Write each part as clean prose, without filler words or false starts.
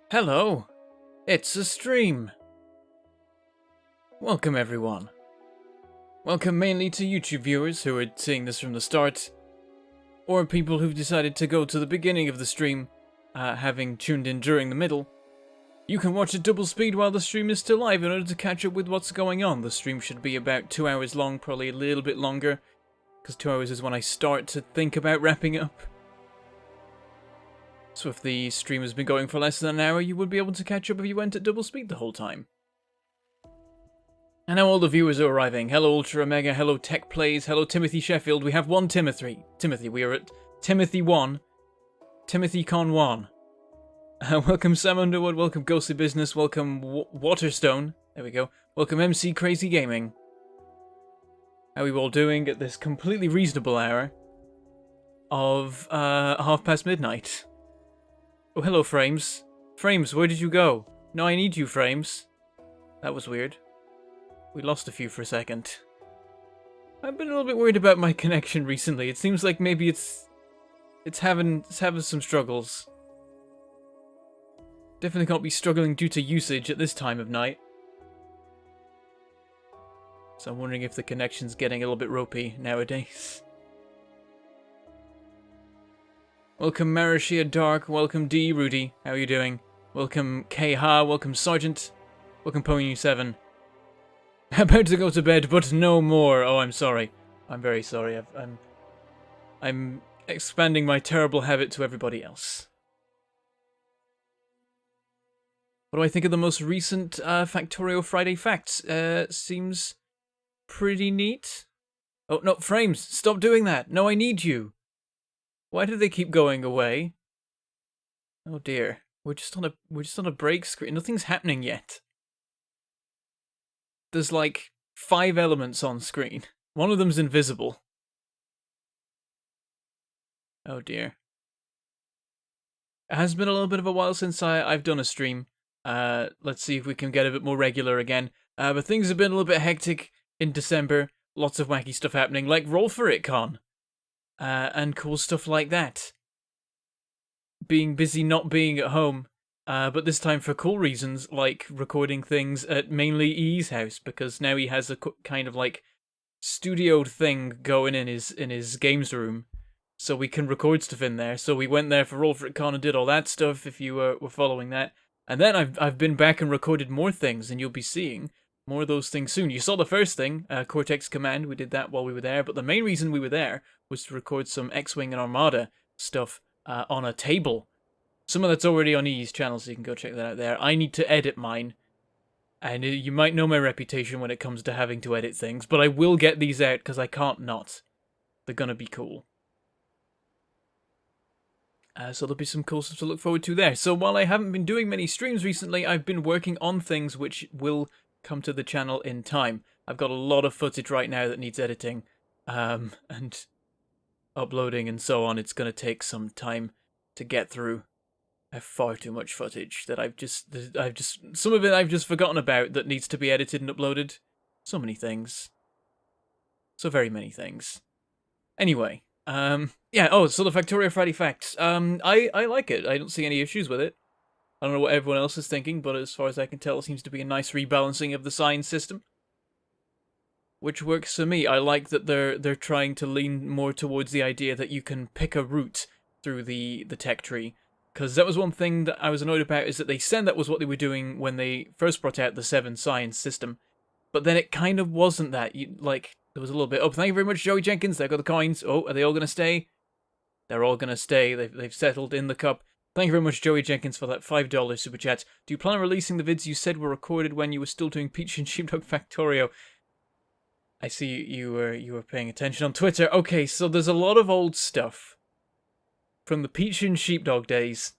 Hello, it's a stream. Welcome everyone. Welcome mainly to YouTube viewers who are seeing this from the start, or people who've decided to go to the beginning of the stream, having tuned in during the middle. You can watch at double speed while the stream is still live in order to catch up with what's going on. The stream should be about 2 hours long, probably a little bit longer, because 2 hours is when I start to think about wrapping up. So if the stream has been going for less than an hour, you would be able to catch up if you went at double speed the whole time. And now all the viewers are arriving. Hello Ultra Omega, hello Tech Plays, hello Timothy Sheffield. We have one Timothy. We are at Timothy 1. Timothy Con 1. Welcome Sam Underwood, welcome Ghostly Business, welcome Waterstone. There we go. Welcome MC Crazy Gaming. How are you all doing at this completely reasonable hour of midnight? Oh, hello, Frames. Frames, where did you go? No, I need you, Frames. That was weird. We lost a few for a second. I've been a little bit worried about my connection recently. It seems like maybe it's having some struggles. Definitely can't be struggling due to usage at this time of night. So I'm wondering if the connection's getting a little bit ropey nowadays. Welcome Marashia Dark, welcome D Rudy, how are you doing? Welcome K Ha, welcome Sergeant, welcome Pony7. About to go to bed, but no more. Oh, I'm sorry. I'm very sorry. I'm expanding my terrible habit to everybody else. What do I think of the most recent Factorio Friday facts? Seems pretty neat. Oh no, Frames, stop doing that. No, I need you. Why do they keep going away? Oh dear. We're just on a break screen. Nothing's happening yet. There's like 5 elements on screen. One of them's invisible. Oh dear. It has been a little bit of a while since I've done a stream. Let's see if we can get a bit more regular again. But things have been a little bit hectic in December. Lots of wacky stuff happening, like Roll For It Con. And cool stuff like that. Being busy not being at home. But this time for cool reasons, like recording things at mainly E's house, because now he has a kind of like studioed thing going in his games room, so we can record stuff in there. So we went there for Roll For It Con and did all that stuff, if you were following that. And then I've been back and recorded more things, and you'll be seeing more of those things soon. You saw the first thing, Cortex Command, we did that while we were there, but the main reason we were there was to record some X-Wing and Armada stuff on a table. Some of that's already on E's channel, so you can go check that out there. I need to edit mine. And you might know my reputation when it comes to having to edit things, but I will get these out because I can't not. They're gonna be cool. So there'll be some cool stuff to look forward to there. So while I haven't been doing many streams recently, I've been working on things which will come to the channel in time. I've got a lot of footage right now that needs editing, and uploading and so on. It's gonna take some time to get through. I have far too much footage that some of it I've just forgotten about that needs to be edited and uploaded. So many things. So very many things. Anyway, yeah, oh, so the Factorio Friday facts. I like it. I don't see any issues with it. I don't know what everyone else is thinking, but as far as I can tell, it seems to be a nice rebalancing of the science system, which works for me. I like that they're trying to lean more towards the idea that you can pick a route through the tech tree. Because that was one thing that I was annoyed about, is that they said that was what they were doing when they first brought out the 7 science system. But then it kind of wasn't that. There was a little bit, oh, thank you very much, Joey Jenkins, there got the coins. Oh, are they all going to stay? They're all going to stay. They've settled in the cup. Thank you very much, Joey Jenkins, for that $5 super chat. Do you plan on releasing the vids you said were recorded when you were still doing Peach and Sheepdog Factorio? I see you were paying attention on Twitter. Okay, so there's a lot of old stuff from the Peach and Sheepdog days,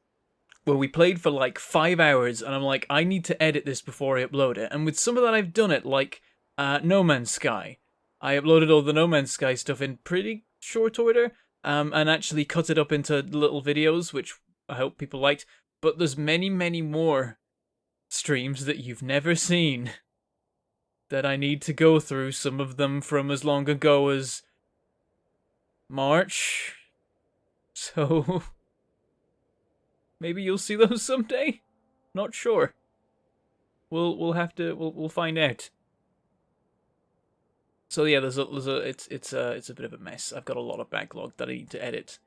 where we played for like 5 hours, and I'm like, I need to edit this before I upload it. And with some of that, I've done it, like No Man's Sky. I uploaded all the No Man's Sky stuff in pretty short order, and actually cut it up into little videos, which I hope people liked. But there's many, many more streams that you've never seen that I need to go through, some of them from as long ago as March. So maybe you'll see those someday. not sure. We'll have to we'll find out. So yeah, it's a bit of a mess. I've got a lot of backlog that I need to edit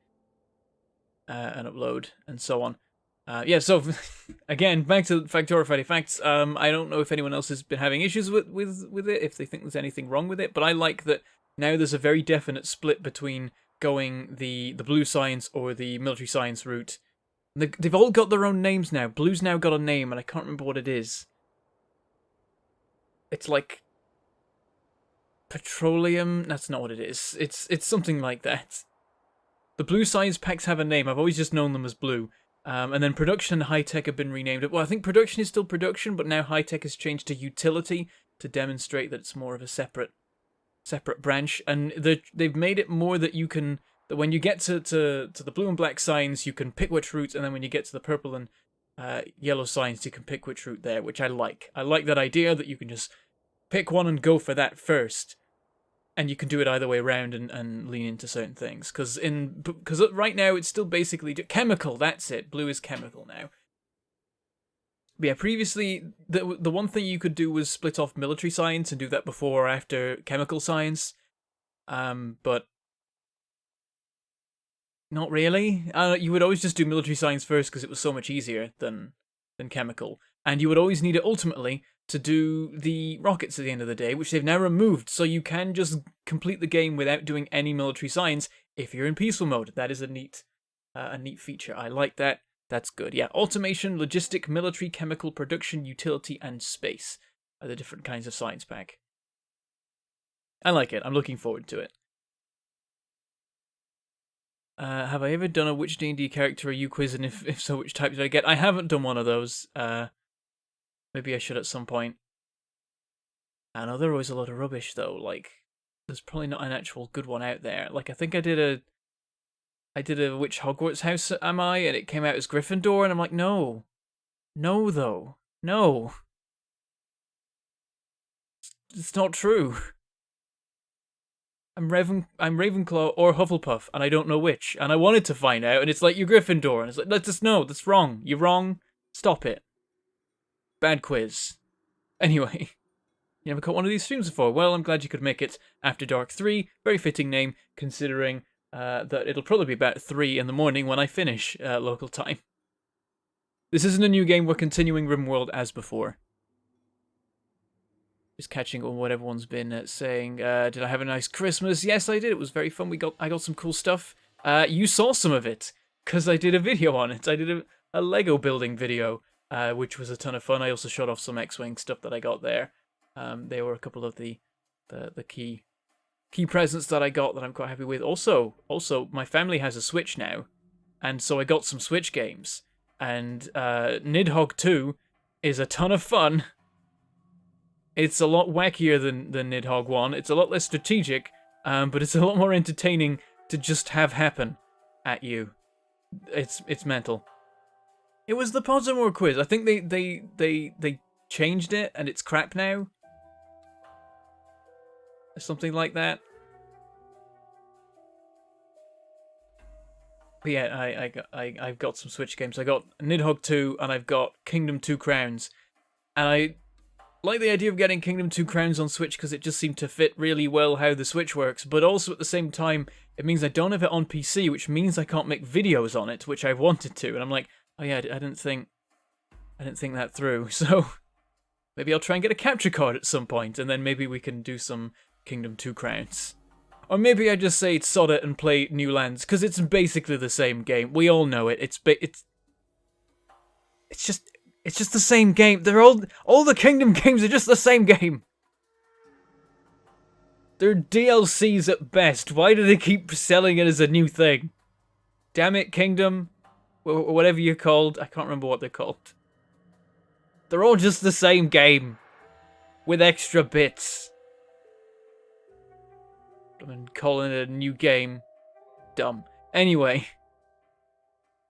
and upload and so on. Yeah, so again, back to Factorio Friday Facts. I don't know if anyone else has been having issues with it, if they think there's anything wrong with it, but I like that now there's a very definite split between going the blue science or the military science route. They've all got their own names now. Blue's now got a name, and I can't remember what it is. It's like petroleum. That's not what it is. It's something like that. The blue science packs have a name. I've always just known them as blue. And then production and high-tech have been renamed. Well, I think production is still production, but now high-tech has changed to utility to demonstrate that it's more of a separate branch. And they've made it more that you can, that when you get to the blue and black signs, you can pick which route, and then when you get to the purple and yellow signs, you can pick which route there, which I like. I like that idea that you can just pick one and go for that first. And you can do it either way around and lean into certain things. Because right now it's still basically chemical, that's it. Blue is chemical now. But yeah, previously, the one thing you could do was split off military science and do that before or after chemical science. But not really. You would always just do military science first because it was so much easier than chemical. And you would always need it ultimately to do the rockets at the end of the day, which they've now removed, so you can just complete the game without doing any military science if you're in peaceful mode. That is a neat feature. I like that. That's good. Yeah, automation, logistic, military, chemical, production, utility, and space are the different kinds of science pack. I like it. I'm looking forward to it. Have I ever done a which D&D character are you quiz, and if so, which type did I get? I haven't done one of those. Maybe I should at some point. I know there was a lot of rubbish though. Like, there's probably not an actual good one out there. Like, I think I did a which Hogwarts house am I, and it came out as Gryffindor, and I'm like, no, though, no, it's not true. I'm Ravenclaw or Hufflepuff, and I don't know which, and I wanted to find out, and it's like, you're Gryffindor, and it's like, that's wrong, you're wrong, stop it. Bad quiz. Anyway, you never caught one of these streams before. Well, I'm glad you could make it. After Dark 3, very fitting name, considering that it'll probably be about 3 in the morning when I finish local time. This isn't a new game, we're continuing Ribbonworld as before. Just catching on what everyone's been saying. Did I have a nice Christmas? Yes, I did. It was very fun. I got some cool stuff. You saw some of it, because I did a video on it. I did a Lego building video. Which was a ton of fun. I also showed off some X-Wing stuff that I got there. They were a couple of the key presents that I got that I'm quite happy with. Also, my family has a Switch now, and so I got some Switch games. And Nidhogg 2 is a ton of fun. It's a lot wackier than Nidhogg 1. It's a lot less strategic, but it's a lot more entertaining to just have happen at you. It's mental. It was the Pottermore quiz. I think they changed it and it's crap now. Or something like that. But yeah, I've got some Switch games. I got Nidhogg 2 and I've got Kingdom 2 Crowns. And I like the idea of getting Kingdom 2 Crowns on Switch because it just seemed to fit really well how the Switch works. But also at the same time, it means I don't have it on PC, which means I can't make videos on it, which I wanted to. And I'm like, oh yeah, I didn't think that through. So maybe I'll try and get a capture card at some point, and then maybe we can do some Kingdom 2 Crowns. Or maybe I just say sod it and play New Lands, because it's basically the same game. We all know it. It's just the same game. They're all the Kingdom games are just the same game. They're DLCs at best. Why do they keep selling it as a new thing? Damn it, Kingdom. Whatever you're called. I can't remember what they're called. They're all just the same game. With extra bits. And calling it a new game. Dumb. Anyway.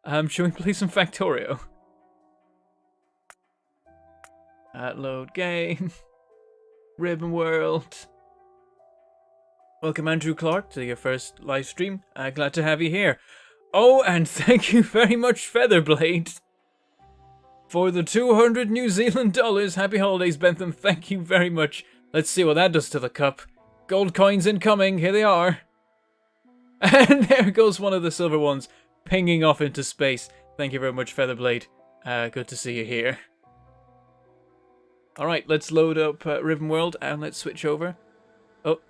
Shall we play some Factorio? Load game. Ribbonworld. Welcome, Andrew Clark, to your first live stream. Glad to have you here. Oh, and thank you very much, Featherblade. for the 200 New Zealand dollars. Happy holidays, Bentham. Thank you very much. Let's see what that does to the cup. Gold coins incoming. Here they are. And there goes one of the silver ones, pinging off into space. Thank you very much, Featherblade. Good to see you here. Alright, let's load up Ribbonworld and let's switch over. Oh,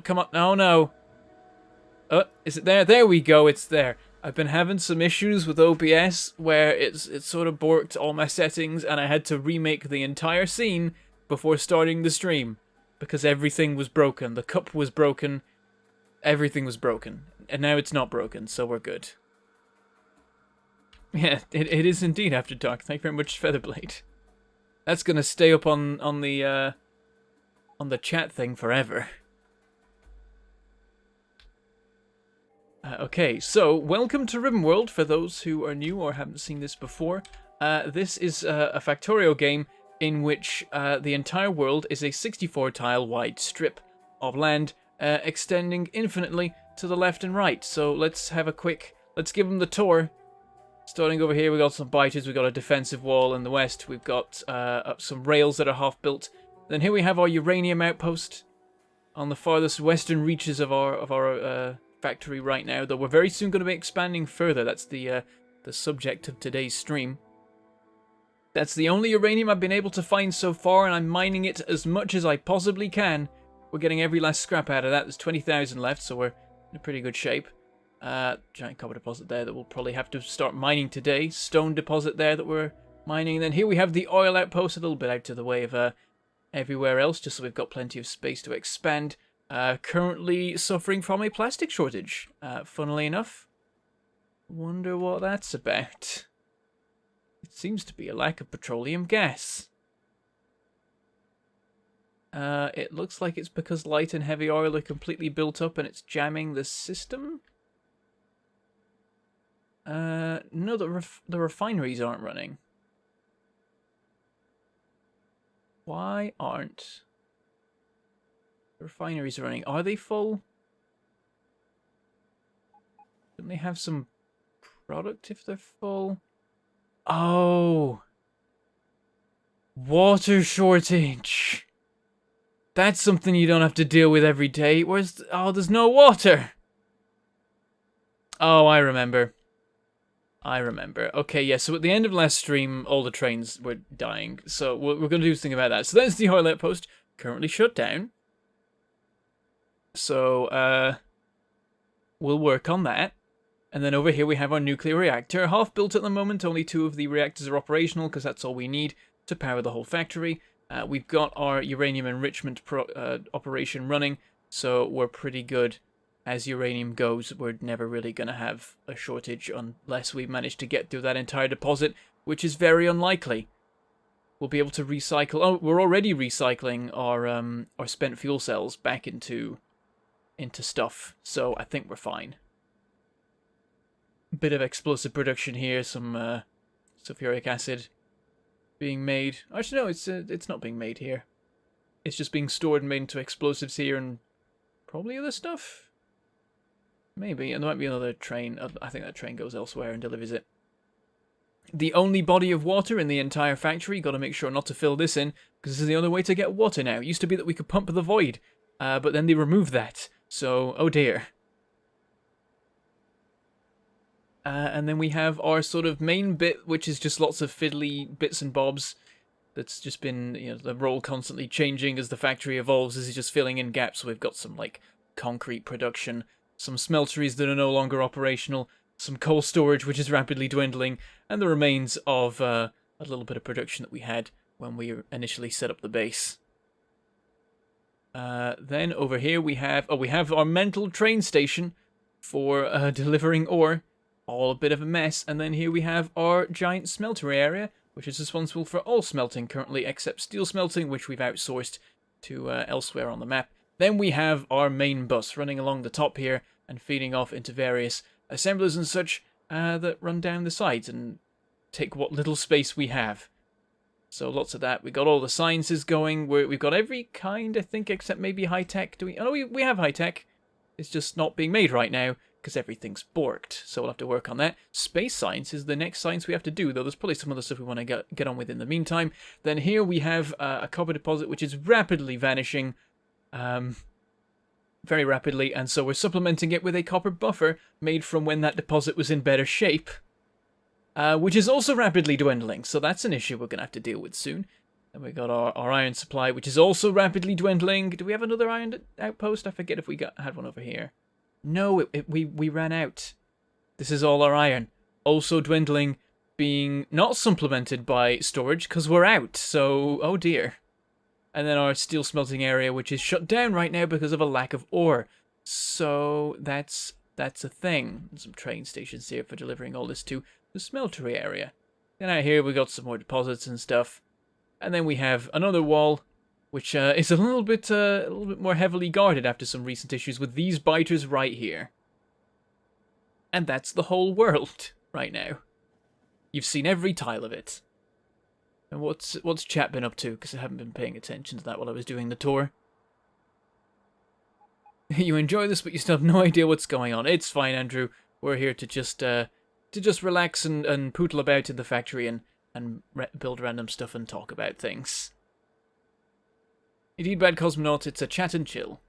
come on. No. Oh, is it there? There we go, it's there. I've been having some issues with OBS where it's sort of borked all my settings and I had to remake the entire scene before starting the stream because everything was broken. The cup was broken. Everything was broken. And now it's not broken, so we're good. Yeah, it is indeed After Dark. Thank you very much, Featherblade. That's gonna stay up on the chat thing forever. Okay, so welcome to Ribbonworld for those who are new or haven't seen this before. This is a Factorio game in which the entire world is a 64-tile wide strip of land extending infinitely to the left and right. So let's give them the tour. Starting over here, we got some biters, we got a defensive wall in the west, we've got some rails that are half built. Then here we have our uranium outpost on the farthest western reaches of our factory right now, though we're very soon going to be expanding further. That's the subject of today's stream. That's the only uranium I've been able to find so far, and I'm mining it as much as I possibly can. We're getting every last scrap out of that. There's 20,000 left, so we're in a pretty good shape. Giant copper deposit there that we'll probably have to start mining today. Stone deposit there that we're mining. And then here we have the oil outpost, a little bit out of the way of everywhere else, just so we've got plenty of space to expand. Currently suffering from a plastic shortage, funnily enough. Wonder what that's about. It seems to be a lack of petroleum gas. It looks like it's because light and heavy oil are completely built up and it's jamming the system. No, the refineries aren't running. Why aren't the refineries running? Are they full? Don't they have some product if they're full? Oh! Water shortage! That's something you don't have to deal with every day. Oh, there's no water! Oh, I remember. Okay, yeah, so at the end of last stream, all the trains were dying. So we're going to do something about that. So there's the oil outpost, currently shut down. So, we'll work on that. And then over here we have our nuclear reactor, half built at the moment. Only 2 of the reactors are operational, because that's all we need to power the whole factory. We've got our uranium enrichment operation running, so we're pretty good. As uranium goes, we're never really going to have a shortage unless we manage to get through that entire deposit, which is very unlikely. We'll be able to recycle... Oh, we're already recycling our spent fuel cells back into stuff, so I think we're fine. Bit of explosive production here, some sulfuric acid being made. Actually, no, it's not being made here. It's just being stored and made into explosives here and probably other stuff. Maybe, and there might be another train. I think that train goes elsewhere and delivers it. The only body of water in the entire factory, got to make sure not to fill this in, because this is the only way to get water now. It used to be that we could pump the void, but then they removed that. So, oh dear. And then we have our sort of main bit, which is just lots of fiddly bits and bobs. That's just been, you know, the role constantly changing as the factory evolves. This is just filling in gaps. So we've got some, like, concrete production, some smelteries that are no longer operational, some coal storage which is rapidly dwindling, and the remains of a little bit of production that we had when we initially set up the base. Then over here we have our mental train station for delivering ore. All a bit of a mess. And then here we have our giant smelter area, which is responsible for all smelting currently except steel smelting, which we've outsourced to elsewhere on the map. Then we have our main bus running along the top here and feeding off into various assemblers and such that run down the sides and take what little space we have. So lots of that. We got all the sciences going. We've got every kind, I think, except maybe high tech. Do we? Oh, we have high tech. It's just not being made right now because everything's borked. So we'll have to work on that. Space science is the next science we have to do, though there's probably some other stuff we want to get on with in the meantime. Then here we have a copper deposit, which is rapidly vanishing. Very rapidly, and so we're supplementing it with a copper buffer made from when that deposit was in better shape, which is also rapidly dwindling, so that's an issue we're going to have to deal with soon. And we got our iron supply, which is also rapidly dwindling. Do we have another iron outpost? I forget if we had one over here. No, we ran out. This is all our iron. Also dwindling, being not supplemented by storage, because we're out, so oh dear. And then our steel smelting area, which is shut down right now because of a lack of ore. So that's a thing. Some train stations here for delivering all this to the smeltery area. Then out here we got some more deposits and stuff. And then we have another wall, which is a little bit more heavily guarded after some recent issues with these biters right here. And that's the whole world right now. You've seen every tile of it. And what's chat been up to? Because I haven't been paying attention to that while I was doing the tour. You enjoy this, but you still have no idea what's going on. It's fine, Andrew. We're here to just relax and pootle about in the factory and build random stuff and talk about things. Indeed, Bad Cosmonaut, it's a chat and chill.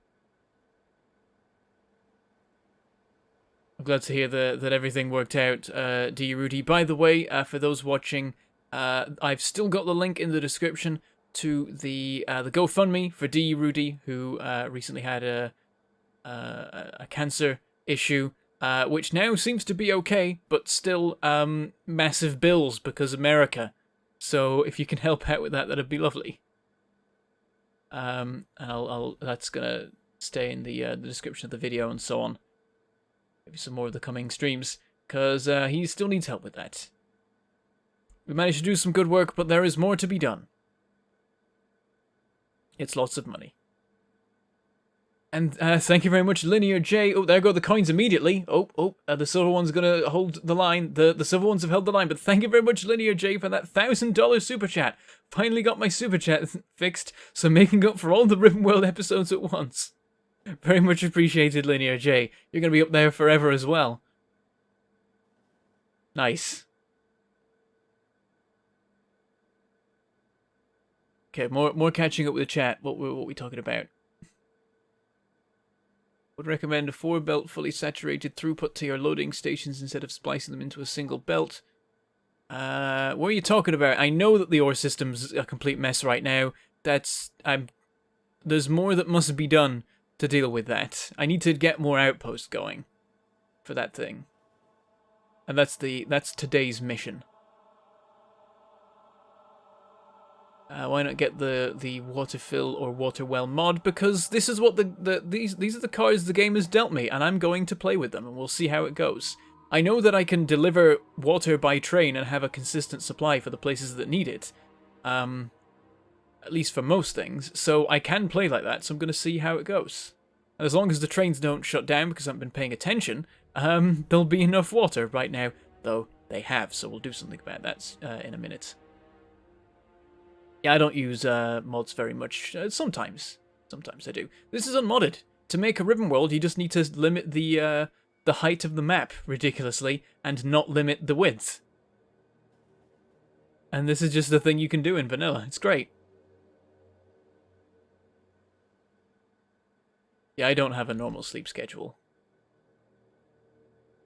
I'm glad to hear that everything worked out, D. Rudy. By the way, for those watching, I've still got the link in the description to the GoFundMe for D. Rudy, who recently had a cancer issue, which now seems to be okay, but still massive bills because America. So if you can help out with that, that'd be lovely. And that's gonna stay in the description of the video and so on. Maybe some more of the coming streams, because he still needs help with that. We managed to do some good work, but there is more to be done. It's lots of money. And thank you very much, Linear J. Oh, there go the coins immediately. The silver one's gonna hold the line. The silver ones have held the line, but thank you very much, Linear J, for that $1,000 super chat. Finally got my super chat fixed, so making up for all the Ribbonworld episodes at once. Very much appreciated, Linear J. You're gonna be up there forever as well. Nice. Okay, more catching up with the chat. What we talking about? Would recommend a 4-belt fully saturated throughput to your loading stations instead of splicing them into a single belt. What are you talking about? I know that the ore system's a complete mess right now. There's more that must be done to deal with that. I need to get more outposts going for that thing. And that's today's mission. Why not get the water fill or water well mod? Because this is what these are the cards the game has dealt me, and I'm going to play with them, and we'll see how it goes. I know that I can deliver water by train and have a consistent supply for the places that need it, at least for most things. So I can play like that. So I'm going to see how it goes. And as long as the trains don't shut down because I haven't been paying attention, there'll be enough water right now. Though they have, so we'll do something about that in a minute. Yeah, I don't use mods very much. Sometimes I do. This is unmodded. To make a Ribbonworld, you just need to limit the height of the map ridiculously and not limit the width. And this is just the thing you can do in vanilla. It's great. Yeah, I don't have a normal sleep schedule.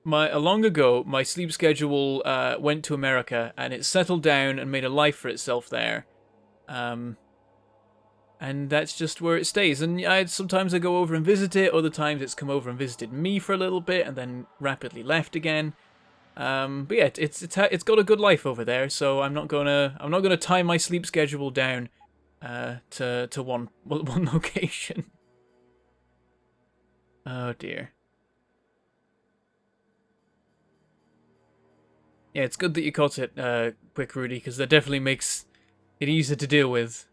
Long ago, my sleep schedule went to America, and it settled down and made a life for itself there. And that's just where it stays. And sometimes I go over and visit it, other times it's come over and visited me for a little bit, and then rapidly left again. But yeah, it's got a good life over there, so I'm not gonna tie my sleep schedule down to one location. Oh dear. Yeah, it's good that you caught it quick, Rudy, because that definitely makes it easier to deal with.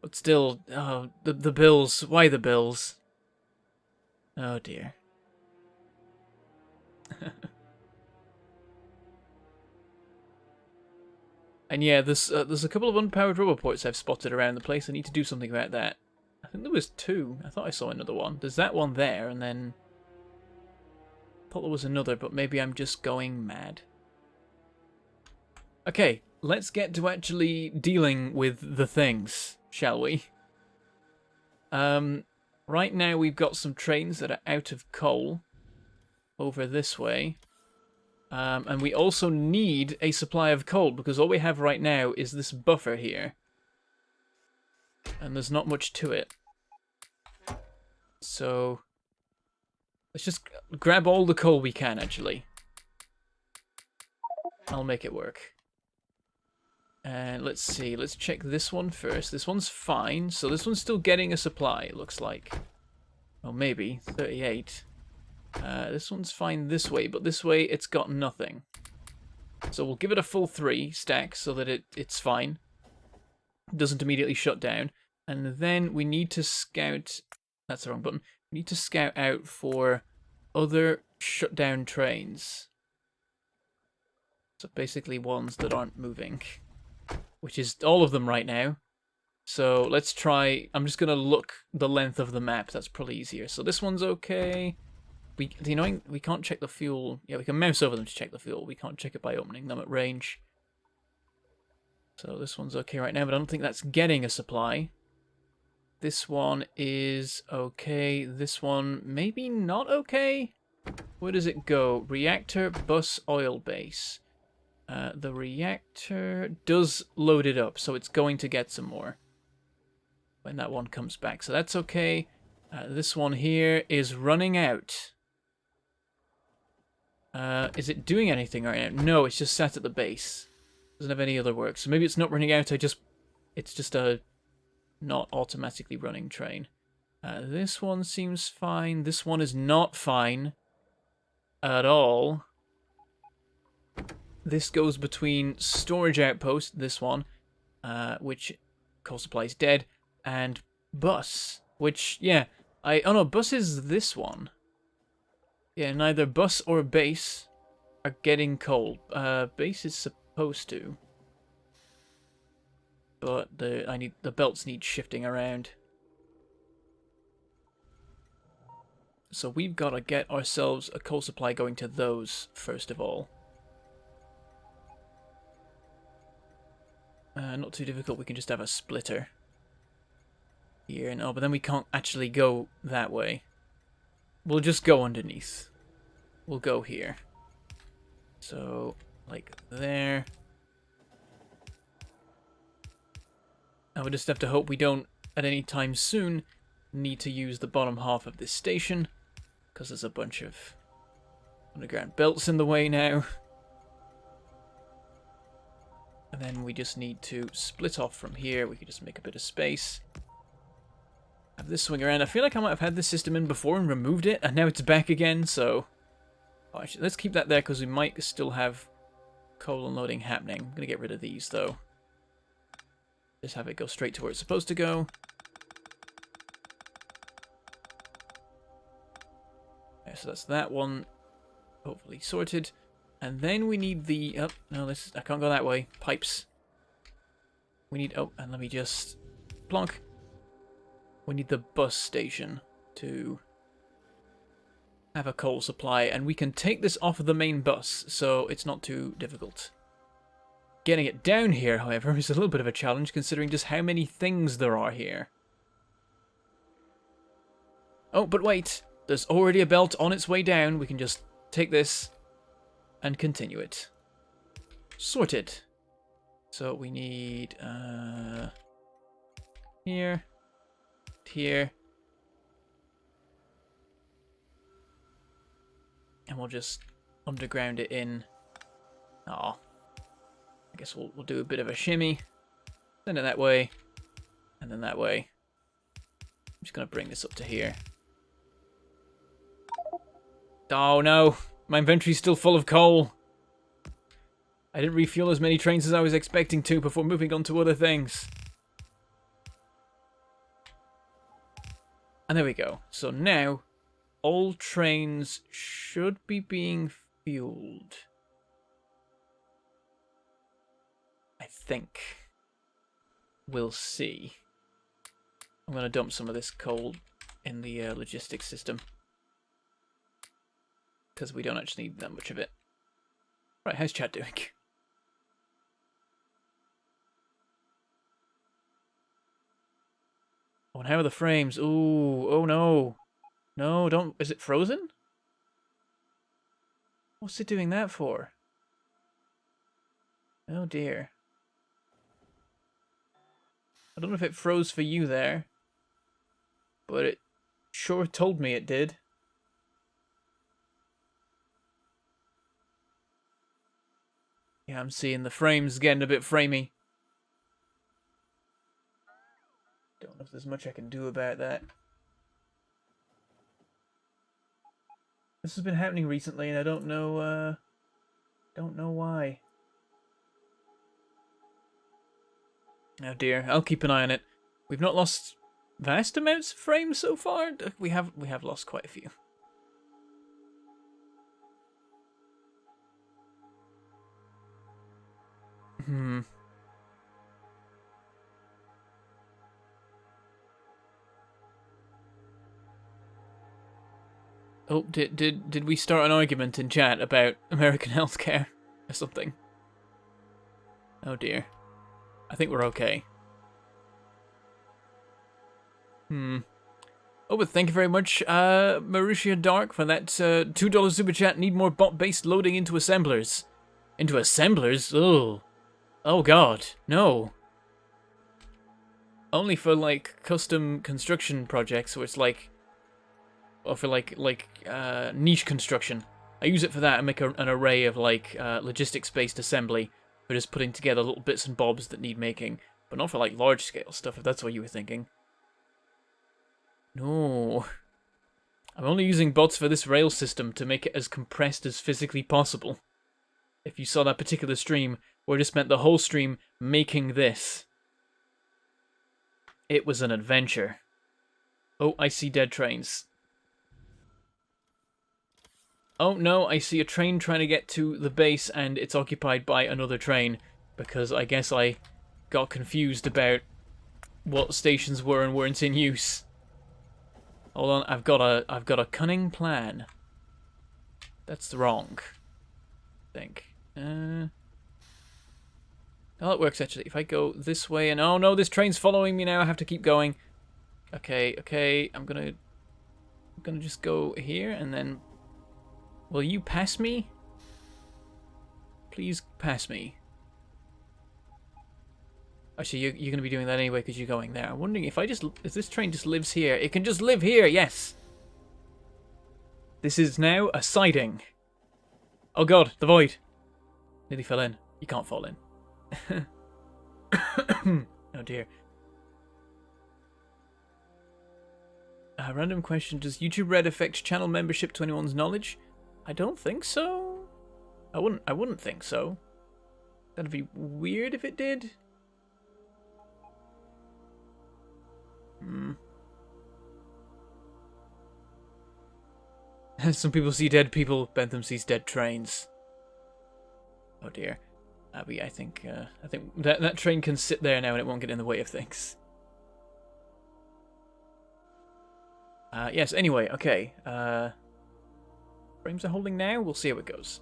But still, oh, the bills. Why the bills? Oh dear. And yeah, there's a couple of unpowered roboports I've spotted around the place. I need to do something about that. I think there was 2. I thought I saw another one. There's that one there, and then thought there was another, but maybe I'm just going mad. Okay, let's get to actually dealing with the things, shall we? Right now we've got some trains that are out of coal over this way. And we also need a supply of coal, because all we have right now is this buffer here. And there's not much to it. So let's just grab all the coal we can, actually. I'll make it work. And let's see, let's check this one first. This one's fine, so this one's still getting a supply, it looks like. Oh, maybe, 38. This one's fine this way, but this way it's got nothing. So we'll give it a full 3 stack so that it's fine. It doesn't immediately shut down. And then we need to scout... That's the wrong button. We need to scout out for other shutdown trains. So basically ones that aren't moving. Which is all of them right now. So let's try... I'm just going to look the length of the map. That's probably easier. So this one's okay. We can't check the fuel. Yeah, we can mouse over them to check the fuel. We can't check it by opening them at range. So this one's okay right now, but I don't think that's getting a supply. This one is okay. This one maybe not okay. Where does it go? Reactor, bus, oil base. The reactor does load it up, so it's going to get some more when that one comes back. So that's okay. This one here is running out. Is it doing anything right now? No, it's just sat at the base. Doesn't have any other work. So maybe it's not running out. It's just a not automatically running train. This one seems fine. This one is not fine at all. This goes between storage outpost, this one, which coal supply is dead, and bus, which, yeah, oh no, bus is this one. Yeah, neither bus or base are getting coal. Base is supposed to. But the belts need shifting around. So we've got to get ourselves a coal supply going to those first of all. Not too difficult, we can just have a splitter here. No, but then we can't actually go that way. We'll just go underneath. We'll go here. So, like there. And we'll just have to hope we don't, at any time soon, need to use the bottom half of this station. Because there's a bunch of underground belts in the way now. And then we just need to split off from here. We could just make a bit of space. Have this swing around. I feel like I might have had this system in before and removed it, and now it's back again, so... Oh, actually, let's keep that there, because we might still have coal unloading happening. I'm going to get rid of these, though. Just have it go straight to where it's supposed to go. Okay, so that's that one. Hopefully sorted. And then we need the... Oh, no, I can't go that way. Pipes. We need... Oh, and let me just... Plonk. We need the bus station to have a coal supply, and we can take this off of the main bus, so it's not too difficult. Getting it down here, however, is a little bit of a challenge, considering just how many things there are here. Oh, but wait! There's already a belt on its way down. We can just take this and continue it. Sorted. So we need... here... here, and we'll just underground it in. Oh, I guess we'll do a bit of a shimmy, send it that way, and then that way. I'm just gonna bring this up to here. Oh no, my inventory's still full of coal. I didn't refuel as many trains as I was expecting to before moving on to other things. And there we go. So now, all trains should be being fueled. I think. We'll see. I'm going to dump some of this coal in the logistics system. because we don't actually need that much of it. Right, how's chat doing? Oh, and how are the frames? Ooh, oh no. No, don't... Is it frozen? What's it doing that for? Oh dear. I don't know if it froze for you there, but it sure told me it did. Yeah, I'm seeing the frames getting a bit framey. Don't know if there's much I can do about that. This has been happening recently, and I don't know why. Oh dear, I'll keep an eye on it. We've not lost vast amounts of frames so far. We have lost quite a few. Oh, did we start an argument in chat about American healthcare or something? Oh dear. I think we're okay. Oh, but thank you very much, Marusia Dark, for that $2 super chat. Need more bot-based loading into assemblers. Into assemblers? Oh. Oh god, no. Only for, like, custom construction projects where it's like... Or for, like niche construction. I use it for that and make an array of, like, logistics-based assembly for just putting together little bits and bobs that need making. But not for, like, large-scale stuff, if that's what you were thinking. No. I'm only using bots for this rail system to make it as compressed as physically possible. If you saw that particular stream, where I just spent the whole stream making this. It was an adventure. Oh, I see dead trains. Oh no, I see a train trying to get to the base and it's occupied by another train. Because I guess I got confused about what stations were and weren't in use. Hold on, I've got a cunning plan. That's wrong. I think. Oh, it works actually. If I go this way and oh no, this train's following me now. I have to keep going. Okay. I'm gonna just go here and then. Will you pass me? Please pass me. Actually, you're gonna be doing that anyway because you're going there. I'm wondering if this train just lives here. It can just live here. Yes. This is now a siding. Oh god, the void. Nearly fell in. You can't fall in. Oh dear. Random question: does YouTube Red affect channel membership to anyone's knowledge? I don't think so. I wouldn't think so. That'd be weird if it did. Some people see dead people. Bentham sees dead trains. Oh dear. Abby, I think that train can sit there now and it won't get in the way of things. Yes. Anyway, okay. Frames are holding now. We'll see how it goes.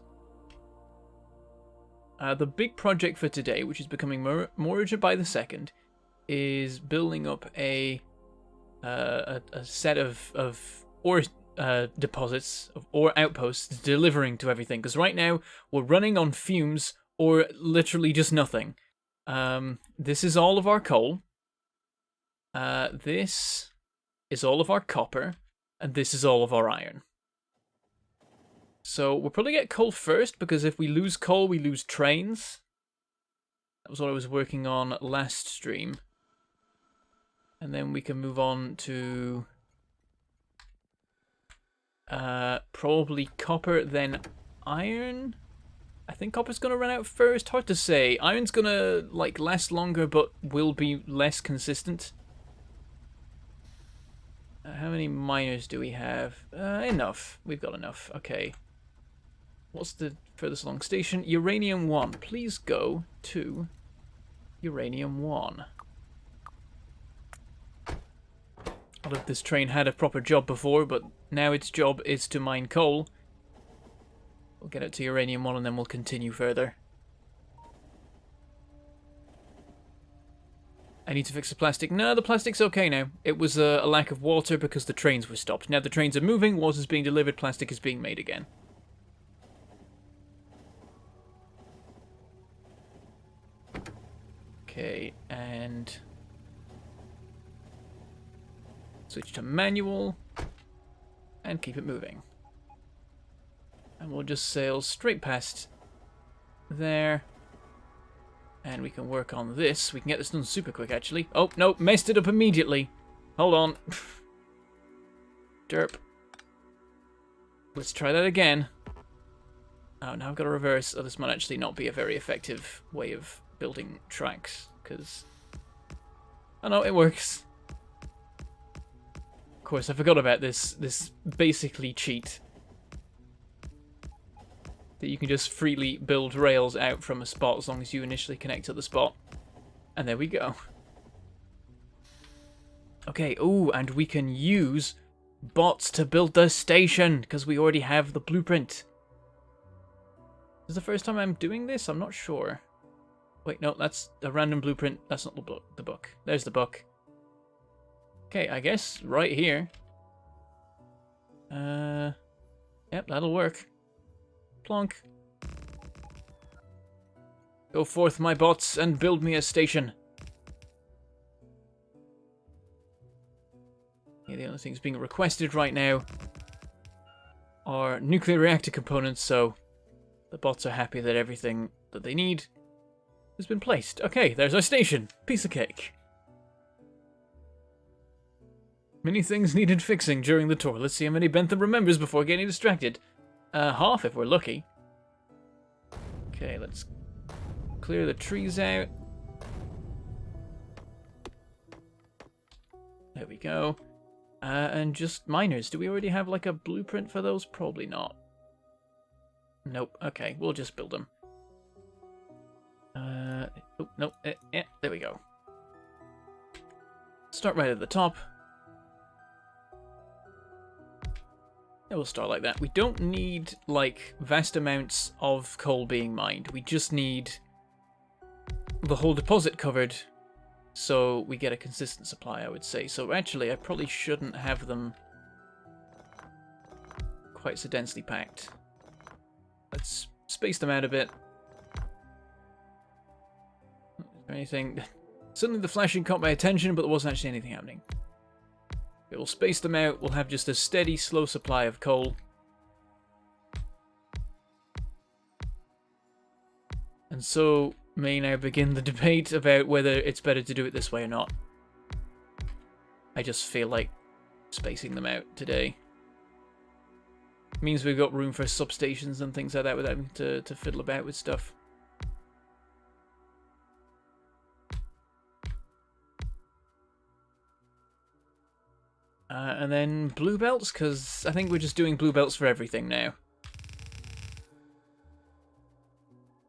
The big project for today, which is becoming more urgent by the second, is building up a set of ore deposits, of ore outposts, delivering to everything. Because right now we're running on fumes or literally just nothing. This is all of our coal. This is all of our copper, and this is all of our iron. So we'll probably get coal first, because if we lose coal, we lose trains. That was what I was working on last stream. And then we can move on to probably copper, then iron. I think copper's going to run out first. Hard to say. Iron's going to like last longer, but will be less consistent. How many miners do we have? Enough. We've got enough. Okay. What's the furthest along station? Uranium 1. Please go to Uranium 1. Not if this train had a proper job before, but now its job is to mine coal. We'll get out to uranium 1 and then we'll continue further. I need to fix the plastic. No, the plastic's okay now. It was a lack of water because the trains were stopped. Now the trains are moving, water's being delivered, plastic is being made again. Okay, and switch to manual and keep it moving. And we'll just sail straight past there. And we can work on this. We can get this done super quick, actually. Oh, no, messed it up immediately. Hold on. Derp. Let's try that again. Oh, now I've got to reverse. Oh, this might actually not be a very effective way of building tracks, because... Oh, no, it works. Of course, I forgot about this basically cheat. That you can just freely build rails out from a spot as long as you initially connect to the spot. And there we go. Okay, ooh, and we can use bots to build the station, because we already have the blueprint. Is this the first time I'm doing this? I'm not sure. Wait, no, that's a random blueprint. That's not the book. There's the book. Okay, I guess right here. Yep, that'll work. Plonk. Go forth, my bots, and build me a station. Yeah, the only things being requested right now are nuclear reactor components, so the bots are happy that everything that they need has been placed. Okay, there's our station. Piece of cake. Many things needed fixing during the tour. Let's see how many Bentham remembers before getting distracted. Half if we're lucky. Okay, let's clear the trees out. There we go. And just miners. Do we already have like a blueprint for those? Probably not. Nope. Okay, we'll just build them. Oh, nope. There we go. Start right at the top. Yeah, we'll start like that. We don't need, like, vast amounts of coal being mined. We just need the whole deposit covered so we get a consistent supply, I would say. So actually, I probably shouldn't have them quite so densely packed. Let's space them out a bit. Is there anything? Suddenly the flashing caught my attention, but there wasn't actually anything happening. Okay, we'll space them out. We'll have just a steady, slow supply of coal. And so may now begin the debate about whether it's better to do it this way or not. I just feel like spacing them out today. Means we've got room for substations and things like that without having to fiddle about with stuff. And then blue belts, because I think we're just doing blue belts for everything now.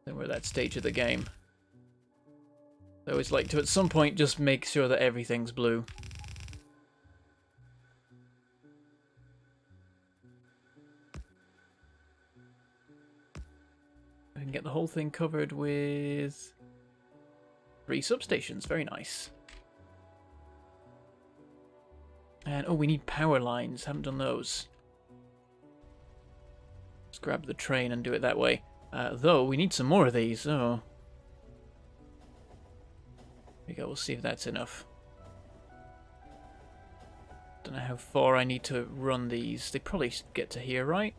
Then we're at that stage of the game. I always like to, at some point, just make sure that everything's blue. I can get the whole thing covered with 3 substations. Very nice. And, oh, we need power lines. Haven't done those. Let's grab the train and do it that way. Though, we need some more of these. Oh. There we go. We'll see if that's enough. Don't know how far I need to run these. They probably should get to here, right?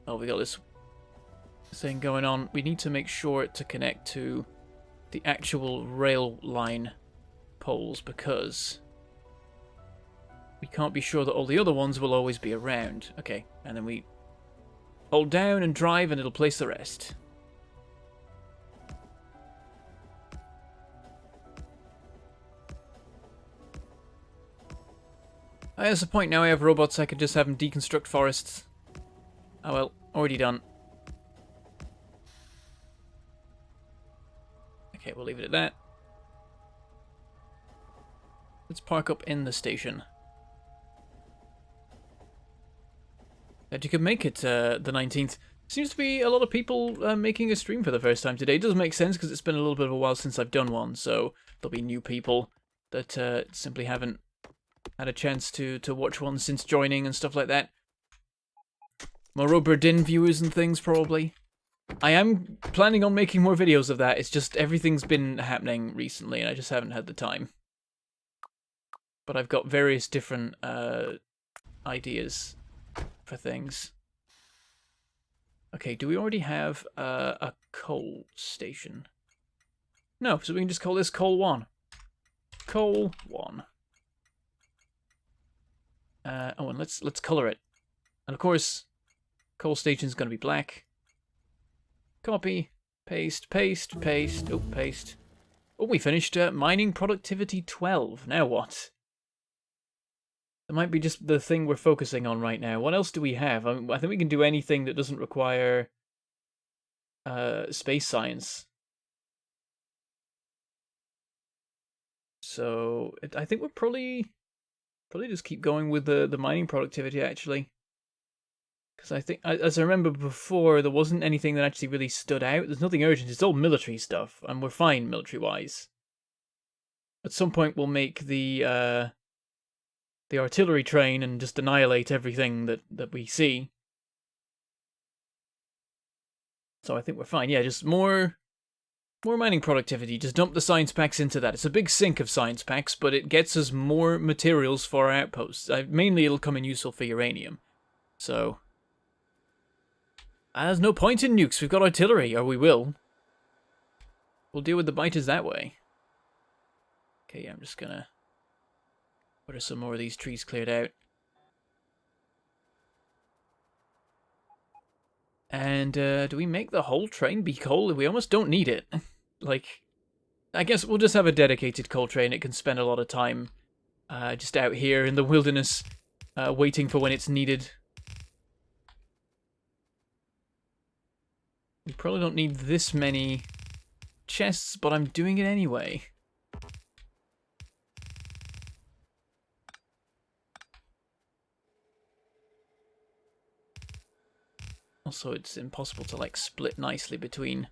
Oh, we got this thing going on. We need to make sure to connect to the actual rail line poles, because we can't be sure that all the other ones will always be around. Okay, and then we hold down and drive and it'll place the rest. There's a point now I have robots, I could just have them deconstruct forests. Oh well, already done. Okay, we'll leave it at that. Let's park up in the station. That you could make it the 19th. Seems to be a lot of people making a stream for the first time today. It does make sense because it's been a little bit of a while since I've done one, so there'll be new people that simply haven't had a chance to watch one since joining and stuff like that. More Oberdin viewers and things, probably. I am planning on making more videos of that. It's just everything's been happening recently and I just haven't had the time. But I've got various different ideas for things. Okay, do we already have a coal station? No, so we can just call this Coal 1. Coal 1. Oh, and let's color it. And of course, coal station's going to be black. Copy, paste, paste, paste. Oh, paste. Oh, we finished mining productivity 12. Now what? That might be just the thing we're focusing on right now. What else do we have? I think we can do anything that doesn't require space science. So I think we'll probably just keep going with the mining productivity, actually. Because I think, as I remember before, there wasn't anything that actually really stood out. There's nothing urgent. It's all military stuff, and we're fine military-wise. At some point, we'll make the artillery train and just annihilate everything that we see. So I think we're fine. Yeah, just more mining productivity. Just dump the science packs into that. It's a big sink of science packs, but it gets us more materials for our outposts. Mainly, it'll come in useful for uranium. So there's no point in nukes. We've got artillery, or we will. We'll deal with the biters that way. Okay, yeah, I'm just gonna order some more of these trees cleared out. And do we make the whole train be coal? We almost don't need it. Like, I guess we'll just have a dedicated coal train. It can spend a lot of time just out here in the wilderness waiting for when it's needed. We probably don't need this many chests, but I'm doing it anyway. Also, it's impossible to, like, split nicely between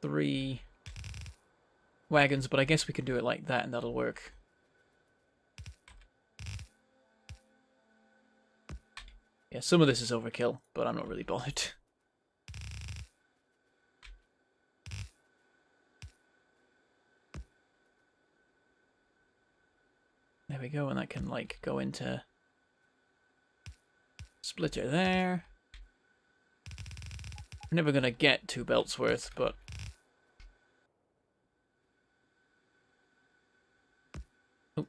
3 wagons, but I guess we can do it like that and that'll work. Yeah, some of this is overkill, but I'm not really bothered. There we go, and that can, like, go into splitter there. We're never gonna get 2 belts worth, but oh.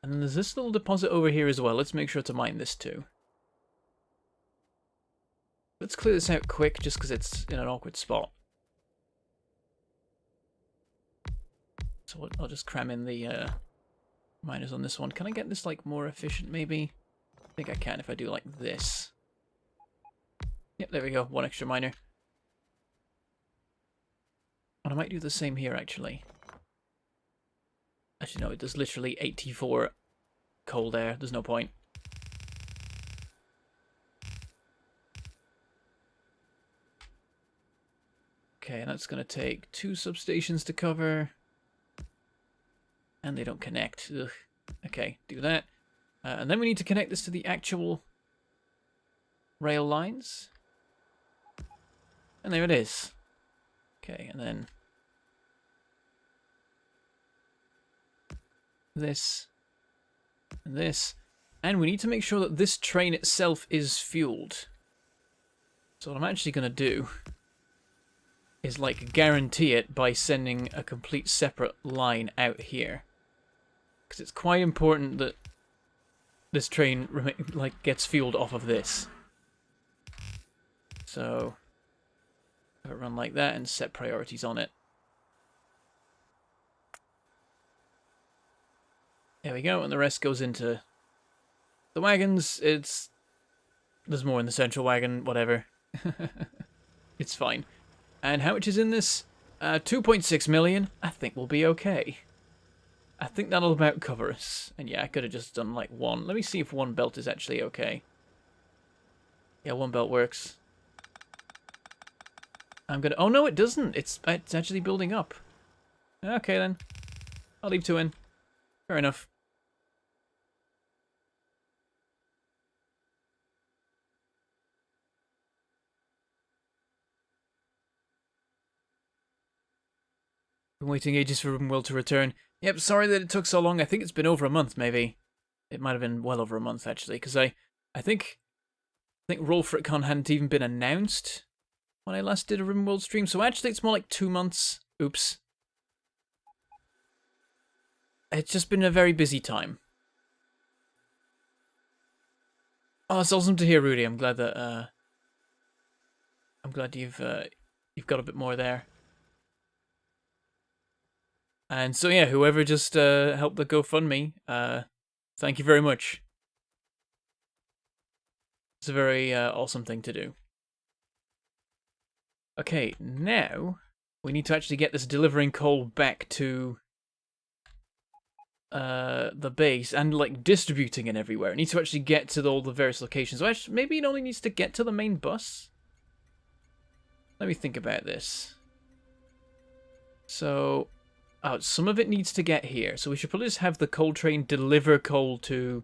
And then there's this little deposit over here as well. Let's make sure to mine this too. Let's clear this out quick, just because it's in an awkward spot. So I'll just cram in the miners on this one. Can I get this, like, more efficient, maybe? I think I can if I do like this. Yep, there we go. 1 extra miner. And I might do the same here, actually. Actually, no, it does literally 84 coal there. There's no point. Okay, and that's going to take 2 substations to cover. And they don't connect. Ugh. Okay, do that. And then we need to connect this to the actual rail lines. And there it is. Okay, and then this and this. And we need to make sure that this train itself is fueled. So what I'm actually going to do is, like, guarantee it by sending a complete separate line out here. Because it's quite important that this train, like, gets fueled off of this. So have it run like that and set priorities on it. There we go, and the rest goes into the wagons. There's more in the central wagon, whatever. It's fine. And how much is in this? 2.6 million. I think we'll be okay. I think that'll about cover us. And yeah, I could have just done like one. Let me see if one belt is actually okay. Yeah, one belt works. I'm gonna... Oh no, it doesn't. It's actually building up. Okay then. I'll leave 2 in. Fair enough. Been waiting ages for Ribbonworld to return. Yep, sorry that it took so long. I think it's been over a month, maybe. It might have been well over a month, actually, because I think Roll for It Con hadn't even been announced when I last did a Ribbonworld stream, so actually it's more like 2 months. Oops. It's just been a very busy time. Oh, it's awesome to hear, Rudy. I'm glad that you've got a bit more there. And so yeah, whoever just helped the GoFundMe, thank you very much. It's a very awesome thing to do. Okay, now we need to actually get this delivering coal back to the base and like distributing it everywhere. It needs to actually get to all the various locations. So actually, maybe it only needs to get to the main bus. Let me think about this. So, oh, some of it needs to get here. So we should probably just have the coal train deliver coal to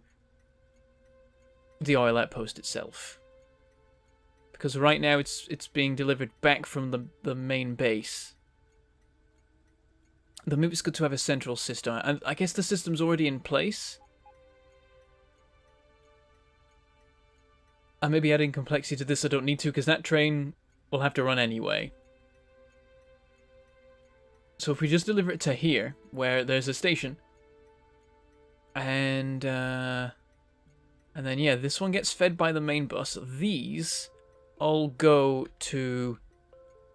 the oil outpost itself. Because right now it's being delivered back from the main base. The maybe it's good to have a central system. And I guess the system's already in place. I may be adding complexity to this I don't need to, because that train will have to run anyway. So if we just deliver it to here, where there's a station, and then yeah, this one gets fed by the main bus. These all go to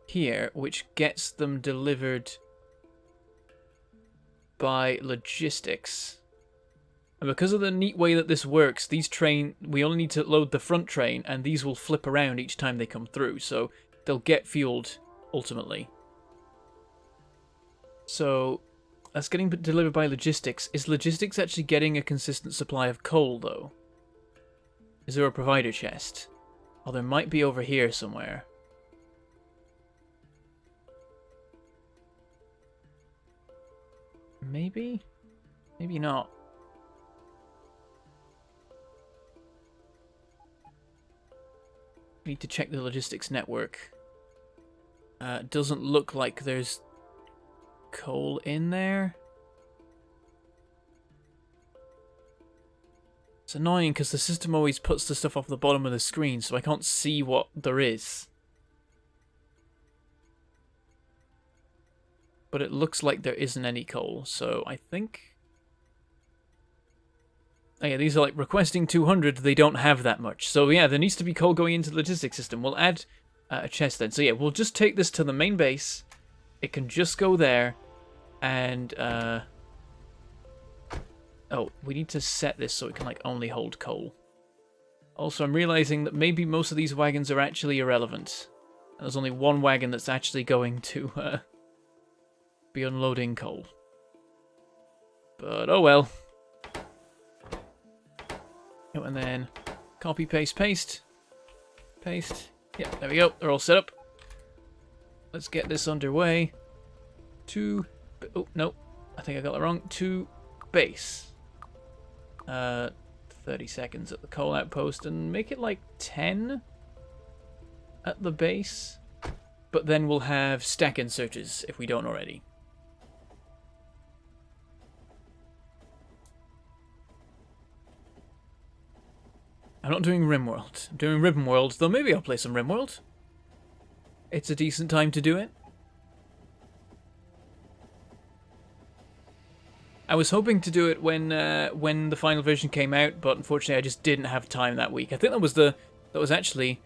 here, which gets them delivered by logistics. And because of the neat way that this works, we only need to load the front train, and these will flip around each time they come through, so they'll get fueled ultimately. So that's getting delivered by logistics. Is logistics actually getting a consistent supply of coal, though? Is there a provider chest? Oh, there might be over here somewhere. Maybe? Maybe not. Need to check the logistics network. Doesn't look like there's coal in there. It's annoying because the system always puts the stuff off the bottom of the screen, so I can't see what there is. But it looks like there isn't any coal, so I think... Oh yeah, these are like requesting 200, they don't have that much. So yeah, there needs to be coal going into the logistics system. We'll add a chest then. So yeah, we'll just take this to the main base. It can just go there. And, oh, we need to set this so it can like only hold coal. Also, I'm realizing that maybe most of these wagons are actually irrelevant. And there's only one wagon that's actually going to be unloading coal. But, oh well. Oh, and then copy, paste, paste. Paste. Yeah, there we go. They're all set up. Let's get this underway. Oh, no. I think I got that wrong. To base. 30 seconds at the coal outpost. And make it like 10 at the base. But then we'll have stack inserters if we don't already. I'm not doing Rimworld. I'm doing Ribbonworld, though maybe I'll play some Rimworld. It's a decent time to do it. I was hoping to do it when the final version came out, but unfortunately I just didn't have time that week. I think that was actually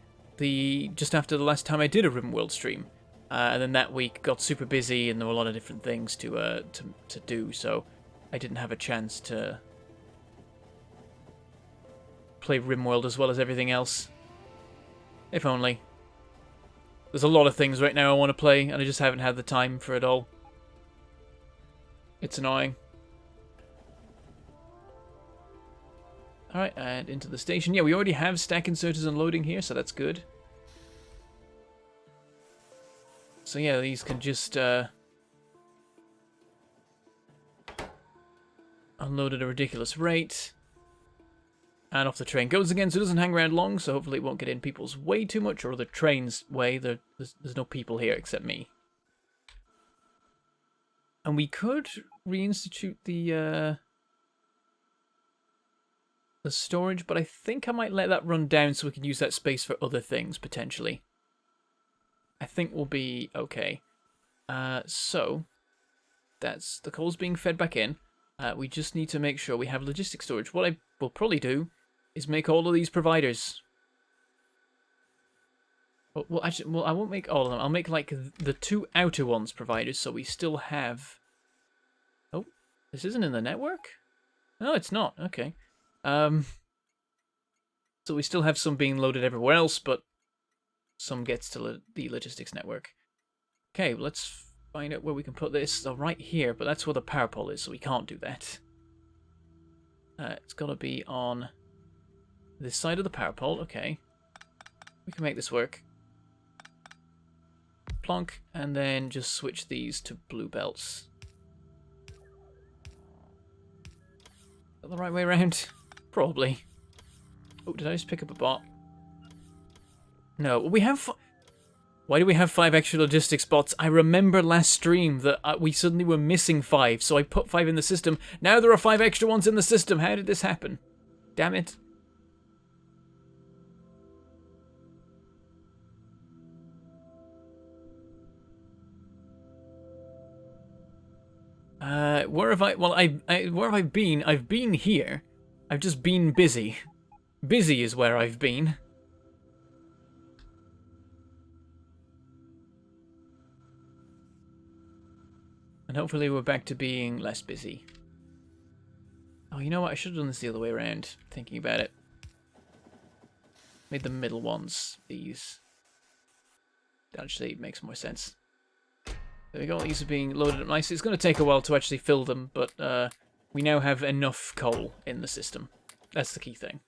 just after the last time I did a Ribbonworld stream. And then that week got super busy and there were a lot of different things to do, so I didn't have a chance to play Rimworld as well as everything else. If only. There's a lot of things right now I want to play, and I just haven't had the time for it all. It's annoying. Alright, and into the station. Yeah, we already have stack inserters unloading here, so that's good. So yeah, these can just unload at a ridiculous rate. And off the train goes again, so it doesn't hang around long, so hopefully it won't get in people's way too much, or the train's way. There's no people here except me. And we could reinstitute the storage, but I think I might let that run down so we can use that space for other things, potentially. I think we'll be okay. So, that's the coal's being fed back in. We just need to make sure we have logistic storage. What I will probably do is make all of these providers. Well, actually, I won't make all of them. I'll make, like, the two outer ones providers, so we still have... Oh, this isn't in the network? No, it's not. Okay. So we still have some being loaded everywhere else, but some gets to the logistics network. Okay, let's find out where we can put this. So right here, but that's where the power pole is, so we can't do that. It's got to be on this side of the power pole. Okay. We can make this work. Plonk, and then just switch these to blue belts. Is that the right way around? Probably. Oh, did I just pick up a bot? No, we have... Why do we have 5 extra logistics bots? I remember last stream that we suddenly were missing 5, so I put 5 in the system. Now there are 5 extra ones in the system. How did this happen? Damn it. Where have I... Well, where have I been? I've been here. I've just been busy. Busy is where I've been. And hopefully we're back to being less busy. Oh, you know what? I should have done this the other way around, thinking about it. Made the middle ones these. That actually makes more sense. There we go. These are being loaded up nicely. It's going to take a while to actually fill them, but we now have enough coal in the system. That's the key thing.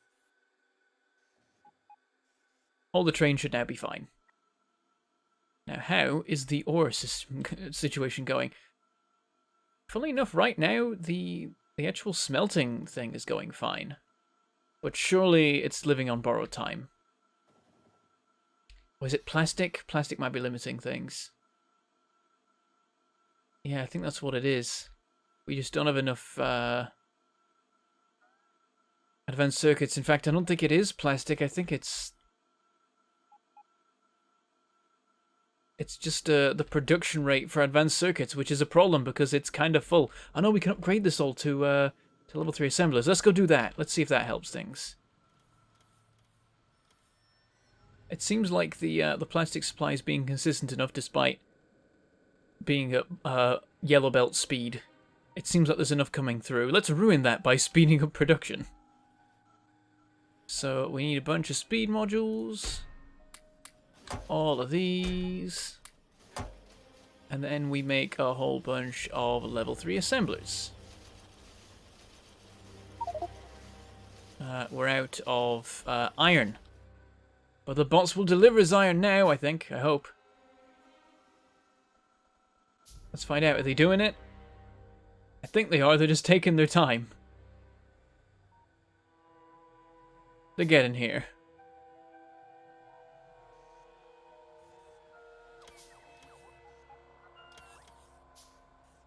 All the train should now be fine. Now, how is the ore situation going? Funnily enough, right now, the actual smelting thing is going fine. But surely it's living on borrowed time. Or is it plastic? Plastic might be limiting things. Yeah, I think that's what it is. We just don't have enough advanced circuits. In fact, I don't think it is plastic. I think it's just the production rate for advanced circuits, which is a problem because it's kind of full. I know we can upgrade this all to level 3 assemblers. Let's go do that. Let's see if that helps things. It seems like the plastic supply is being consistent enough despite being at yellow belt speed. It seems like there's enough coming through. Let's ruin that by speeding up production. So we need a bunch of speed modules. All of these. And then we make a whole bunch of level 3 assemblers. We're out of iron. But the bots will deliver us iron now, I think. I hope. Let's find out. Are they doing it? I think they are. They're just taking their time. They're getting here.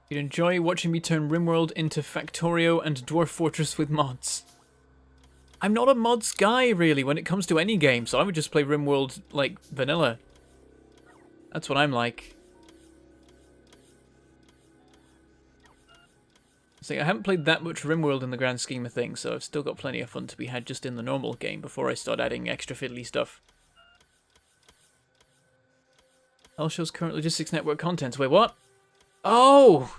You'd enjoy watching me turn Ribbonworld into Factorio and Dwarf Fortress with mods. I'm not a mods guy, really, when it comes to any game, so I would just play Ribbonworld like vanilla. That's what I'm like. See, I haven't played that much Ribbonworld in the grand scheme of things, so I've still got plenty of fun to be had just in the normal game before I start adding extra fiddly stuff. L shows current logistics network contents. Wait, what? Oh!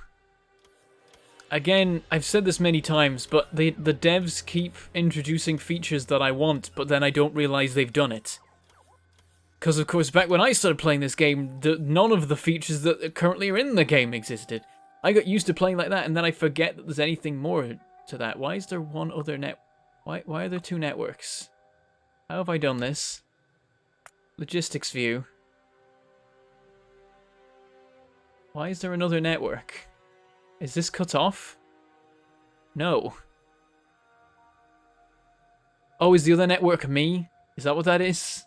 Again, I've said this many times, but the devs keep introducing features that I want, but then I don't realize they've done it. Because, of course, back when I started playing this game, none of the features that currently are in the game existed. I got used to playing like that, and then I forget that there's anything more to that. Why is there one other net? Why are there two networks? How have I done this? Logistics view. Why is there another network? Is this cut off? No. Oh, is the other network me? Is that what that is?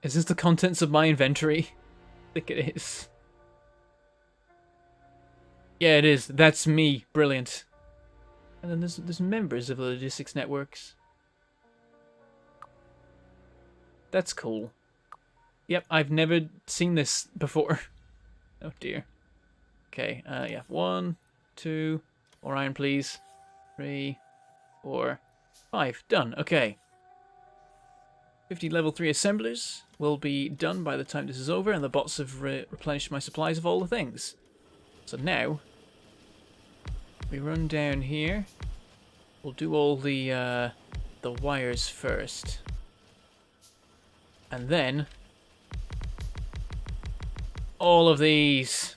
Is this the contents of my inventory? I think it is. Yeah, it is. That's me. Brilliant. And then there's members of the logistics networks. That's cool. Yep, I've never seen this before. Oh dear. Okay, yeah. 1, 2, more iron please. 3, 4, 5. Done. Okay. 50 level 3 assemblers will be done by the time this is over, and the bots have replenished my supplies of all the things. So now, we run down here. We'll do all the wires first. And then, all of these.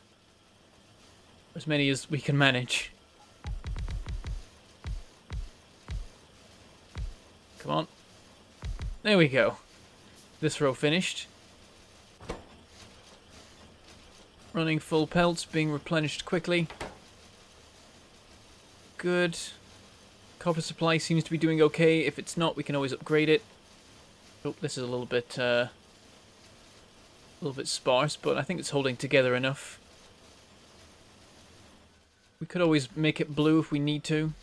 As many as we can manage. Come on. There we go. This row finished. Running full pelts, being replenished quickly. Good. Copper supply seems to be doing okay. If it's not, we can always upgrade it. Oh, this is a little bit sparse, but I think it's holding together enough. We could always make it blue if we need to.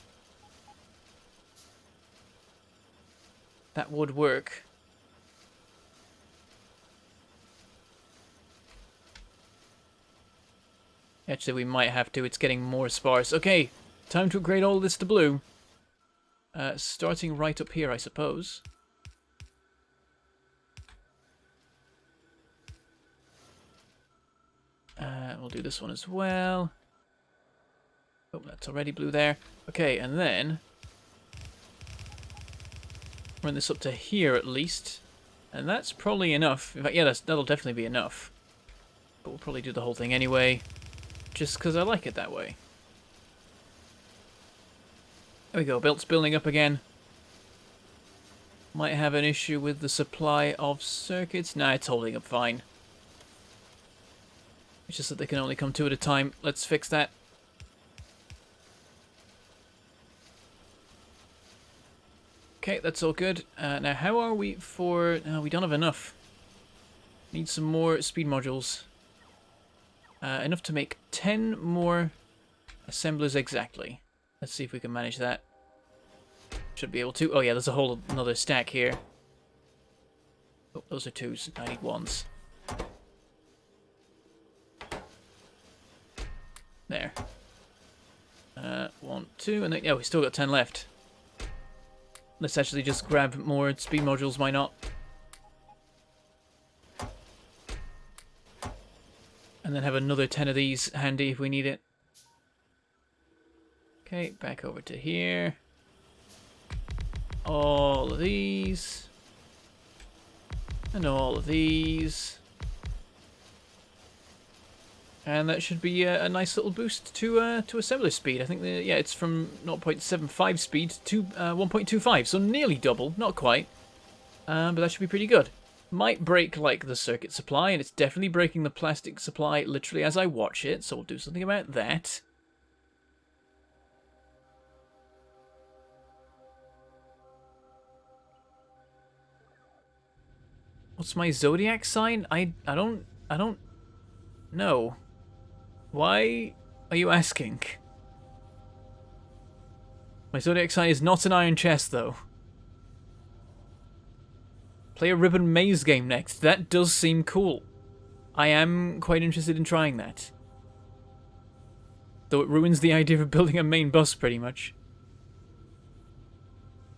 That would work. Actually, we might have to. It's getting more sparse. Okay, time to upgrade all this to blue. Starting right up here, I suppose. We'll do this one as well. Oh, that's already blue there. Okay, and then run this up to here at least. And that's probably enough. In fact, yeah, that'll definitely be enough. But we'll probably do the whole thing anyway. Just because I like it that way. There we go, belt's building up again. Might have an issue with the supply of circuits. Nah, it's holding up fine. It's just that they can only come 2 at a time. Let's fix that. Okay, that's all good. Now, how are we for... we don't have enough. Need some more speed modules. Enough to make 10 more assemblers exactly. Let's see if we can manage that. Should be able to. Oh yeah, there's a whole another stack here. Oh, those are 2s. I need 1s. There. 1, 2, and then, yeah, we still got 10 left. Let's actually just grab more speed modules, why not? And then have another 10 of these handy if we need it. Okay, back over to here. All of these. And all of these. And that should be a nice little boost to assembler speed. I think, yeah, it's from 0.75 speed to 1.25, so nearly double, not quite. But that should be pretty good. Might break, like, the circuit supply, and it's definitely breaking the plastic supply literally as I watch it, so we'll do something about that. What's my zodiac sign? I don't know. Why are you asking? My zodiac sign is not an iron chest, though. Play a ribbon maze game next. That does seem cool. I am quite interested in trying that. Though it ruins the idea of building a main bus, pretty much.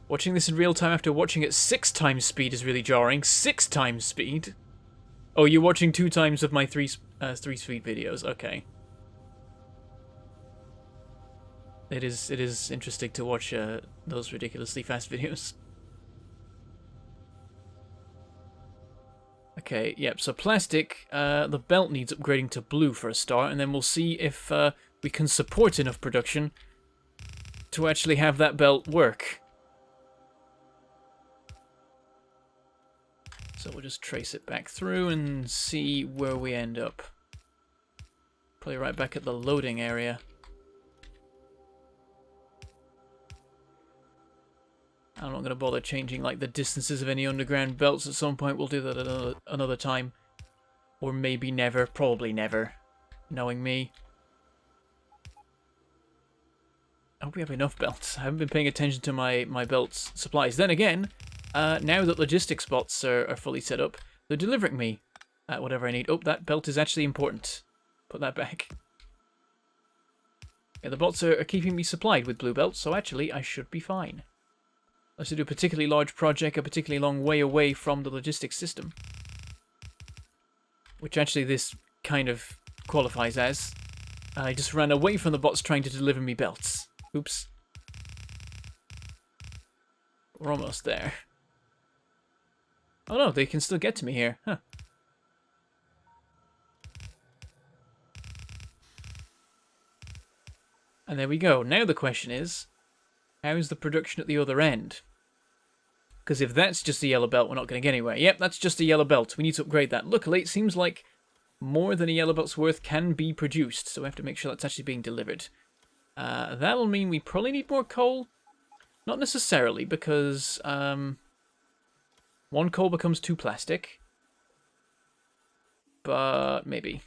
Watching this in real time after watching it 6 times speed is really jarring. 6 times speed? Oh, you're watching 2 times of my 3 speed videos. Okay. It is interesting to watch those ridiculously fast videos. Okay, yep, so plastic, the belt needs upgrading to blue for a start, and then we'll see if we can support enough production to actually have that belt work. So we'll just trace it back through and see where we end up. Probably right back at the loading area. I'm not going to bother changing like the distances of any underground belts at some point. We'll do that another time. Or maybe never. Probably never. Knowing me. I hope we have enough belts. I haven't been paying attention to my belts supplies. Then again, now that logistics bots are fully set up, they're delivering me whatever I need. Oh, that belt is actually important. Put that back. Yeah, the bots are keeping me supplied with blue belts, so actually I should be fine. Unless I do a particularly large project, a particularly long way away from the logistics system. Which actually this kind of qualifies as. I just ran away from the bots trying to deliver me belts. Oops. We're almost there. Oh no, they can still get to me here. Huh. And there we go. Now the question is, how's the production at the other end? Because if that's just a yellow belt, we're not going to get anywhere. Yep, that's just a yellow belt. We need to upgrade that. Luckily, it seems like more than a yellow belt's worth can be produced, so we have to make sure that's actually being delivered. That'll mean we probably need more coal. Not necessarily, because one coal becomes 2 plastic. But maybe.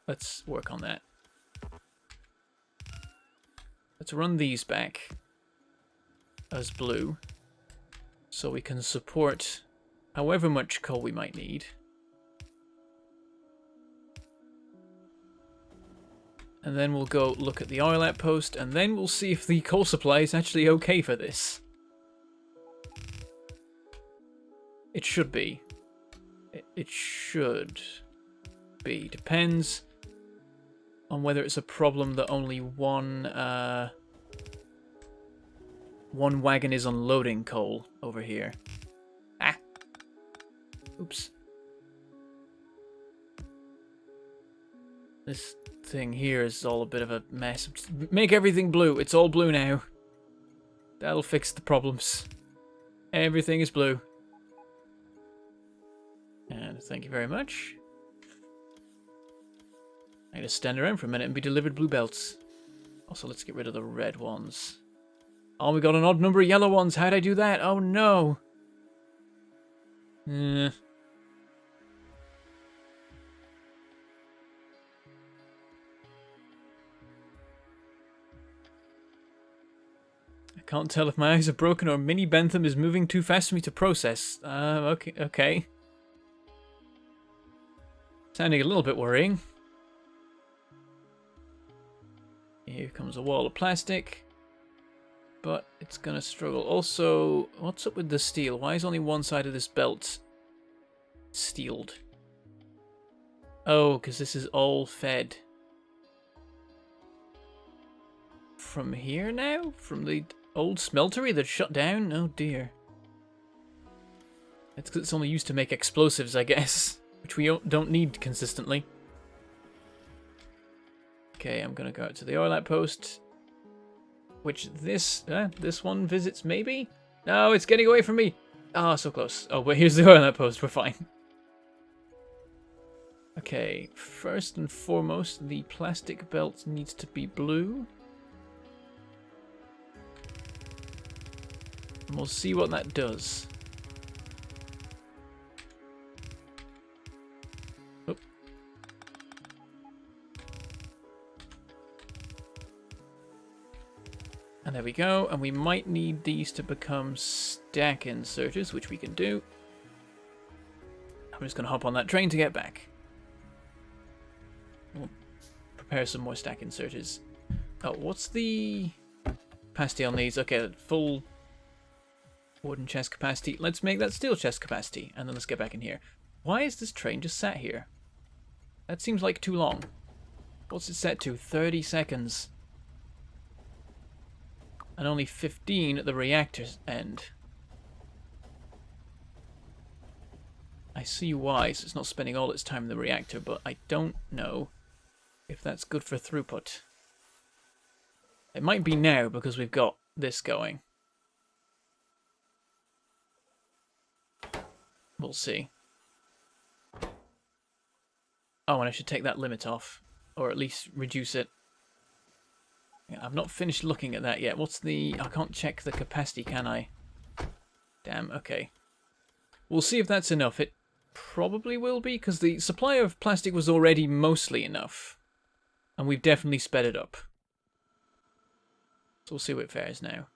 Let's work on that. Let's run these back as blue, so we can support however much coal we might need. And then we'll go look at the oil outpost, and then we'll see if the coal supply is actually okay for this. It should be. It should be. Depends on whether it's a problem that only one wagon is unloading coal over here. Ah! Oops. This thing here is all a bit of a mess. Make everything blue. It's all blue now. That'll fix the problems. Everything is blue. And thank you very much. I just stand around for a minute and be delivered blue belts. Also, let's get rid of the red ones. Oh, we got an odd number of yellow ones. How'd I do that? Oh, no. I can't tell if my eyes are broken or mini Bentham is moving too fast for me to process. Okay. Sounding a little bit worrying. Here comes a wall of plastic. But it's gonna struggle. Also, what's up with the steel? Why is only one side of this belt steeled? Oh, because this is all fed from here now? From the old smeltery that shut down? Oh dear. It's because it's only used to make explosives, I guess. Which we don't need consistently. Okay, I'm gonna go out to the oil outpost. Which this one visits, maybe? No, it's getting away from me! Ah, so close. Oh, but here's the oil outpost, we're fine. Okay, first and foremost, the plastic belt needs to be blue. And we'll see what that does. Oop. And there we go, and we might need these to become stack inserters, which we can do. I'm just going to hop on that train to get back. We'll prepare some more stack inserters. Oh, what's the capacity on these? Okay, full wooden chest capacity. Let's make that steel chest capacity, and then let's get back in here. Why is this train just sat here? That seems like too long. What's it set to? 30 seconds. And only 15 at the reactor's end. I see why, so it's not spending all its time in the reactor, but I don't know if that's good for throughput. It might be now because we've got this going. We'll see. Oh, and I should take that limit off. Or at least reduce it. Yeah, I've not finished looking at that yet. What's the... I can't check the capacity, can I? Damn, okay. We'll see if that's enough. It probably will be, because the supply of plastic was already mostly enough. And we've definitely sped it up. So we'll see what it fares now.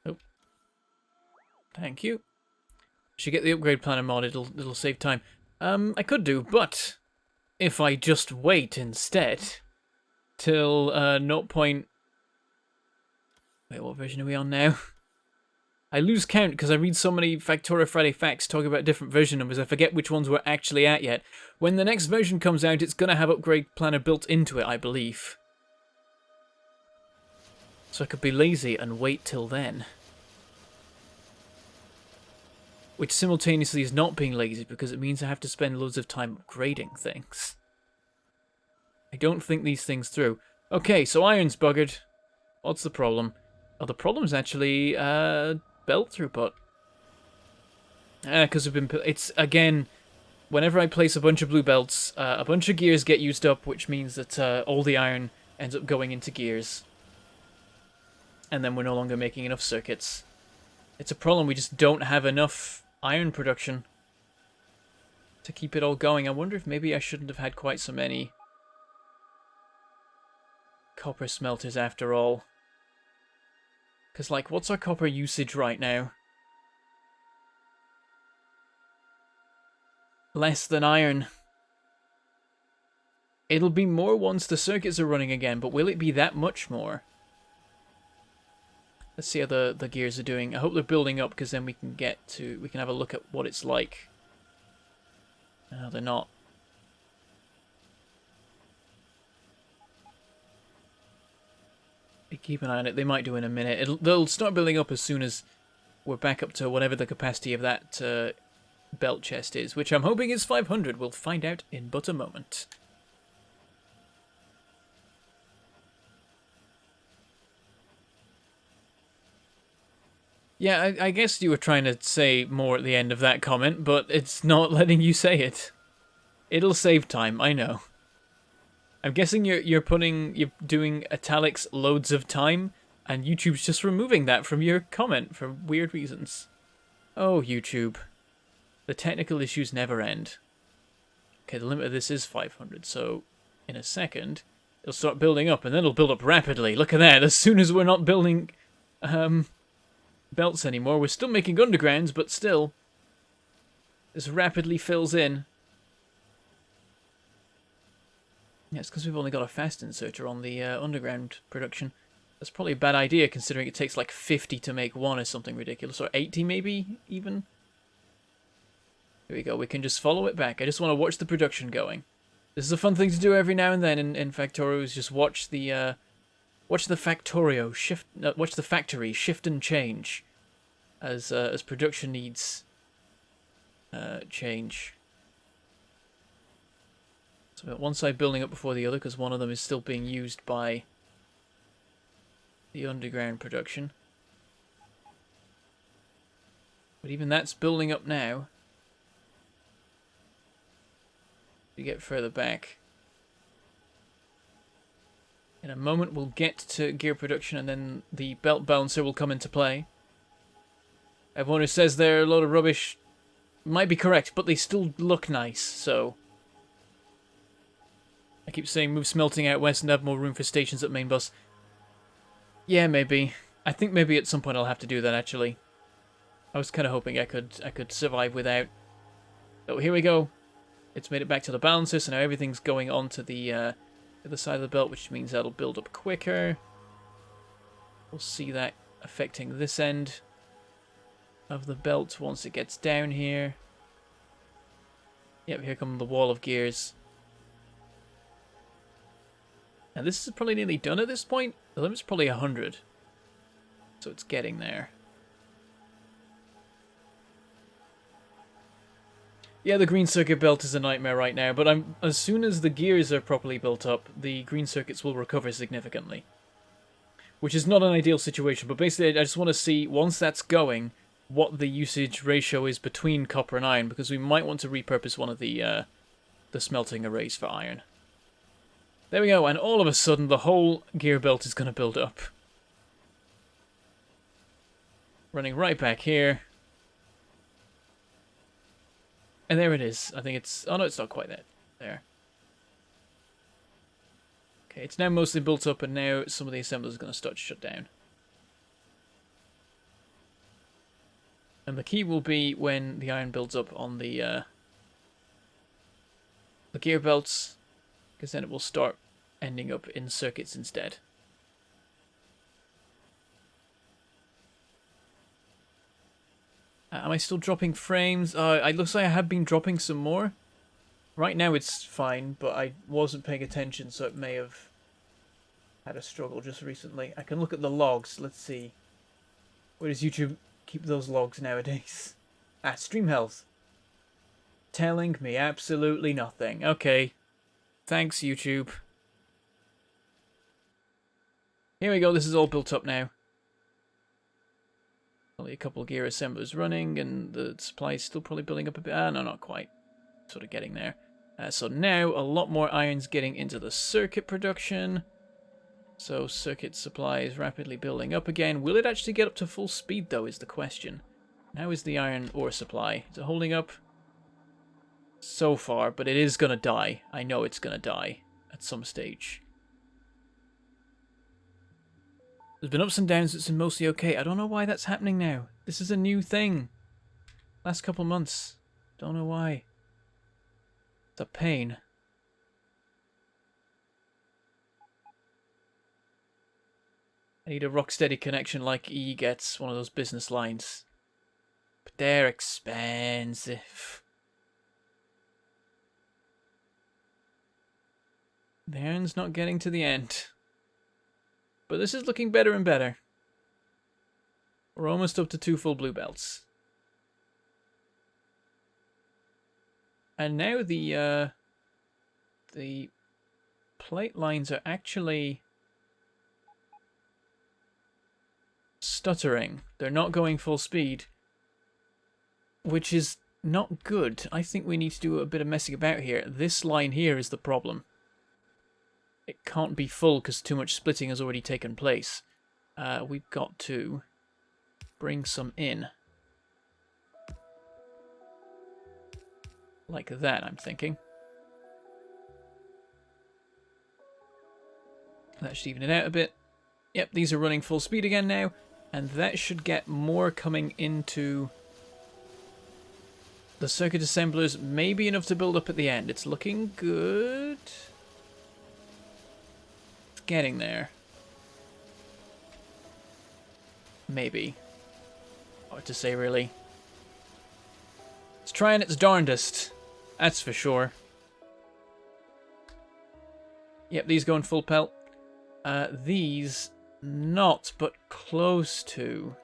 Oh. Thank you. Should get the upgrade planner mod, it'll save time. I could do, but if I just wait instead till 0. Wait, what version are we on now? I lose count because I read so many Factorio Friday facts talking about different version numbers, I forget which ones we're actually at yet. When the next version comes out, it's going to have Upgrade Planner built into it, I believe. So I could be lazy and wait till then. Which simultaneously is not being lazy because it means I have to spend loads of time upgrading things. I don't think these things through. Okay, so iron's buggered. What's the problem? Oh, the problem's actually belt throughput. Because we've been... It's, again, whenever I place a bunch of blue belts, a bunch of gears get used up, which means that all the iron ends up going into gears. And then we're no longer making enough circuits. It's a problem, we just don't have enough iron production to keep it all going. I wonder if maybe I shouldn't have had quite so many copper smelters after all. Because, like, what's our copper usage right now? Less than iron. It'll be more once the circuits are running again, but will it be that much more? Let's see how the gears are doing. I hope they're building up, because then we can have a look at what it's like. No, they're not. Keep an eye on it. They might do in a minute. They'll start building up as soon as we're back up to whatever the capacity of that belt chest is, which I'm hoping is 500. We'll find out in but a moment. Yeah, I guess you were trying to say more at the end of that comment, but it's not letting you say it. It'll save time, I know. I'm guessing you're doing italics loads of time, and YouTube's just removing that from your comment for weird reasons. Oh, YouTube. The technical issues never end. Okay, the limit of this is 500, so in a second, it'll start building up, and then it'll build up rapidly. Look at that, as soon as we're not building belts anymore, we're still making undergrounds, but still, this rapidly fills in. Yeah, it's because we've only got a fast inserter on the underground production. That's probably a bad idea, considering it takes like 50 to make one or something ridiculous. Or 80 maybe, even? Here we go, we can just follow it back. I just want to watch the production going. This is a fun thing to do every now and then in Factorio, is just watch the Factorio shift, watch the factory shift and change as production needs change. So one side building up before the other, because one of them is still being used by the underground production. But even that's building up now. We get further back. In a moment we'll get to gear production, and then the belt balancer will come into play. Everyone who says they're a load of rubbish might be correct, but they still look nice, so... I keep saying move smelting out west and have more room for stations at main bus. Yeah, maybe. I think maybe at some point I'll have to do that, actually. I was kind of hoping I could survive without. So here we go. It's made it back to the balancer, so now everything's going on to the other side of the belt, which means that'll build up quicker. We'll see that affecting this end of the belt once it gets down here. Yep, here come the wall of gears. Now this is probably nearly done at this point. The limit's probably 100. So it's getting there. Yeah, the green circuit belt is a nightmare right now, but as soon as the gears are properly built up, the green circuits will recover significantly. Which is not an ideal situation, but basically I just want to see, once that's going, what the usage ratio is between copper and iron, because we might want to repurpose one of the smelting arrays for iron. There we go, and all of a sudden the whole gear belt is going to build up. Running right back here. And there it is. I think it's... Oh no, it's not quite that. There. Okay, it's now mostly built up, and now some of the assemblers are going to start to shut down. And the key will be when the iron builds up on the gear belts, because then it will start ending up in circuits instead. Am I still dropping frames? It looks like I have been dropping some more. Right now it's fine, but I wasn't paying attention, so it may have had a struggle just recently. I can look at the logs. Let's see. Where does YouTube keep those logs nowadays? Stream health. Telling me absolutely nothing. Okay. Thanks, YouTube. Here we go. This is all built up now. Only a couple of gear assemblers running, and the supply is still probably building up a bit. No, not quite. Sort of getting there. So now a lot more iron's getting into the circuit production. So circuit supply is rapidly building up again. Will it actually get up to full speed, though, is the question. How is the iron ore supply? Is it holding up? So far, but it is going to die. I know it's going to die at some stage. There's been ups and downs, it's been mostly okay. I don't know why that's happening now. This is a new thing. Last couple months. Don't know why. It's a pain. I need a rock-steady connection like E gets, one of those business lines. But they're expensive. The iron's not getting to the end. But this is looking better and better. We're almost up to 2 full blue belts. And now the plate lines are actually stuttering. They're not going full speed, which is not good. I think we need to do a bit of messing about here. This line here is the problem. It can't be full because too much splitting has already taken place. We've got to bring some in. Like that, I'm thinking. That should even it out a bit. Yep, these are running full speed again now. And that should get more coming into the circuit assemblers. Maybe enough to build up at the end. It's looking good. Getting there. Maybe. Hard to say, really. It's trying its darndest. That's for sure. Yep, these going full pelt. These not, but close to.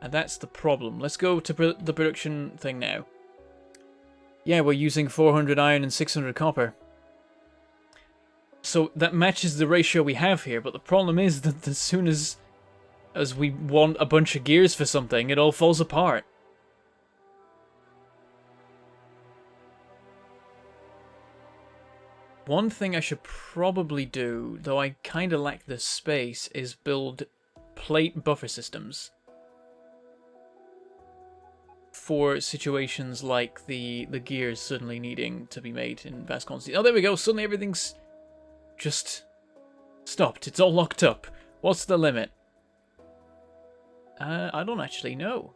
And that's the problem. Let's go to the production thing now. Yeah, we're using 400 iron and 600 copper. So that matches the ratio we have here, but the problem is that as soon as we want a bunch of gears for something, it all falls apart. One thing I should probably do, though I kind of lack the space, is build plate buffer systems. For situations like the gears suddenly needing to be made in vast quantities. Oh, there we go. Suddenly everything's just stopped. It's all locked up. What's the limit? I don't actually know.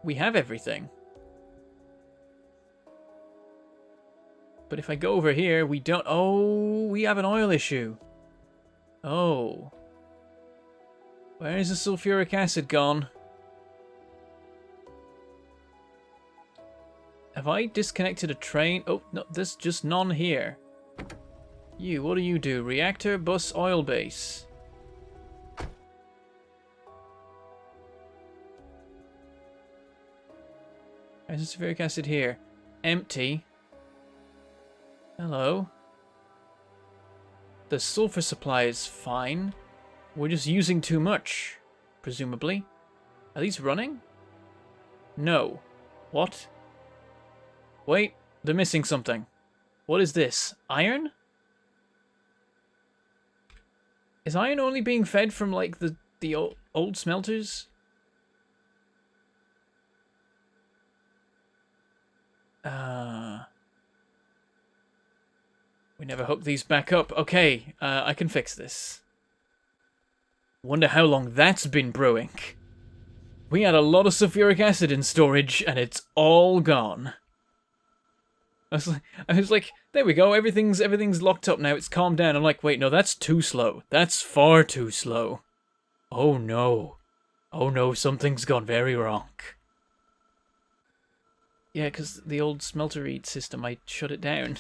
We have everything. But if I go over here, we don't... Oh, we have an oil issue. Oh. Where is the sulfuric acid gone? Have I disconnected a train? Oh, no, there's just none here. You, what do you do? Reactor, bus, oil base. There's sulfuric acid here. empty. Hello. The sulfur supply is fine. We're just using too much, presumably. Are these running? No. What? Wait, they're missing something. What is this? Iron? Is iron only being fed from, like, the old smelters? We never hooked these back up. Okay, I can fix this. Wonder how long that's been brewing. We had a lot of sulfuric acid in storage, and it's all gone. I was like, there we go, everything's locked up now, it's calmed down. I'm like, wait, no, that's too slow. That's far too slow. Oh no. Oh no, something's gone very wrong. Yeah, because the old smeltery system, I shut it down.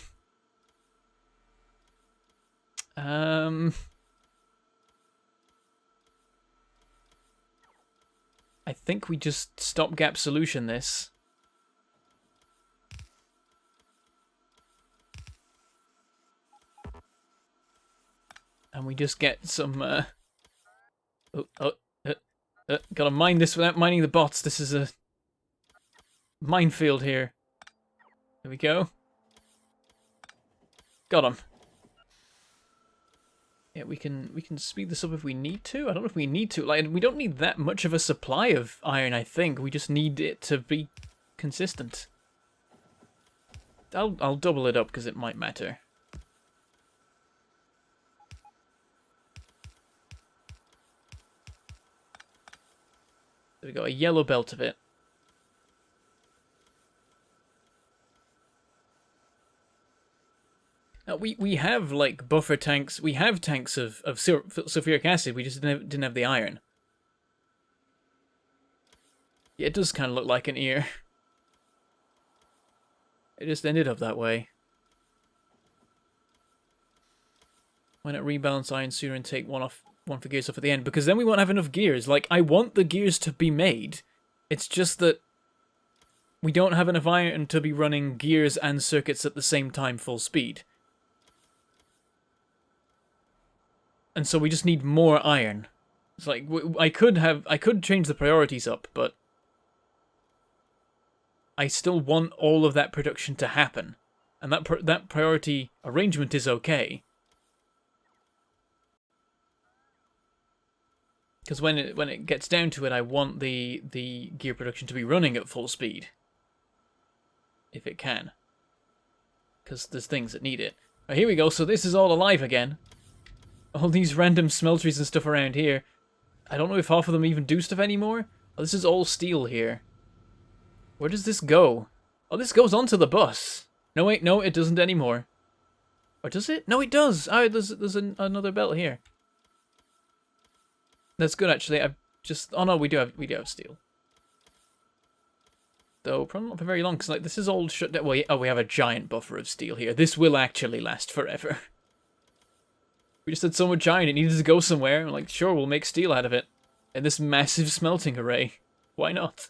I think we just stopgap solution this. And we just get some, gotta mine this without mining the bots. This is a minefield here. There we go. Got him. Yeah, we can speed this up if we need to. I don't know if we need to. Like, we don't need that much of a supply of iron, I think. We just need it to be consistent. I'll double it up because it might matter. There we go, a yellow belt of it. Now, we have, like, buffer tanks. We have tanks of sulfuric acid. We just didn't have the iron. Yeah, it does kind of look like an ear. It just ended up that way. Why not rebalance iron sooner and take one for gears off at the end? Because then we won't have enough gears. Like, I want the gears to be made. It's just that we don't have enough iron to be running gears and circuits at the same time full speed. And so we just need more iron. It's like, I could change the priorities up, but I still want all of that production to happen. And that priority arrangement is okay. Because when it gets down to it, I want the gear production to be running at full speed. If it can. Because there's things that need it. Right, here we go, so this is all alive again. All these random smelteries and stuff around here. I don't know if half of them even do stuff anymore. Oh, this is all steel here. Where does this go? Oh, this goes onto the bus. No, wait, no, it doesn't anymore. Or does it? No, it does. Oh, there's another belt here. That's good, actually. I've just... Oh, no, we do have steel. Though, probably not for very long, because, like, this is all shut down. Well, oh, we have a giant buffer of steel here. This will actually last forever. We just had so much iron, it needed to go somewhere. I'm like, sure, we'll make steel out of it. And this massive smelting array. Why not?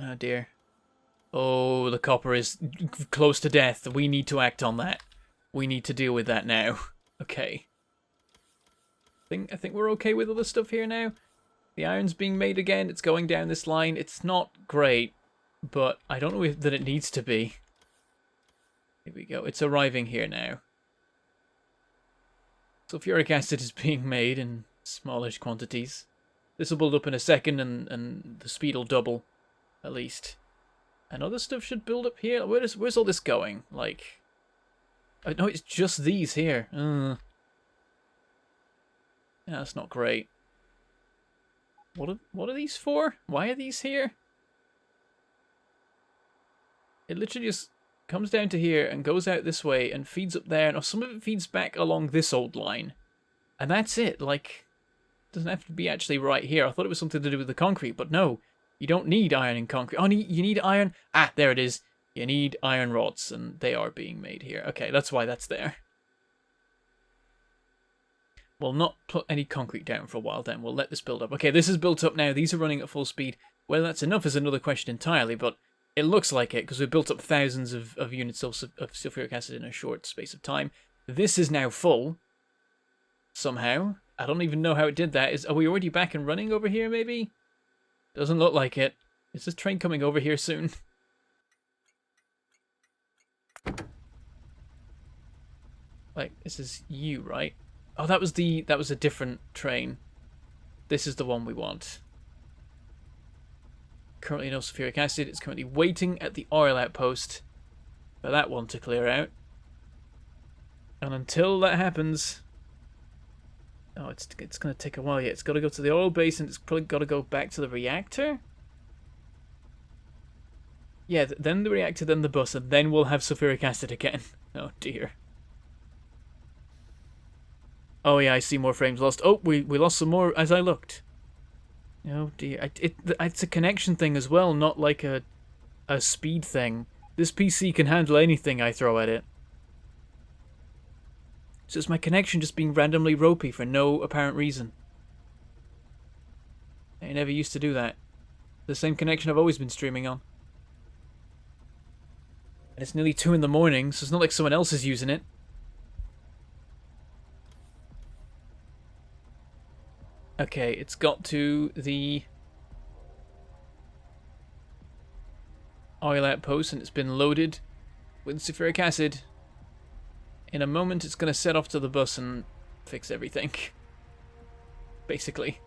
Oh, dear. Oh, the copper is close to death. We need to act on that. We need to deal with that now. Okay. I think we're okay with all the stuff here now. The iron's being made again. It's going down this line. It's not great, but I don't know that it needs to be. Here we go. It's arriving here now. Sulfuric acid is being made in smallish quantities. This will build up in a second, and the speed will double, at least. And other stuff should build up here. Where's all this going? Like, oh, no, it's just these here. Yeah, that's not great. What are these for? Why are these here? It literally just comes down to here and goes out this way and feeds up there, or some of it feeds back along this old line. And that's it. Like, it doesn't have to be actually right here. I thought it was something to do with the concrete, but no. You don't need iron in concrete. Oh, you need iron? Ah, there it is. You need iron rods, and they are being made here. Okay, that's why that's there. We'll not put any concrete down for a while then. We'll let this build up. Okay, this is built up now. These are running at full speed. Whether that's enough is another question entirely, but it looks like it because we've built up thousands of units of sulfuric acid in a short space of time. This is now full. Somehow. I don't even know how it did that. Are we already back and running over here, maybe? Doesn't look like it. Is this train coming over here soon? Like, this is you, right? Oh, that was a different train. This is the one we want. Currently no sulfuric acid. It's currently waiting at the oil outpost for that one to clear out. And until that happens... Oh, it's going to take a while yet. It's got to go to the oil base and it's probably got to go back to the reactor? Yeah, then the reactor, then the bus, and then we'll have sulfuric acid again. Oh, dear. Oh, yeah, I see more frames lost. Oh, we lost some more as I looked. Oh, dear. It's a connection thing as well, not like a speed thing. This PC can handle anything I throw at it. So it's my connection just being randomly ropey for no apparent reason. I never used to do that. The same connection I've always been streaming on. And it's nearly 2 in the morning, so it's not like someone else is using it. Okay, it's got to the oil outpost and it's been loaded with sulfuric acid. In a moment, it's going to set off to the bus and fix everything. Basically.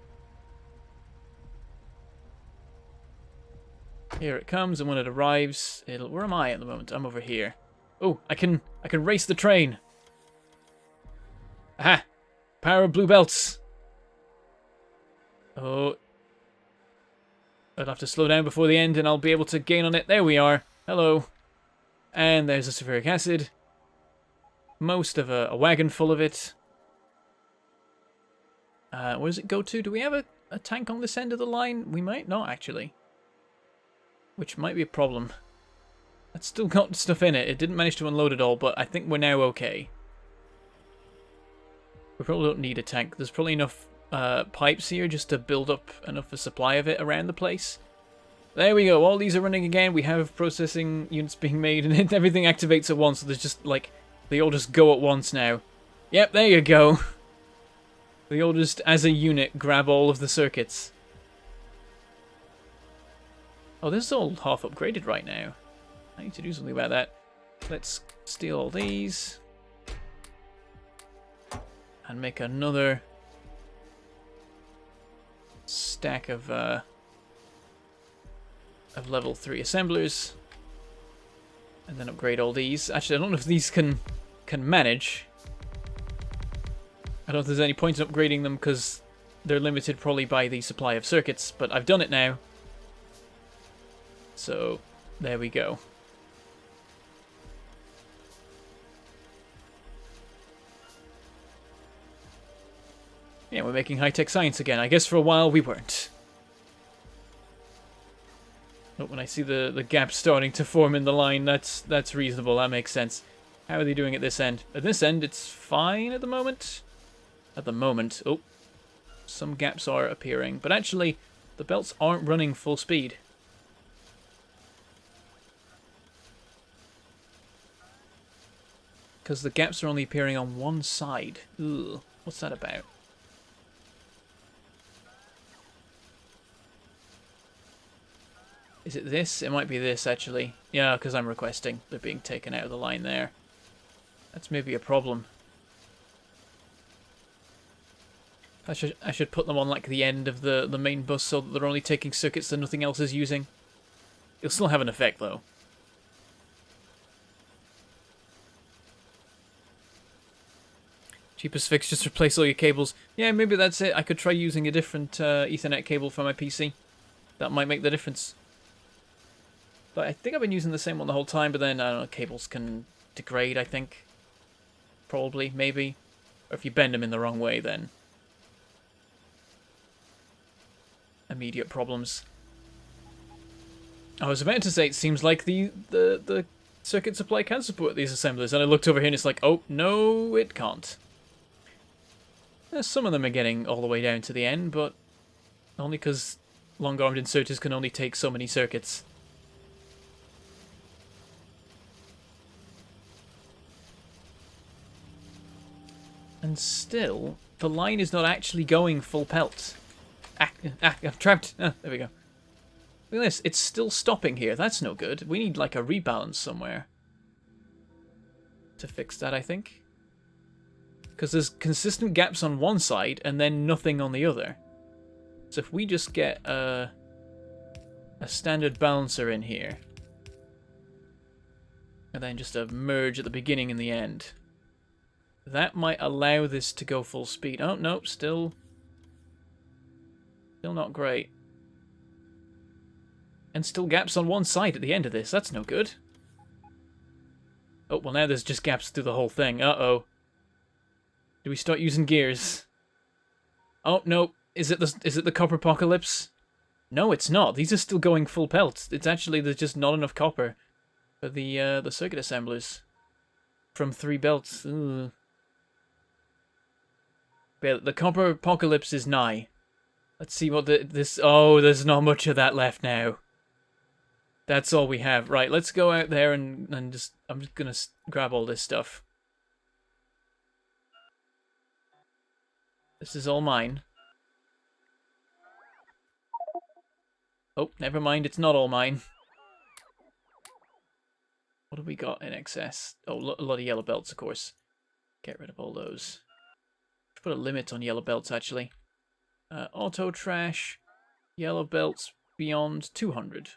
Here it comes, and when it arrives, where am I at the moment? I'm over here. Oh, I can race the train. Aha! Power of blue belts. Oh. I'll have to slow down before the end, and I'll be able to gain on it. There we are. Hello. And there's the sulfuric acid. Most of a wagon full of it. Where does it go to? Do we have a tank on this end of the line? We might not, actually. Which might be a problem. It's still got stuff in it. It didn't manage to unload it all, but I think we're now okay. We probably don't need a tank. There's probably enough pipes here just to build up enough of a supply of it around the place. There we go. All these are running again. We have processing units being made, and everything activates at once. So there's just, like... They all just go at once now. Yep, there you go. They all just, as a unit, grab all of the circuits. Oh, this is all half upgraded right now. I need to do something about that. Let's steal all these. And make another stack of level 3 assemblers. And then upgrade all these. Actually, I don't know if these can manage. I don't know if there's any point in upgrading them because they're limited probably by the supply of circuits, but I've done it now. So, there we go. Yeah, we're making high-tech science again. I guess for a while we weren't. But when I see the gap starting to form in the line, that's reasonable. That makes sense. How are they doing at this end? At this end, it's fine at the moment. At the moment. Oh. Some gaps are appearing. But actually, the belts aren't running full speed. Because the gaps are only appearing on one side. Ugh. What's that about? Is it this? It might be this, actually. Yeah, because I'm requesting. They're being taken out of the line there. That's maybe a problem. I should put them on like the end of the main bus so that they're only taking circuits that nothing else is using. It'll still have an effect, though. Cheapest fix, just replace all your cables. Yeah, maybe that's it. I could try using a different Ethernet cable for my PC. That might make the difference. But I think I've been using the same one the whole time, but then, I don't know, cables can degrade, I think. Probably, maybe. Or if you bend them in the wrong way, then immediate problems. I was about to say, it seems like the circuit supply can support these assemblers, and I looked over here and it's like, oh, no, it can't. Some of them are getting all the way down to the end, but only because long-armed inserters can only take so many circuits. And still, the line is not actually going full pelt. I'm trapped. There we go. Look at this. It's still stopping here. That's no good. We need like a rebalance somewhere to fix that, I think. Because there's consistent gaps on one side and then nothing on the other. So if we just get a standard balancer in here, and then just a merge at the beginning and the end, that might allow this to go full speed. Oh, no, still not great. And still gaps on one side at the end of this. That's no good. Oh, well now there's just gaps through the whole thing. Uh-oh. Do we start using gears? Oh, no. Is it the copper apocalypse? No, it's not. These are still going full pelt. It's actually, there's just not enough copper for the circuit assemblers. From 3 belts. Ugh. Yeah, the copper apocalypse is nigh. Let's see what this... Oh, there's not much of that left now. That's all we have. Right, let's go out there and just... I'm just gonna grab all this stuff. This is all mine. Oh, never mind, it's not all mine. What have we got in excess? Oh, a lot of yellow belts, of course. Get rid of all those. Should put a limit on yellow belts, actually. Auto trash. Yellow belts beyond 200.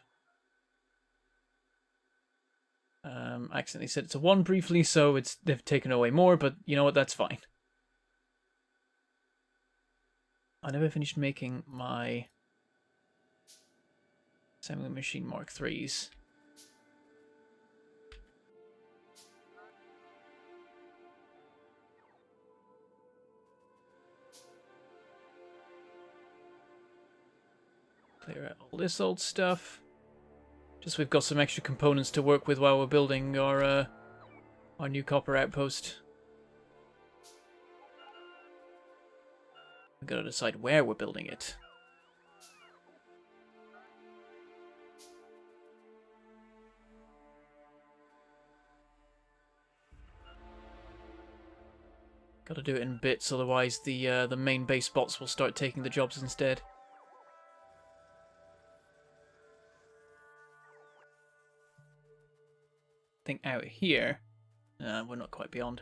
I accidentally set it to 1 briefly, so they've taken away more, but you know what, that's fine. I never finished making my assembly machine Mark IIIs. Clear out all this old stuff. Just so we've got some extra components to work with while we're building our new copper outpost. We've got to decide where we're building it. Got to do it in bits, otherwise the main base bots will start taking the jobs instead. I think out here, we're not quite beyond.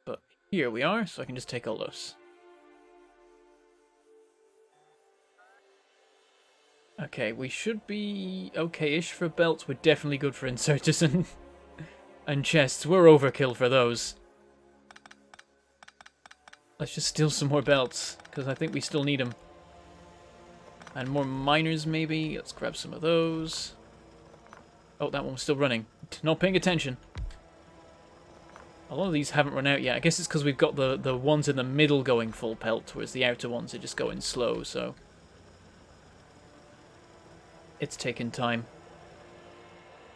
But here we are, so I can just take all those. Okay, we should be okay-ish for belts. We're definitely good for inserters and chests. We're overkill for those. Let's just steal some more belts, because I think we still need them. And more miners, maybe. Let's grab some of those. Oh, that one was still running. Not paying attention. A lot of these haven't run out yet. I guess it's because we've got the ones in the middle going full pelt, whereas the outer ones are just going slow, so... It's taken time.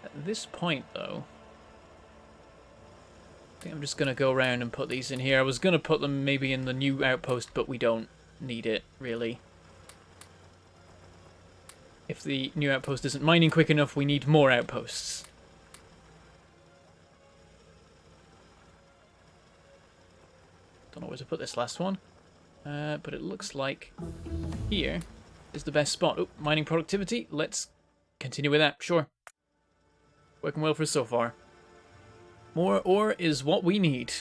At this point, though... I think I'm just going to go around and put these in here. I was going to put them maybe in the new outpost, but we don't need it, really. If the new outpost isn't mining quick enough, we need more outposts. Don't know where to put this last one. But it looks like here is the best spot. Oh, mining productivity. Let's continue with that. Sure. Working well for us so far. More ore is what we need.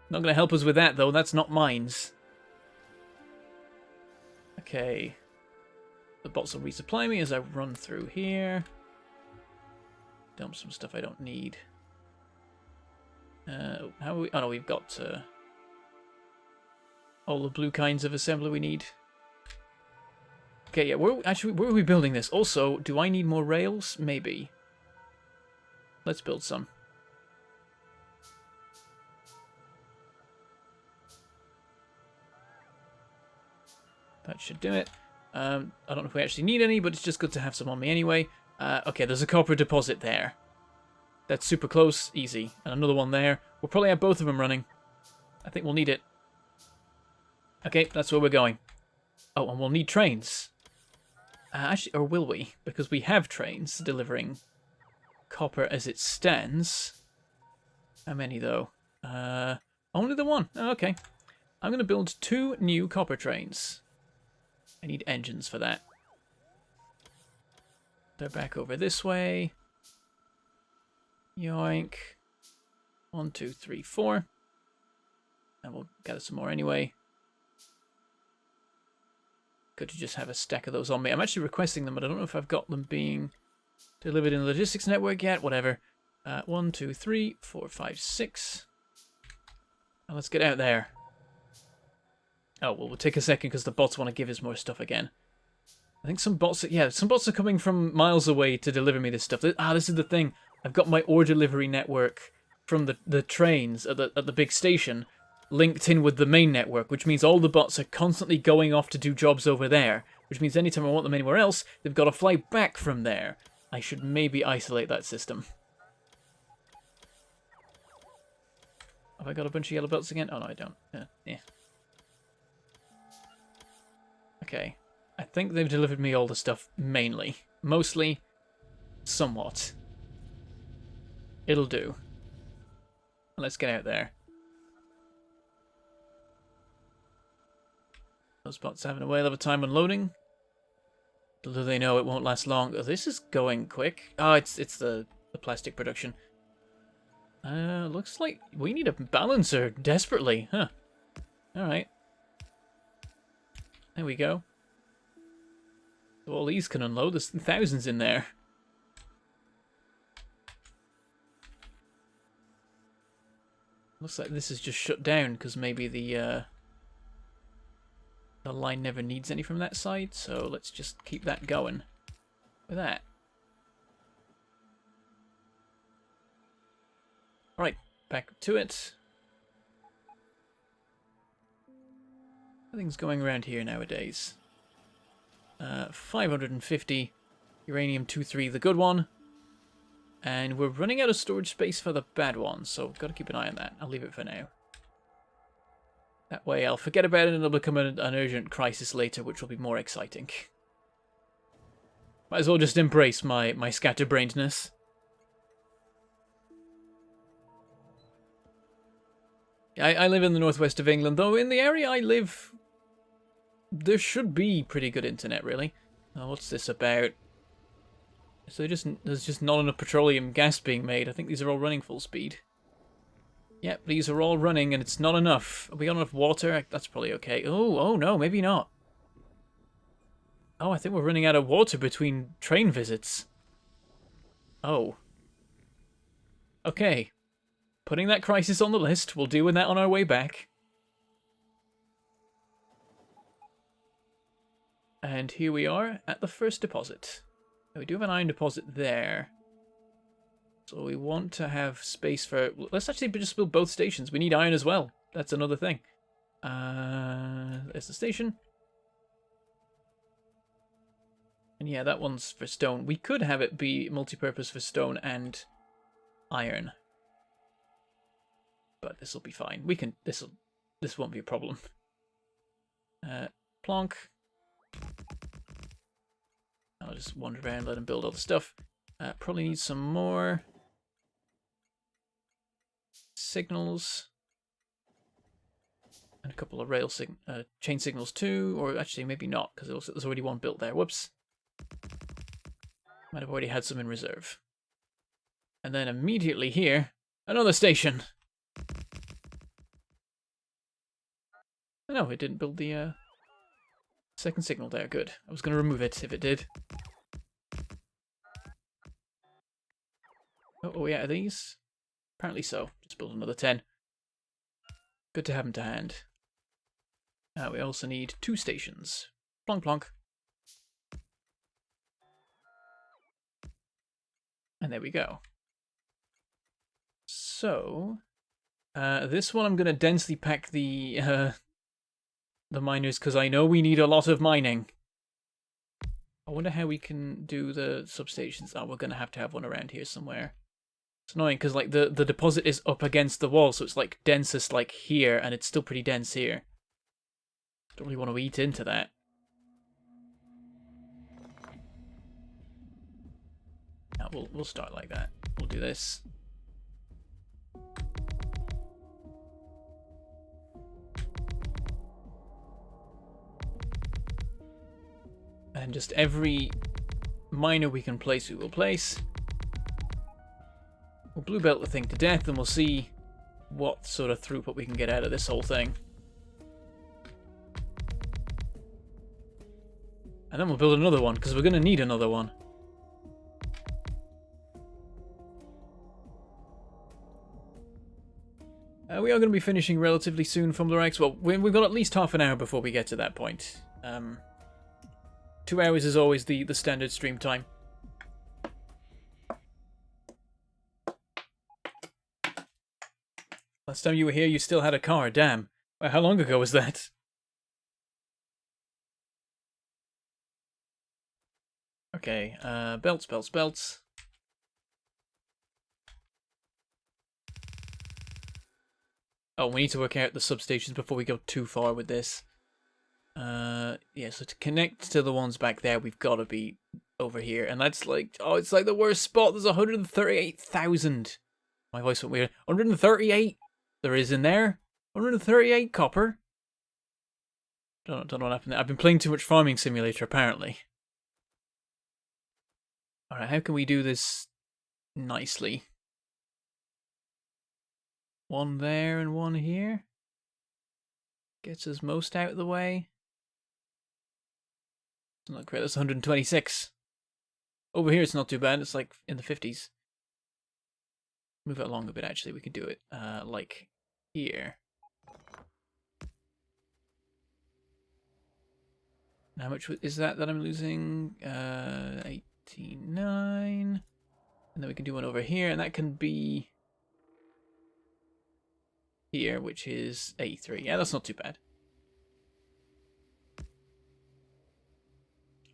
Not going to help us with that, though. That's not mines. Okay. The bots will resupply me as I run through here. Dump some stuff I don't need. How are we? Oh no, we've got all the blue kinds of assembly we need. Okay, yeah. Where are we building this? Also, do I need more rails? Maybe. Let's build some. That should do it. I don't know if we actually need any, but it's just good to have some on me anyway. Okay, there's a copper deposit there. That's super close. Easy. And another one there. We'll probably have both of them running. I think we'll need it. Okay, that's where we're going. Oh, and we'll need trains. Actually, or will we? Because we have trains delivering copper as it stands. How many, though? Only the one. Oh, okay. I'm going to build 2 new copper trains. I need engines for that. They're back over this way. Yoink. 1, 2, 3, 4. And we'll gather some more anyway. Good to just have a stack of those on me. I'm actually requesting them, but I don't know if I've got them being delivered in the logistics network yet. Whatever. 1, 2, 3, 4, 5, 6. Now let's get out there. Oh, well, we'll take a second because the bots want to give us more stuff again. I think some bots are coming from miles away to deliver me this stuff. This is the thing. I've got my ore delivery network from the trains at the big station linked in with the main network, which means all the bots are constantly going off to do jobs over there, which means anytime I want them anywhere else, they've got to fly back from there. I should maybe isolate that system. Have I got a bunch of yellow belts again? Oh, no, I don't. Yeah. Okay. I think they've delivered me all the stuff, mainly. Mostly. Somewhat. It'll do. Let's get out there. Those bots having a whale of a time unloading. Little do they know it won't last long. Oh, this is going quick. Oh, it's the plastic production. Looks like we need a balancer desperately, huh? Alright. There we go. So all these can unload. There's thousands in there. Looks like this is just shut down because maybe the line never needs any from that side. So let's just keep that going with that. Right, back to it. Everything's going around here nowadays. 550 uranium-23, the good one. And we're running out of storage space for the bad one, so we've got to keep an eye on that. I'll leave it for now. That way I'll forget about it and it'll become an urgent crisis later, which will be more exciting. Might as well just embrace my scatterbrainedness. I live in the northwest of England, though in the area I live, there should be pretty good internet, really. What's this about? So there's just not enough petroleum gas being made. I think these are all running full speed. Yep, these are all running, and it's not enough. Have we got enough water? That's probably okay. Oh no, maybe not. Oh, I think we're running out of water between train visits. Oh. Okay. Putting that crisis on the list. We'll deal with that on our way back. And here we are at the first deposit. We do have an iron deposit there. So we want to have space for... Let's actually just build both stations. We need iron as well. That's another thing. There's the station. And yeah, that one's for stone. We could have it be multi-purpose for stone and iron. But this will be fine. We can... This won't be a problem. Plonk. I'll just wander around, let him build all the stuff. Probably need some more signals. And a couple of chain signals too. Or actually, maybe not, because it looks like there's already one built there. Whoops. Might have already had some in reserve. And then immediately here, another station. Oh, no, it didn't build the second signal there. Good. I was going to remove it if it did. Oh yeah, are these? Apparently so. Just build another 10. Good to have them to hand. We also need 2 stations. Plonk plonk. And there we go. So, this one I'm going to densely pack the miners because I know we need a lot of mining. I wonder how we can do the substations. Oh, we're going to have one around here somewhere. It's annoying because like the deposit is up against the wall, so it's like densest like here, and it's still pretty dense here. Don't really want to eat into that. No, we'll start like that. We'll do this. And just every miner we can place, we will place. We'll blue belt the thing to death, and we'll see what sort of throughput we can get out of this whole thing. And then we'll build another one, because we're going to need another one. We are going to be finishing relatively soon from the Rex. Well, we've got at least half an hour before we get to that point. 2 hours is always the standard stream time. Last time you were here, you still had a car. Damn. Well, how long ago was that? Okay, belts, belts, belts. Oh, we need to work out the substations before we go too far with this. Yeah, so to connect to the ones back there, we've got to be over here. And that's like, oh, it's like the worst spot. There's 138,000. My voice went weird. 138 there is in there. 138 copper. Don't know what happened there. I've been playing too much Farming Simulator, apparently. Alright, how can we do this nicely? One there and one here. Gets us most out of the way. It's not great, that's 126. Over here it's not too bad, it's like in the 50s. Move it along a bit actually, we could do it like here. How much is that I'm losing? 89. And then we can do one over here, and that can be here, which is 83. Yeah, that's not too bad.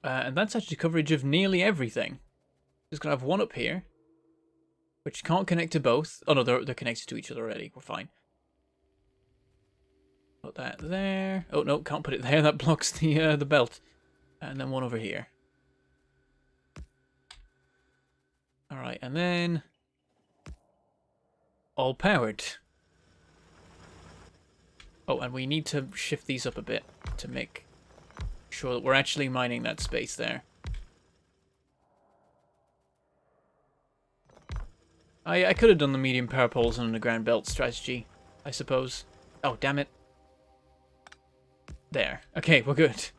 And that's actually coverage of nearly everything. Just gonna have one up here, which can't connect to both. Oh no, they're connected to each other already. We're fine. Put that there. Oh no, can't put it there. That blocks the belt. And then one over here. All right, and then all powered. Oh, and we need to shift these up a bit to make sure that we're actually mining that space there. I could have done the medium power poles and underground belt strategy, I suppose. Oh, damn it. There. Okay, we're good.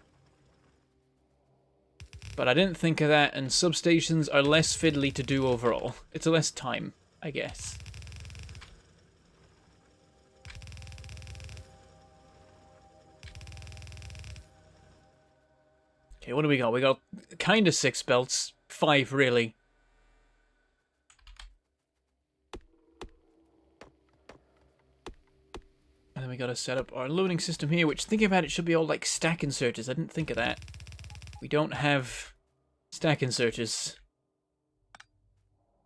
But I didn't think of that, and substations are less fiddly to do overall. It's less time, I guess. Okay, what do we got? We got kind of 6 belts. 5, really. And then we got to set up our loading system here, which, thinking about it, should be all like stack inserters. I didn't think of that. We don't have stack inserters.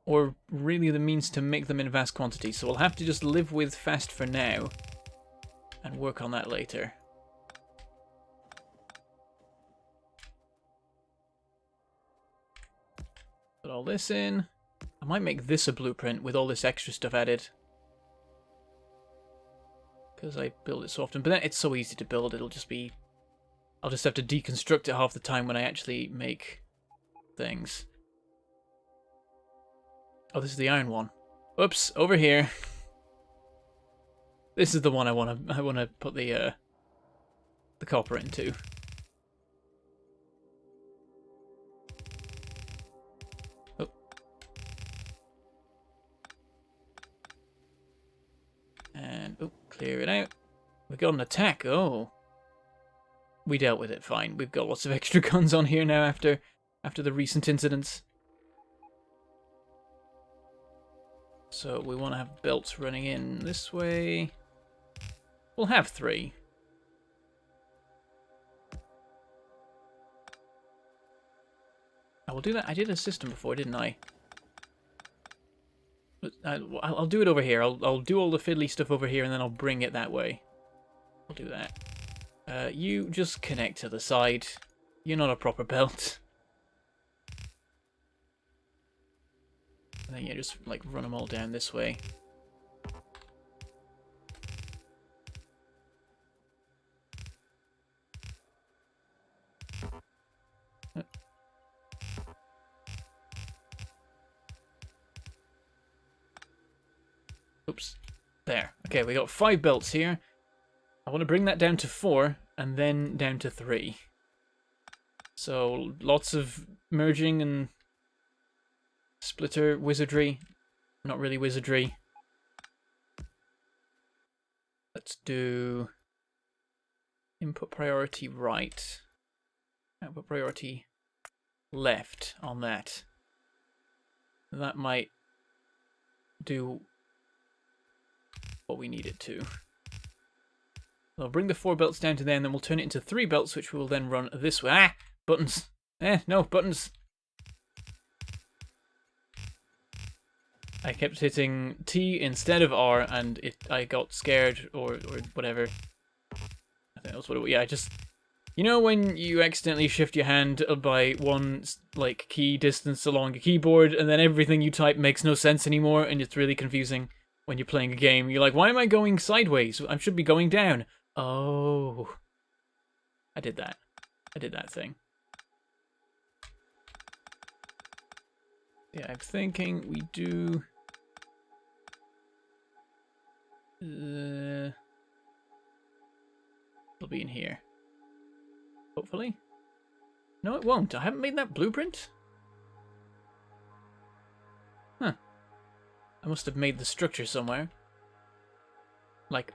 Or really the means to make them in vast quantities. So we'll have to just live with fast for now. And work on that later. Put all this in. I might make this a blueprint with all this extra stuff added. Because I build it so often. But then it's so easy to build, it'll just be... I'll just have to deconstruct it half the time when I actually make things. Oh, this is the iron one. Oops, over here. This is the one I wanna put the copper into. Oh. And oh, clear it out. We got an attack. Oh. We dealt with it fine. We've got lots of extra guns on here now after the recent incidents. So we want to have belts running in this way. We'll have 3. I will do that. I did a system before, didn't I? But I'll do it over here. I'll do all the fiddly stuff over here, and then I'll bring it that way. I'll do that. You just connect to the side. You're not a proper belt. And then you just like run them all down this way. Oops. There. Okay, we got 5 belts here. I want to bring that down to 4 and then down to 3. So lots of merging and splitter wizardry. Not really wizardry. Let's do input priority right. Output priority left on that. That might do what we need it to. I'll bring the 4 belts down to there, and then we'll turn it into 3 belts, which will then run this way. Ah! Buttons! No, buttons! I kept hitting T instead of R, and I got scared, or whatever. I think that's what it was. Yeah, I just... You know when you accidentally shift your hand by one, like, key distance along a keyboard, and then everything you type makes no sense anymore, and it's really confusing when you're playing a game. You're like, why am I going sideways? I should be going down. Oh. I did that. I did that thing. Yeah, I'm thinking we do... it'll be in here. Hopefully. No, it won't. I haven't made that blueprint. Huh. I must have made the structure somewhere. Like,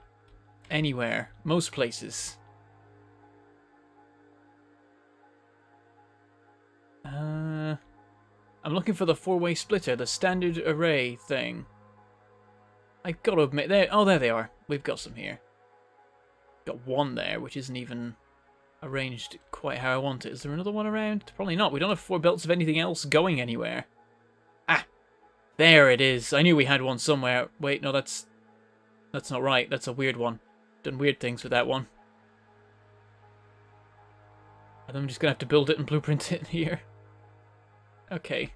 anywhere. Most places. I'm looking for the 4-way splitter, the standard array thing. I've got to admit, there they are. We've got some here. Got one there, which isn't even arranged quite how I want it. Is there another one around? Probably not. We don't have 4 belts of anything else going anywhere. Ah! There it is. I knew we had one somewhere. Wait, no, that's not right. That's a weird one. Done weird things with that one. And I'm just going to have to build it and blueprint it here. Okay.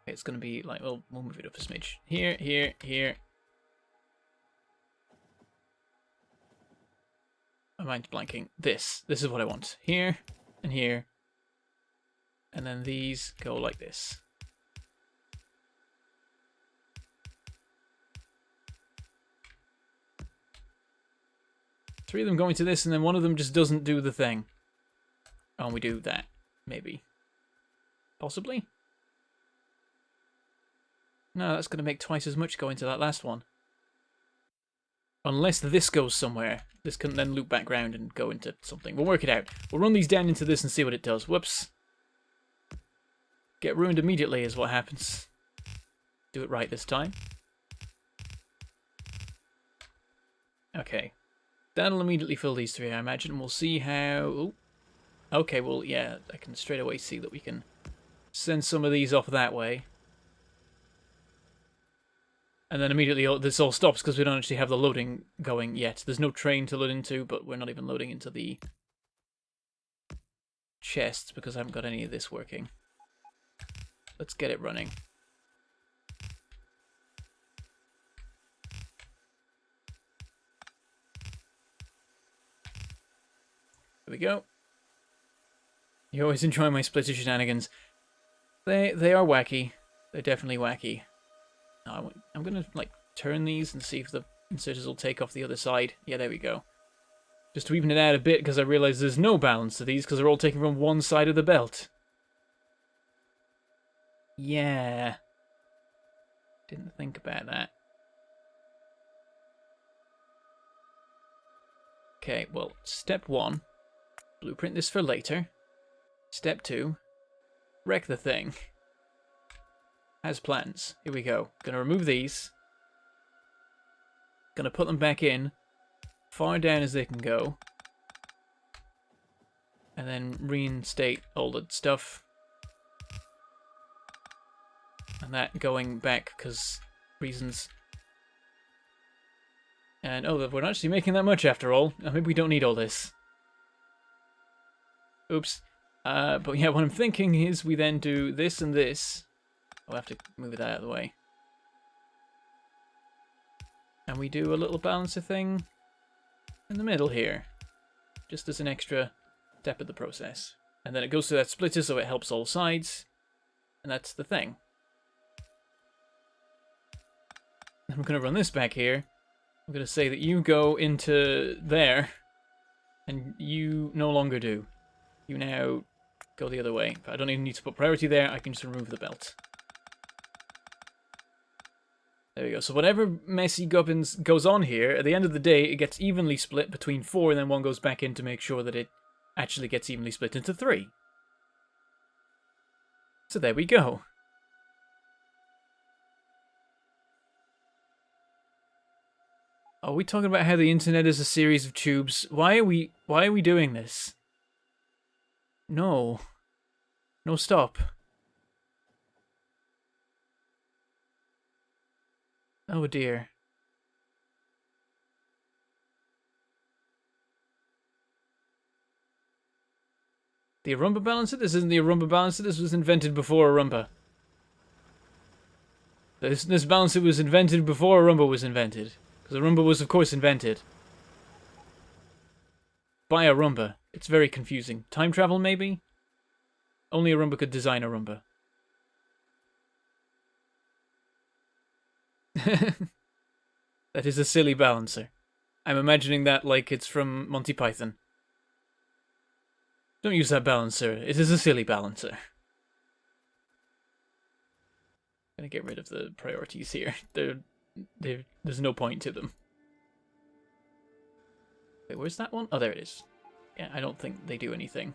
It's going to be like, well, we'll move it up a smidge. Here, here, here. My mind's blanking. This is what I want. Here, and here. And then these go like this. Three of them going to this, and then one of them just doesn't do the thing. Oh, and we do that. Maybe. Possibly? No, that's going to make twice as much go into that last one. Unless this goes somewhere. This can then loop back round and go into something. We'll work it out. We'll run these down into this and see what it does. Whoops. Get ruined immediately is what happens. Do it right this time. Okay. That'll immediately fill these 3, I imagine, and we'll see how... Ooh. Okay, well, yeah, I can straight away see that we can send some of these off that way. And then immediately this all stops because we don't actually have the loading going yet. There's no train to load into, but we're not even loading into the chests because I haven't got any of this working. Let's get it running. There we go. You always enjoy my splitter shenanigans. They are wacky. They're definitely wacky. Now, I'm going to like turn these and see if the inserters will take off the other side. Yeah, there we go. Just to even it out a bit because I realize there's no balance to these because they're all taken from one side of the belt. Yeah. Didn't think about that. Okay, well, step 1. Blueprint this for later. Step 2. Wreck the thing. Has plans. Here we go. Gonna remove these. Gonna put them back in. Far down as they can go. And then reinstate all the stuff. And that going back because reasons. And oh, we're not actually making that much after all. Maybe we don't need all this. Oops. But yeah, what I'm thinking is we then do this and this. I'll have to move it out of the way. And we do a little balancer thing in the middle here. Just as an extra step of the process. And then it goes to that splitter so it helps all sides. And that's the thing. I'm going to run this back here. I'm going to say that you go into there. And you no longer do. You now go the other way. But I don't even need to put priority there. I can just remove the belt. There we go. So whatever messy gubbins goes on here, at the end of the day, it gets evenly split between 4, and then one goes back in to make sure that it actually gets evenly split into 3. So there we go. Are we talking about how the internet is a series of tubes? Why are we doing this? No. No, stop. Oh dear. The Arumba balancer? This isn't the Arumba balancer. This was invented before Arumba. This balancer was invented before Arumba was invented. Because Arumba was, of course, invented by Arumba. It's very confusing. Time travel, maybe? Only Arumba could design Arumba. That is a silly balancer. I'm imagining that like it's from Monty Python. Don't use that balancer. It is a silly balancer. I'm gonna get rid of the priorities here. There's no point to them. Wait, where's that one? Oh, there it is. Yeah, I don't think they do anything.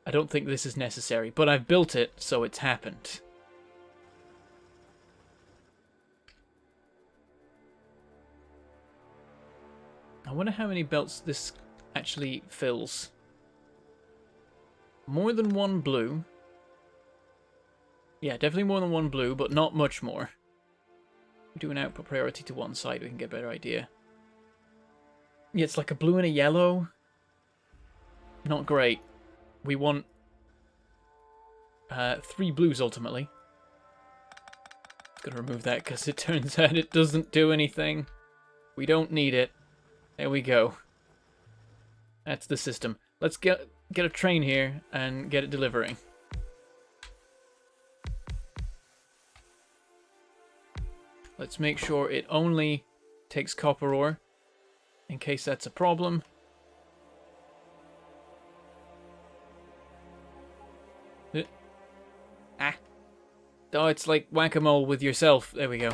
I don't think this is necessary, but I've built it, so it's happened. I wonder how many belts this actually fills. More than one blue. Yeah, definitely more than one blue, but not much more. We do an output priority to one side, we can get a better idea. Yeah, it's like a blue and a yellow. Not great. We want 3 blues ultimately. Gonna remove that because it turns out it doesn't do anything. We don't need it. There we go. That's the system. Let's get a train here and get it delivering. Let's make sure it only takes copper ore, in case that's a problem. Ah. Oh, it's like whack-a-mole with yourself. There we go.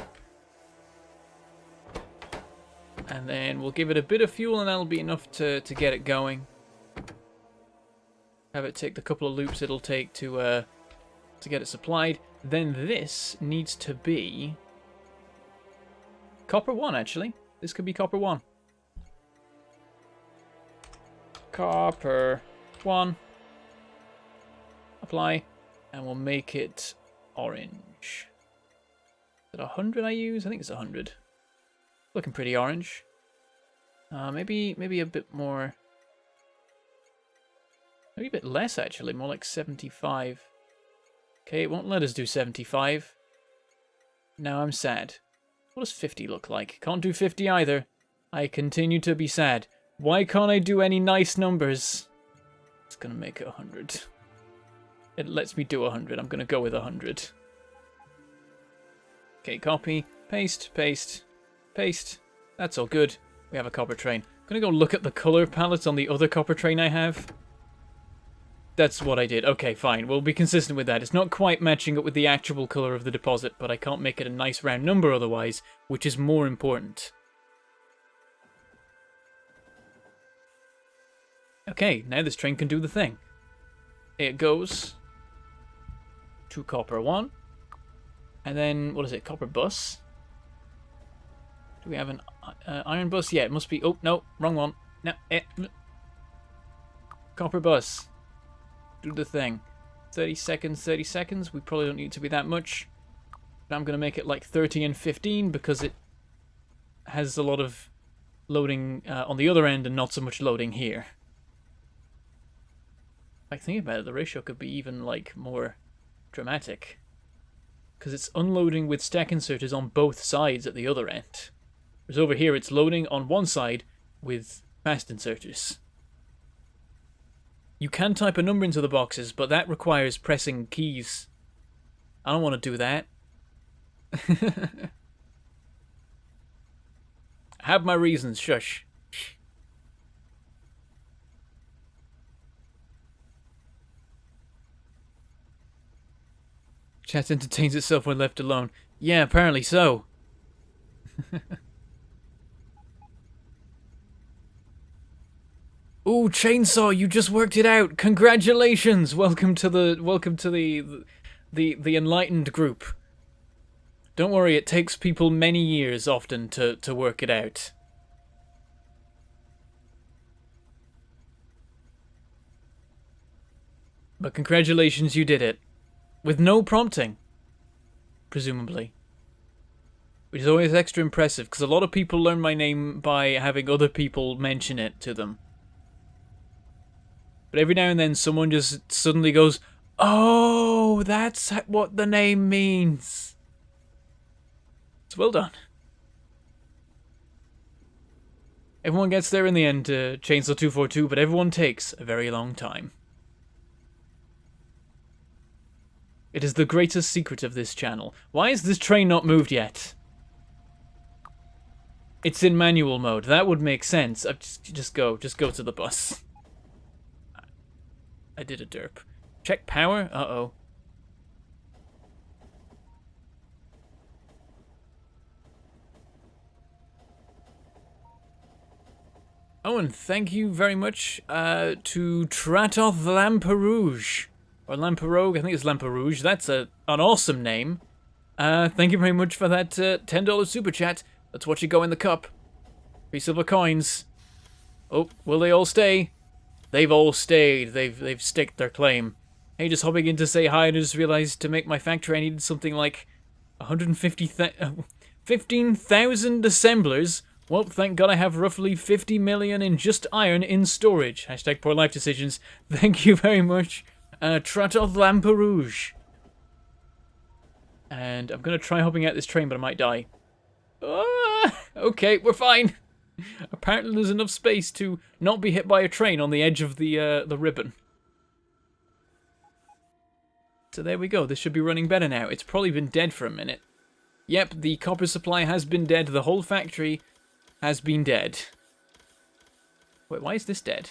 And then we'll give it a bit of fuel and that'll be enough to get it going. Have it take the couple of loops it'll take to get it supplied. Then this needs to be copper 1, actually. This could be copper 1. Copper 1. Apply. And we'll make it orange. Is it 100 I use? I think it's 100. Looking pretty orange. Maybe a bit more. Maybe a bit less, actually. More like 75. Okay, it won't let us do 75. Now I'm sad. What does 50 look like? Can't do 50 either. I continue to be sad. Why can't I do any nice numbers? It's gonna make it 100. It lets me do 100. I'm gonna go with 100. Okay, copy, paste, paste, paste. That's all good. We have a copper train. I'm gonna go look at the color palette on the other copper train I have. That's what I did. Okay, fine. We'll be consistent with that. It's not quite matching up with the actual color of the deposit, but I can't make it a nice round number otherwise, which is more important. Okay, now this train can do the thing. It goes to copper 1. And then, what is it? Copper bus? Do we have an iron bus? Yeah, it must be... Oh, no, wrong one. No, copper bus. Do the thing. 30 seconds, 30 seconds. We probably don't need it to be that much. But I'm going to make it like 30 and 15 because it has a lot of loading on the other end and not so much loading here. I think about it, the ratio could be even like more dramatic. Because it's unloading with stack inserters on both sides at the other end. Whereas over here it's loading on one side with fast inserters. You can type a number into the boxes, but that requires pressing keys. I don't want to do that. I have my reasons, shush. Chat entertains itself when left alone. Yeah, apparently so. Ooh, Chainsaw, you just worked it out. Congratulations. Welcome to the enlightened group. Don't worry, it takes people many years often to work it out. But congratulations, you did it. With no prompting. Presumably. Which is always extra impressive, because a lot of people learn my name by having other people mention it to them. But every now and then someone just suddenly goes, "Oh, that's what the name means." It's well done. Everyone gets there in the end, Chainsaw 242, but everyone takes a very long time. It is the greatest secret of this channel. Why is this train not moved yet? It's in manual mode. That would make sense. Just go to the bus. I did a derp. Check power? Uh-oh. Oh, and thank you very much to Tratoth Lamperouge. Or Lamperogue, I think it's Lamperouge. That's an awesome name. Thank you very much for that $10 super chat. Let's watch it go in the cup. 3 silver coins. Oh, will they all stay? They've all stayed. They've staked their claim. Hey, just hopping in to say hi, and I just realized to make my factory I needed something like 15,000 assemblers. Well, thank God I have roughly 50 million in just iron in storage. Hashtag poor life decisions. Thank you very much, Tratoth Lamperouge. And I'm going to try hopping out this train, but I might die. Okay, we're fine. Apparently there's enough space to not be hit by a train on the edge of the ribbon. So there we go. This should be running better now. It's probably been dead for a minute. Yep, the copper supply has been dead. The whole factory has been dead. Wait, why is this dead?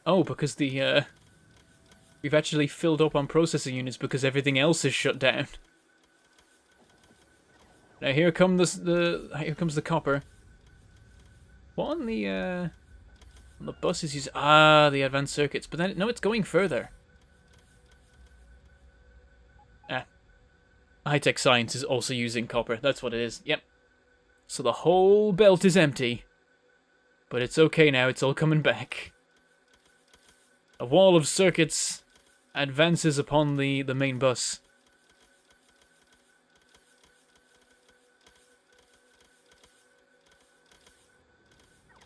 Oh, because the we've actually filled up on processing units because everything else is shut down. Now here comes the copper. What on the bus is using? Ah, the advanced circuits. But then no, it's going further. High-tech science is also using copper. That's what it is. Yep. So the whole belt is empty. But it's okay now. It's all coming back. A wall of circuits advances upon the main bus.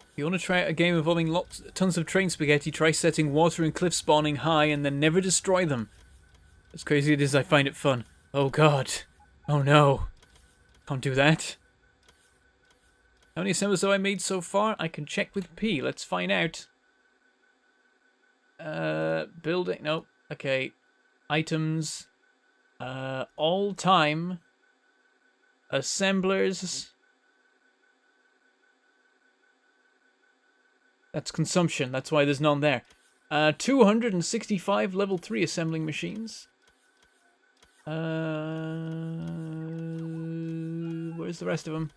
If you want to try out a game involving tons of train spaghetti, try setting water and cliff spawning high and then never destroy them. As crazy as it is, I find it fun. Oh god. Oh no. Can't do that. How many assemblers have I made so far? I can check with P. Let's find out. Building. Nope. Okay. Items. All time. Assemblers. That's consumption. That's why there's none there. 265 level 3 assembling machines. Where's the rest of them?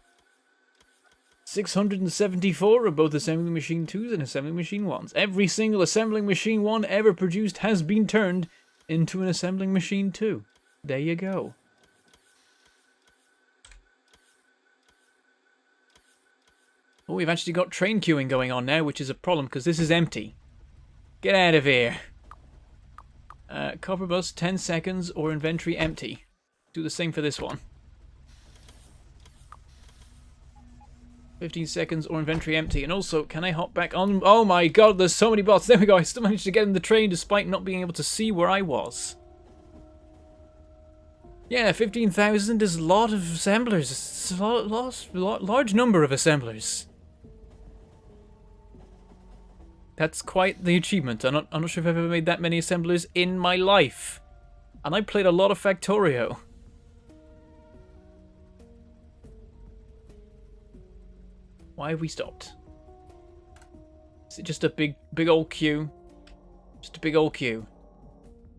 674 of both assembling machine 2s and assembling machine 1s. Every single assembling machine 1 ever produced has been turned into an assembling machine 2. There you go. Oh, we've actually got train queuing going on now, which is a problem because this is empty. Get out of here. Copper bus, 10 seconds, or inventory empty. Do the same for this one. 15 seconds or inventory empty. And also, can I hop back on? Oh my god, there's so many bots. There we go. I still managed to get in the train despite not being able to see where I was. Yeah, 15,000 is a lot of assemblers. It's a large number of assemblers. That's quite the achievement. I'm not sure if I've ever made that many assemblers in my life. And I played a lot of Factorio. Why have we stopped? Is it just a big old queue? Just a big old queue.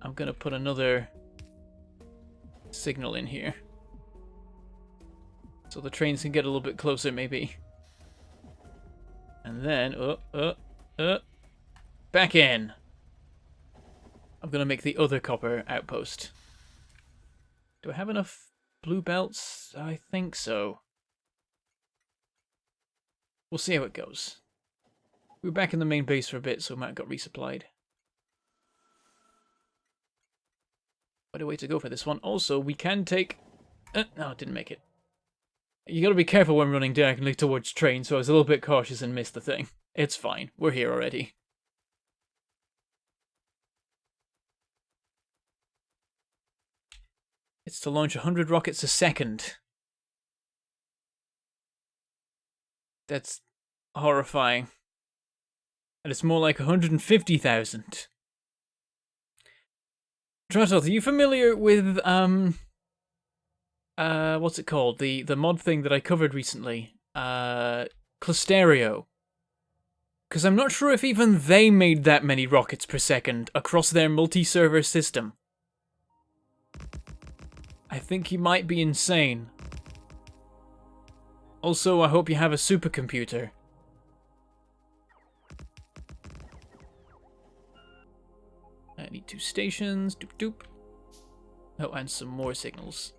I'm gonna put another signal in here. So the trains can get a little bit closer, maybe. And then, back in. I'm gonna make the other copper outpost. Do I have enough blue belts? I think so. We'll see how it goes. We were back in the main base for a bit, so we might have got resupplied. What a way to go for this one. Also, we can take... no, didn't make it. You gotta be careful when running diagonally towards train, so I was a little bit cautious and missed the thing. It's fine. We're here already. It's to launch 100 rockets a second. That's horrifying. And it's more like 150,000. Trototh, are you familiar with, what's it called? The mod thing that I covered recently? Clusterio. Because I'm not sure if even they made that many rockets per second across their multi-server system. I think you might be insane. Also, I hope you have a supercomputer. I need 2 stations. Doop doop. Oh, and some more signals.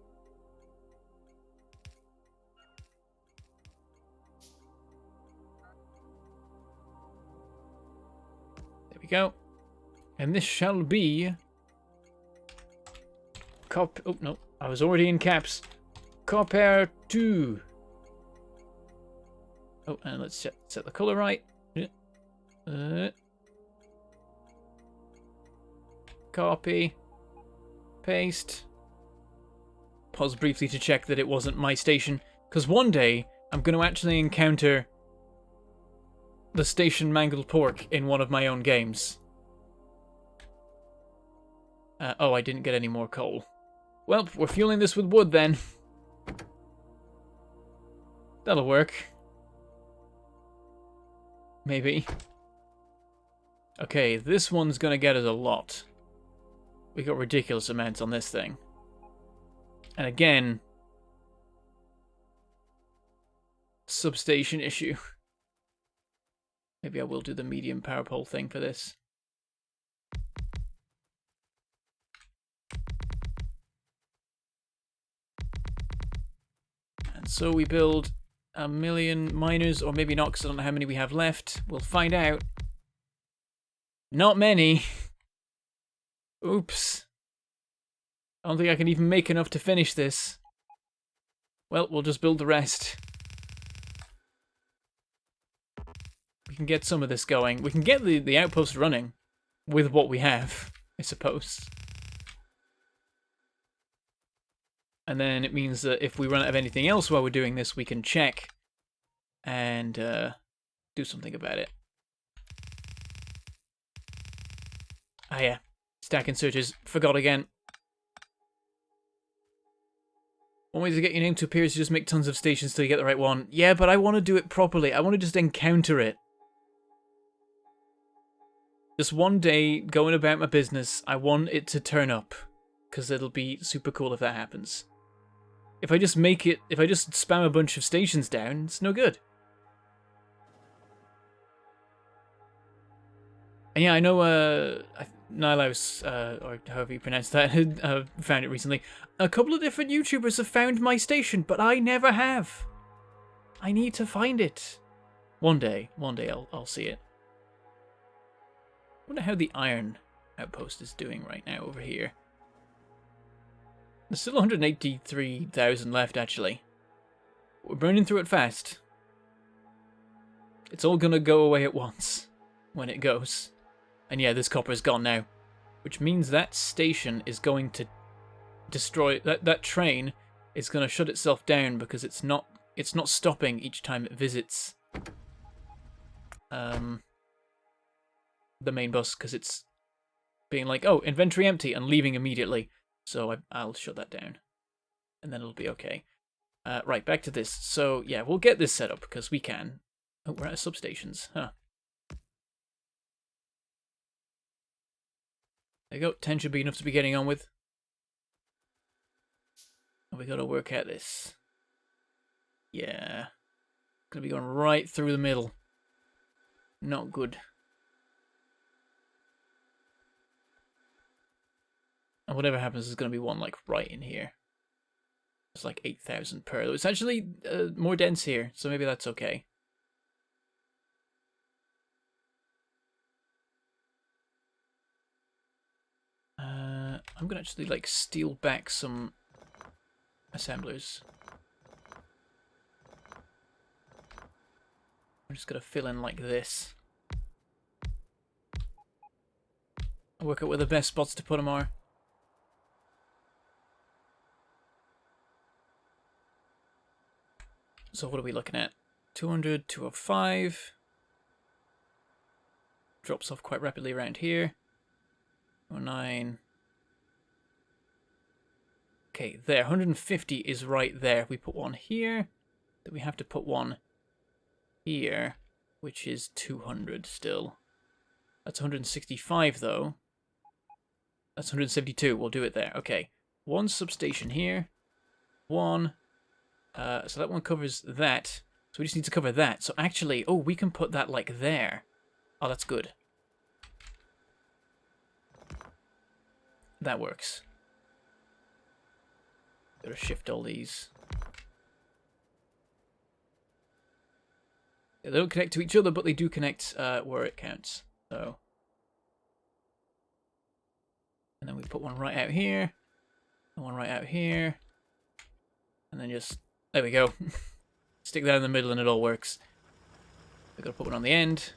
There we go. And this shall be... Oh, no. I was already in caps. Copper 2. Oh, and let's set the color right. Copy. Paste. Pause briefly to check that it wasn't my station. Because one day, I'm going to actually encounter the station mangled pork in one of my own games. Oh, I didn't get any more coal. Well, we're fueling this with wood then. That'll work. Maybe. Okay, this one's gonna get us a lot. We got ridiculous amounts on this thing. And again, substation issue. Maybe I will do the medium power pole thing for this. And so we build 1 million miners, or maybe not, because I don't know how many we have left. We'll find out. Not many. Oops. I don't think I can even make enough to finish this. Well, we'll just build the rest. We can get some of this going. We can get the outpost running with what we have, I suppose. And then it means that if we run out of anything else while we're doing this, we can check and do something about it. Ah yeah, stack inserters. Forgot again. One way to get your name to appear is to just make tons of stations till you get the right one. Yeah, but I want to do it properly. I want to just encounter it. Just one day, going about my business, I want it to turn up. Because it'll be super cool if that happens. If I just make it, if I just spam a bunch of stations down, it's no good. And yeah, I know, Nilaus, or however you pronounce that, found it recently. A couple of different YouTubers have found my station, but I never have. I need to find it. One day I'll see it. I wonder how the iron outpost is doing right now over here. There's still 183,000 left, actually. We're burning through it fast. It's all gonna go away at once when it goes. And yeah, this copper is gone now. Which means that station is going to destroy... That train is going to shut itself down because it's not stopping each time it visits the main bus, because it's being like, oh, inventory empty, and leaving immediately. So I'll shut that down. And then it'll be okay. Right, back to this. So, yeah, we'll get this set up because we can. Oh, we're out of substations. Huh. There you go. 10 should be enough to be getting on with. And we got to work out this. Yeah. Gonna be going right through the middle. Not good. And whatever happens is gonna be one like right in here. It's like 8,000 per. It's actually more dense here, so maybe that's okay. I'm gonna actually like steal back some assemblers. I'm just gonna fill in like this. I'll work out where the best spots to put them are. So what are we looking at? 200, 205. Drops off quite rapidly around here. 209. Okay, there. 150 is right there. We put one here. Then we have to put one here, which is 200 still. That's 165 though. That's 172. We'll do it there. Okay. One substation here. One. So that one covers that. So we just need to cover that. So actually, oh, we can put that like there. Oh, that's good. That works. Gotta shift all these. Yeah, they don't connect to each other, but they do connect where it counts. So, and then we put one right out here, and one right out here, and then just there we go. Stick that in the middle, and it all works. We're gonna put one on the end.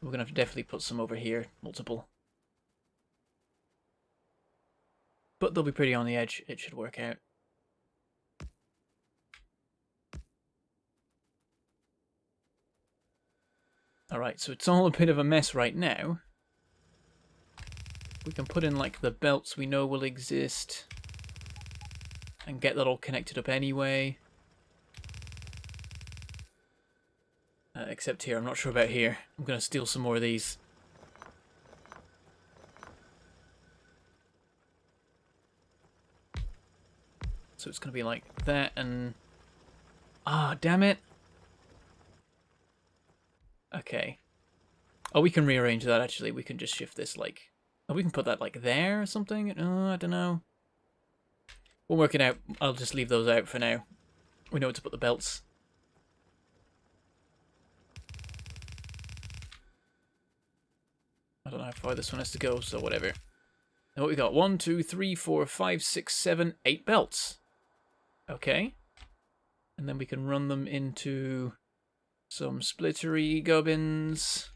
We're gonna have to definitely put some over here, multiple. But they'll be pretty on the edge. It should work out. Alright, so it's all a bit of a mess right now. We can put in like the belts we know will exist and get that all connected up anyway. Except here, I'm not sure about here. I'm going to steal some more of these. So it's going to be like that and... Ah, damn it! Okay. Oh, we can rearrange that actually. We can just shift this like... Oh, we can put that like there or something? I don't know. We'll work it out. I'll just leave those out for now. We know where to put the belts. I don't know how far this one has to go, so whatever. And what we got? 1, 2, 3, 4, 5, 6, 7, 8 belts. Okay. And then we can run them into some splittery gubbins.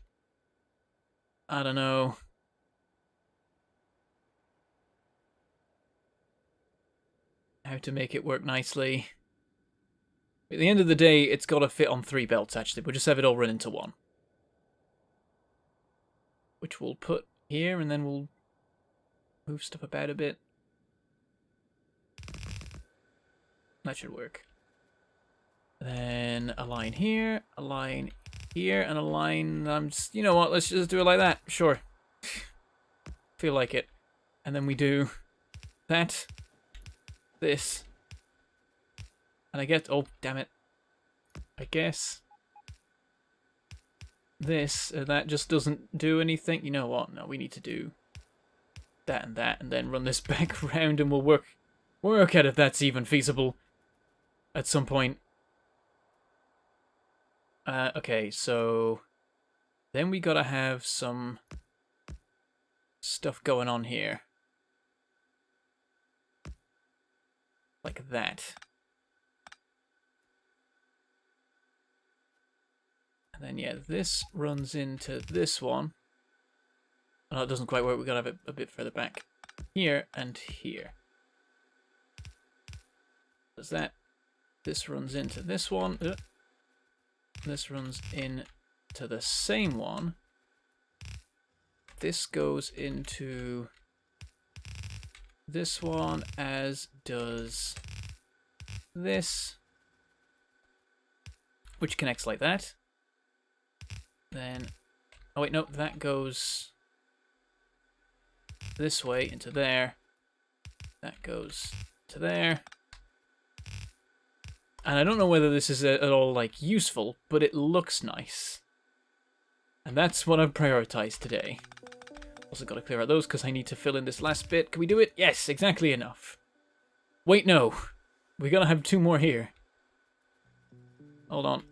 I don't know. How to make it work nicely. At the end of the day, it's got to fit on 3 belts, actually. We'll just have it all run into one. Which we'll put here, and then we'll move stuff about a bit. That should work. Then a line here, a line here, and a line... you know what, let's just do it like that. Sure. Feel like it. And then we do that, this, and I get... Oh, damn it. I guess this, that just doesn't do anything. You know what? No, we need to do that, and then run this back around, and we'll work out if that's even feasible at some point. Okay, so then we gotta have some stuff going on here. Like that. And then, yeah, this runs into this one. Oh, it doesn't quite work. We've got to have it a bit further back. Here and here. Does that. This runs into this one. This runs into the same one. This goes into this one, as does this, which connects like that. Then, oh wait, no, that goes this way into there. That goes to there. And I don't know whether this is at all, like, useful, but it looks nice. And that's what I've prioritized today. Also got to clear out those because I need to fill in this last bit. Can we do it? Yes, exactly enough. Wait, no. We gotta have 2 more here. Hold on.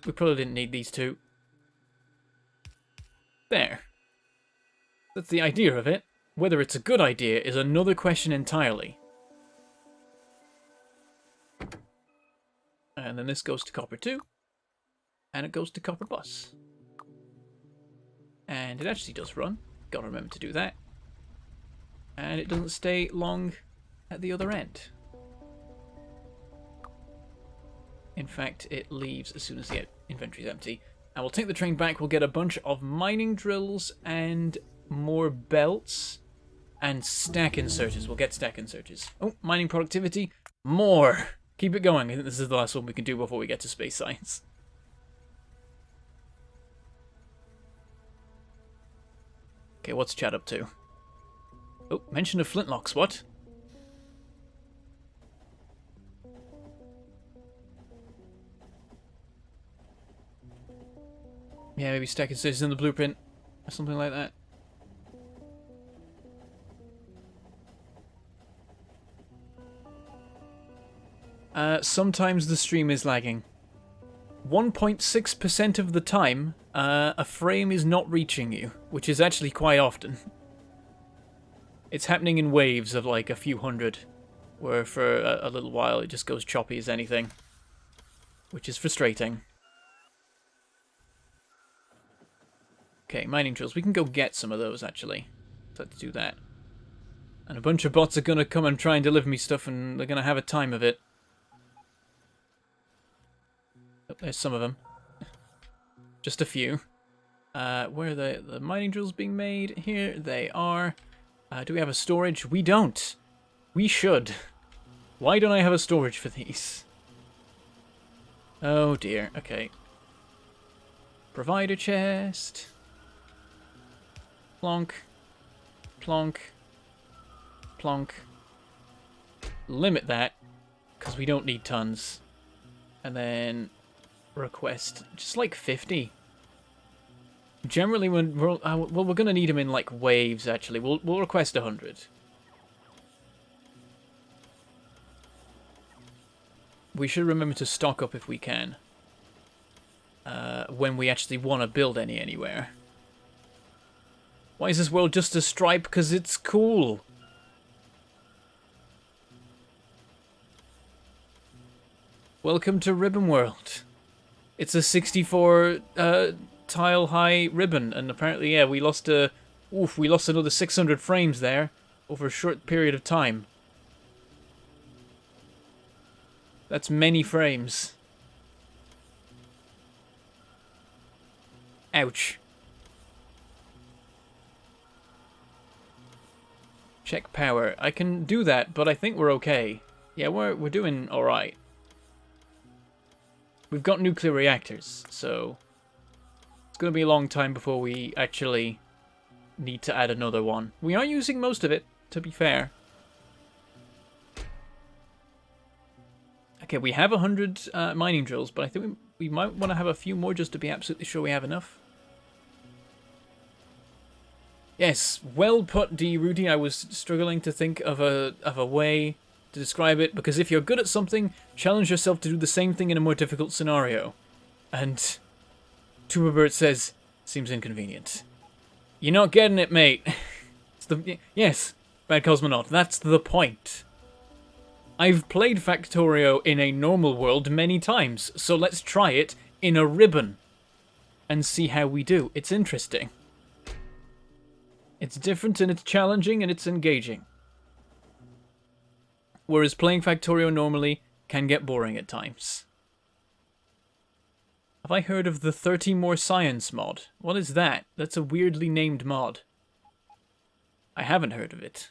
We probably didn't need these 2. There. That's the idea of it. Whether it's a good idea is another question entirely. And then this goes to copper 2. And it goes to copper bus. And it actually does run. Gotta remember to do that. And it doesn't stay long at the other end. In fact, it leaves as soon as the inventory is empty. And we'll take the train back. We'll get a bunch of mining drills and more belts and stack inserters. We'll get stack inserters. Oh, mining productivity. More. Keep it going. I think this is the last one we can do before we get to space science. Okay, what's chat up to? Oh, mention of flintlocks, what? Yeah, maybe stack inserters in the blueprint or something like that. Sometimes the stream is lagging. 1.6% of the time, a frame is not reaching you, which is actually quite often. It's happening in waves of like a few hundred, where for a little while it just goes choppy as anything, which is frustrating. Okay, mining drills. We can go get some of those, actually. So let's do that. And a bunch of bots are going to come and try and deliver me stuff, and they're going to have a time of it. Oh, there's some of them. Just a few. Where are the mining drills being made? Here they are. Do we have a storage? We don't. We should. Why don't I have a storage for these? Oh dear. Okay. Provider chest. Plonk. Plonk. Plonk. Limit that, because we don't need tons. And then request just like 50. Generally, when we're well, we're gonna need them in like waves. Actually, we'll request 100. We should remember to stock up if we can. When we actually want to build anywhere. Why is this world just a stripe? Because it's cool. Welcome to Ribbonworld. It's a 64 tile high ribbon, and apparently, yeah, we lost another 600 frames there over a short period of time. That's many frames. Ouch. Check power. I can do that, but I think we're okay. Yeah, we're doing all right. We've got nuclear reactors, so it's going to be a long time before we actually need to add another one. We are using most of it, to be fair. Okay, we have 100 mining drills, but I think we might want to have a few more just to be absolutely sure we have enough. Yes, well put, D. Rudy. I was struggling to think of a way to describe it, because if you're good at something, challenge yourself to do the same thing in a more difficult scenario. And Tuberbert says, seems inconvenient. You're not getting it, mate. Yes, Bad Cosmonaut, that's the point. I've played Factorio in a normal world many times, so let's try it in a ribbon. and see how we do. It's interesting. It's different and it's challenging and it's engaging. Whereas playing Factorio normally can get boring at times. Have I heard of the 30 More Science mod? What is that? That's a weirdly named mod. I haven't heard of it.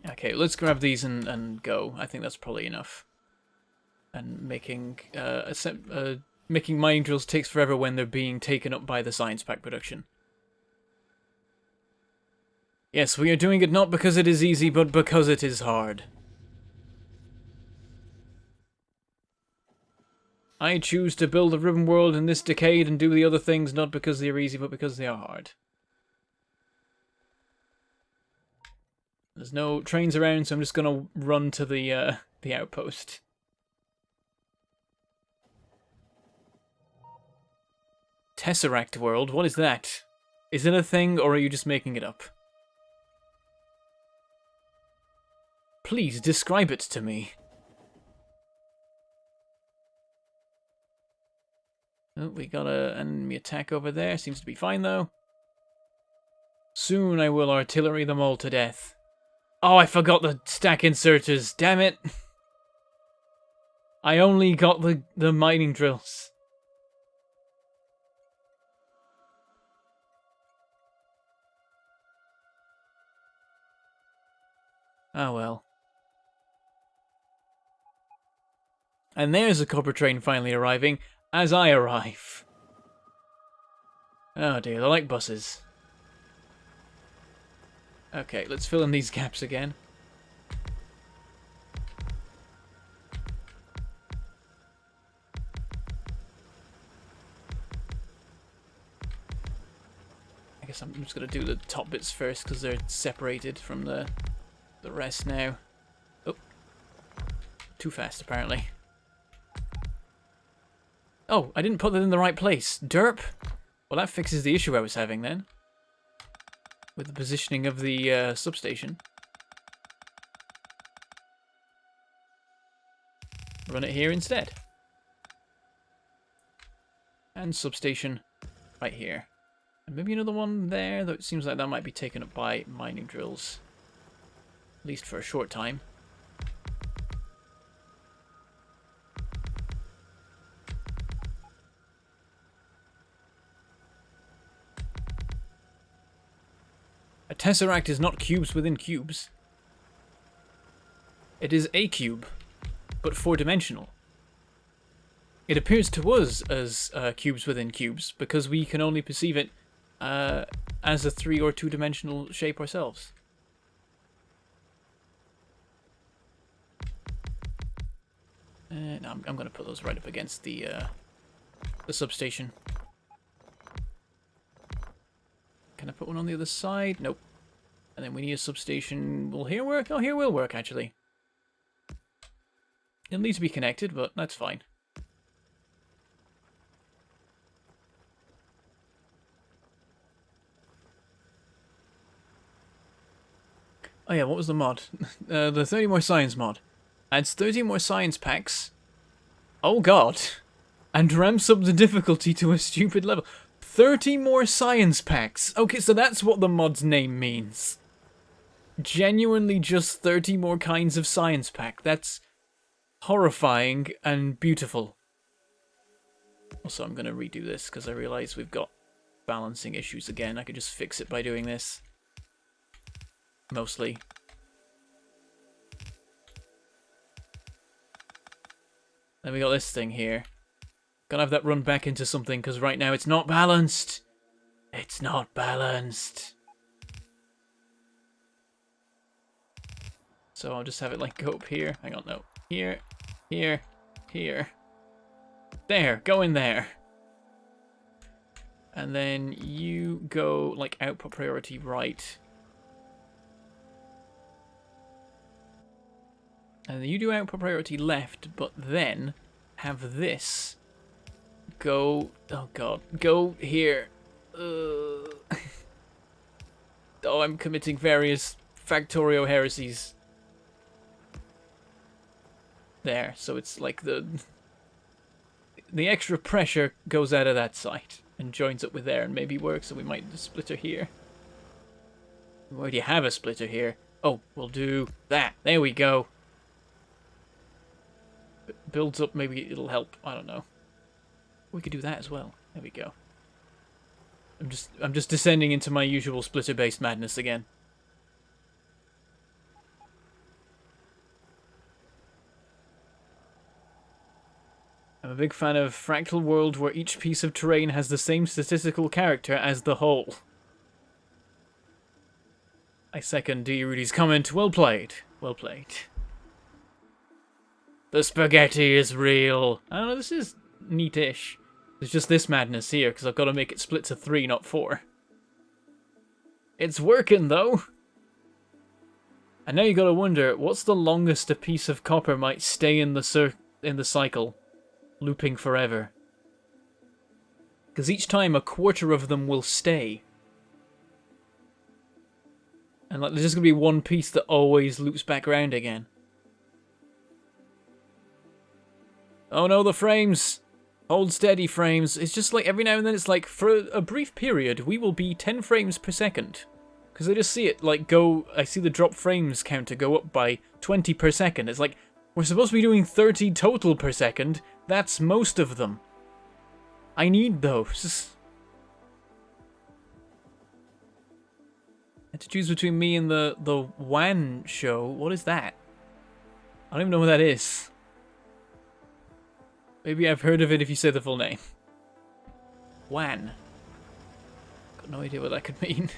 Okay, let's grab these and go. I think that's probably enough. And making making mining drills takes forever when they're being taken up by the science pack production. Yes, we are doing it not because it is easy, but because it is hard. I choose to build a Ribbonworld in this decade and do the other things not because they are easy, but because they are hard. There's no trains around, so I'm just gonna run to the outpost. Tesseract World? What is that? Is it a thing, or are you just making it up? Please describe it to me. Oh, we got an enemy attack over there. Seems to be fine, though. Soon I will artillery them all to death. Oh, I forgot the stack inserters. Damn it. I only got the mining drills. Oh well. And there's a copper train finally arriving as I arrive. Oh dear, they're like buses. Okay, let's fill in these gaps again. I guess I'm just going to do the top bits first because they're separated from the rest now. Oh. Too fast, apparently. Oh, I didn't put that in the right place. Derp. Well, that fixes the issue I was having then. With the positioning of the substation. Run it here instead. And substation right here. And maybe another one there, though it seems like that might be taken up by mining drills. At least for a short time. A tesseract is not cubes within cubes. It is a cube, but four-dimensional. It appears to us as cubes within cubes, because we can only perceive it as a 3- or 2-dimensional shape ourselves. No, I'm going to put those right up against the substation. Can I put one on the other side? Nope. And then we need a substation. Will here work? Oh, here will work, actually. It'll need to be connected, but that's fine. Oh yeah, what was the mod? The 30 More Science mod. Adds 30 more science packs. Oh god. And ramps up the difficulty to a stupid level. 30 more science packs. Okay, so that's what the mod's name means. Genuinely just 30 more kinds of science pack. That's horrifying and beautiful. Also, I'm going to redo this because I realize we've got balancing issues again. I could just fix it by doing this. Mostly. Then we got this thing here. Gonna have that run back into something, because right now it's not balanced. It's not balanced. So I'll just have it like go up here. Hang on, no. Here, here, here. There, go in there. And then you go like output priority right. And then you do output priority left, but then have this go, oh god, go here. Oh, I'm committing various Factorio heresies. There, so it's like the extra pressure goes out of that side and joins up with there and maybe works, so we might do a splitter here. Where do you have a splitter here? Oh, we'll do that. There we go. Builds up, maybe it'll help. I don't know. We could do that as well. There we go. I'm just descending into my usual splitter-based madness again. I'm a big fan of Fractal World, where each piece of terrain has the same statistical character as the whole. I second D. Rudy's comment. Well played. Well played. The spaghetti is real. I don't know, this is neatish. There's just this madness here, because I've got to make it split to 3, not 4. It's working, though. And now you got to wonder, what's the longest a piece of copper might stay in the cycle, looping forever? Because each time, a quarter of them will stay. And like, there's just going to be one piece that always loops back around again. Oh no, the frames! Hold steady, frames. It's just like every now and then it's like, for a brief period, we will be 10 frames per second. Because I just see it like go, I see the drop frames counter go up by 20 per second. It's like, we're supposed to be doing 30 total per second. That's most of them. I need those. I had to choose between me and the WAN show. What is that? I don't even know what that is. Maybe I've heard of it if you say the full name. WAN. Got no idea what that could mean.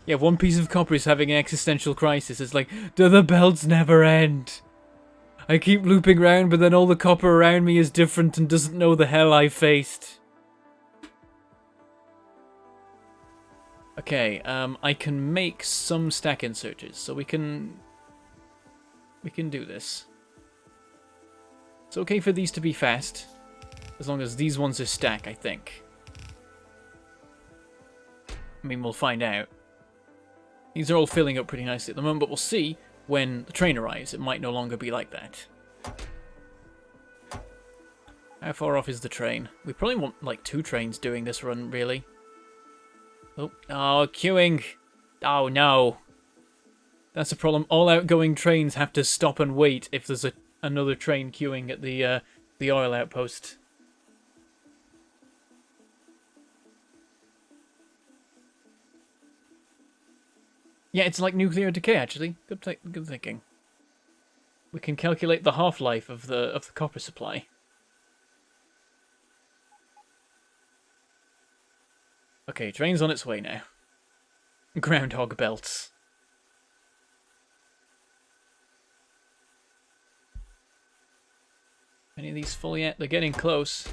Yeah, one piece of copper is having an existential crisis. It's like, do the belts never end? I keep looping around, but then all the copper around me is different and doesn't know the hell I faced. Okay, I can make some stack inserters, so we can do this. It's okay for these to be fast, as long as these ones are stack, I think. I mean, we'll find out. These are all filling up pretty nicely at the moment, but we'll see when the train arrives. It might no longer be like that. How far off is the train? We probably want, like, 2 trains doing this run, really. Oh, queuing. Oh, no. That's a problem. All outgoing trains have to stop and wait if there's another train queuing at the oil outpost. Yeah, it's like nuclear decay, actually. Good thinking. We can calculate the half-life of the copper supply. Okay, train's on its way now. Groundhog belts. Any of these full yet? They're getting close.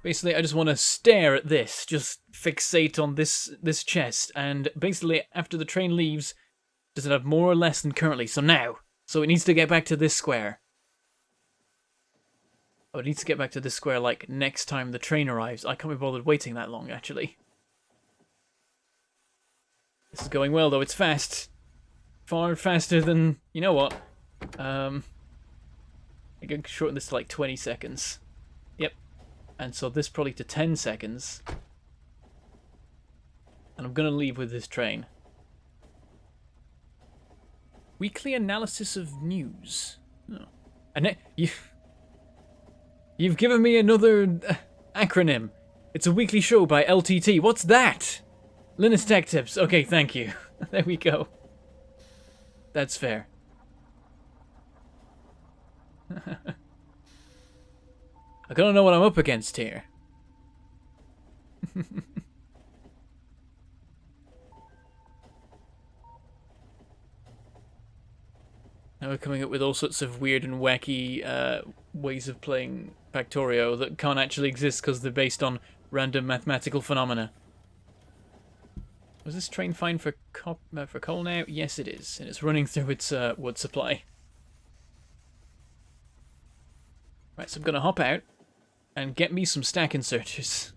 Basically, I just want to stare at this, just fixate on this chest, and basically, after the train leaves, does it have more or less than currently? So now! So it needs to get back to this square. Oh, it needs to get back to this square, like, next time the train arrives. I can't be bothered waiting that long, actually. This is going well, though. It's fast. Far faster than... You know what? I can shorten this to, like, 20 seconds. Yep. And so this probably to 10 seconds. And I'm going to leave with this train. Weekly analysis of news. Oh. And you've given me another acronym. It's a weekly show by LTT. What's that? Linus Tech Tips. Okay, thank you. There we go. That's fair. I gotta know what I'm up against here. Now we're coming up with all sorts of weird and wacky ways of playing Factorio that can't actually exist because they're based on random mathematical phenomena. Was this train fine for coal now? Yes, it is, and it's running through its wood supply. Right, so I'm gonna hop out. And get me some stack inserters.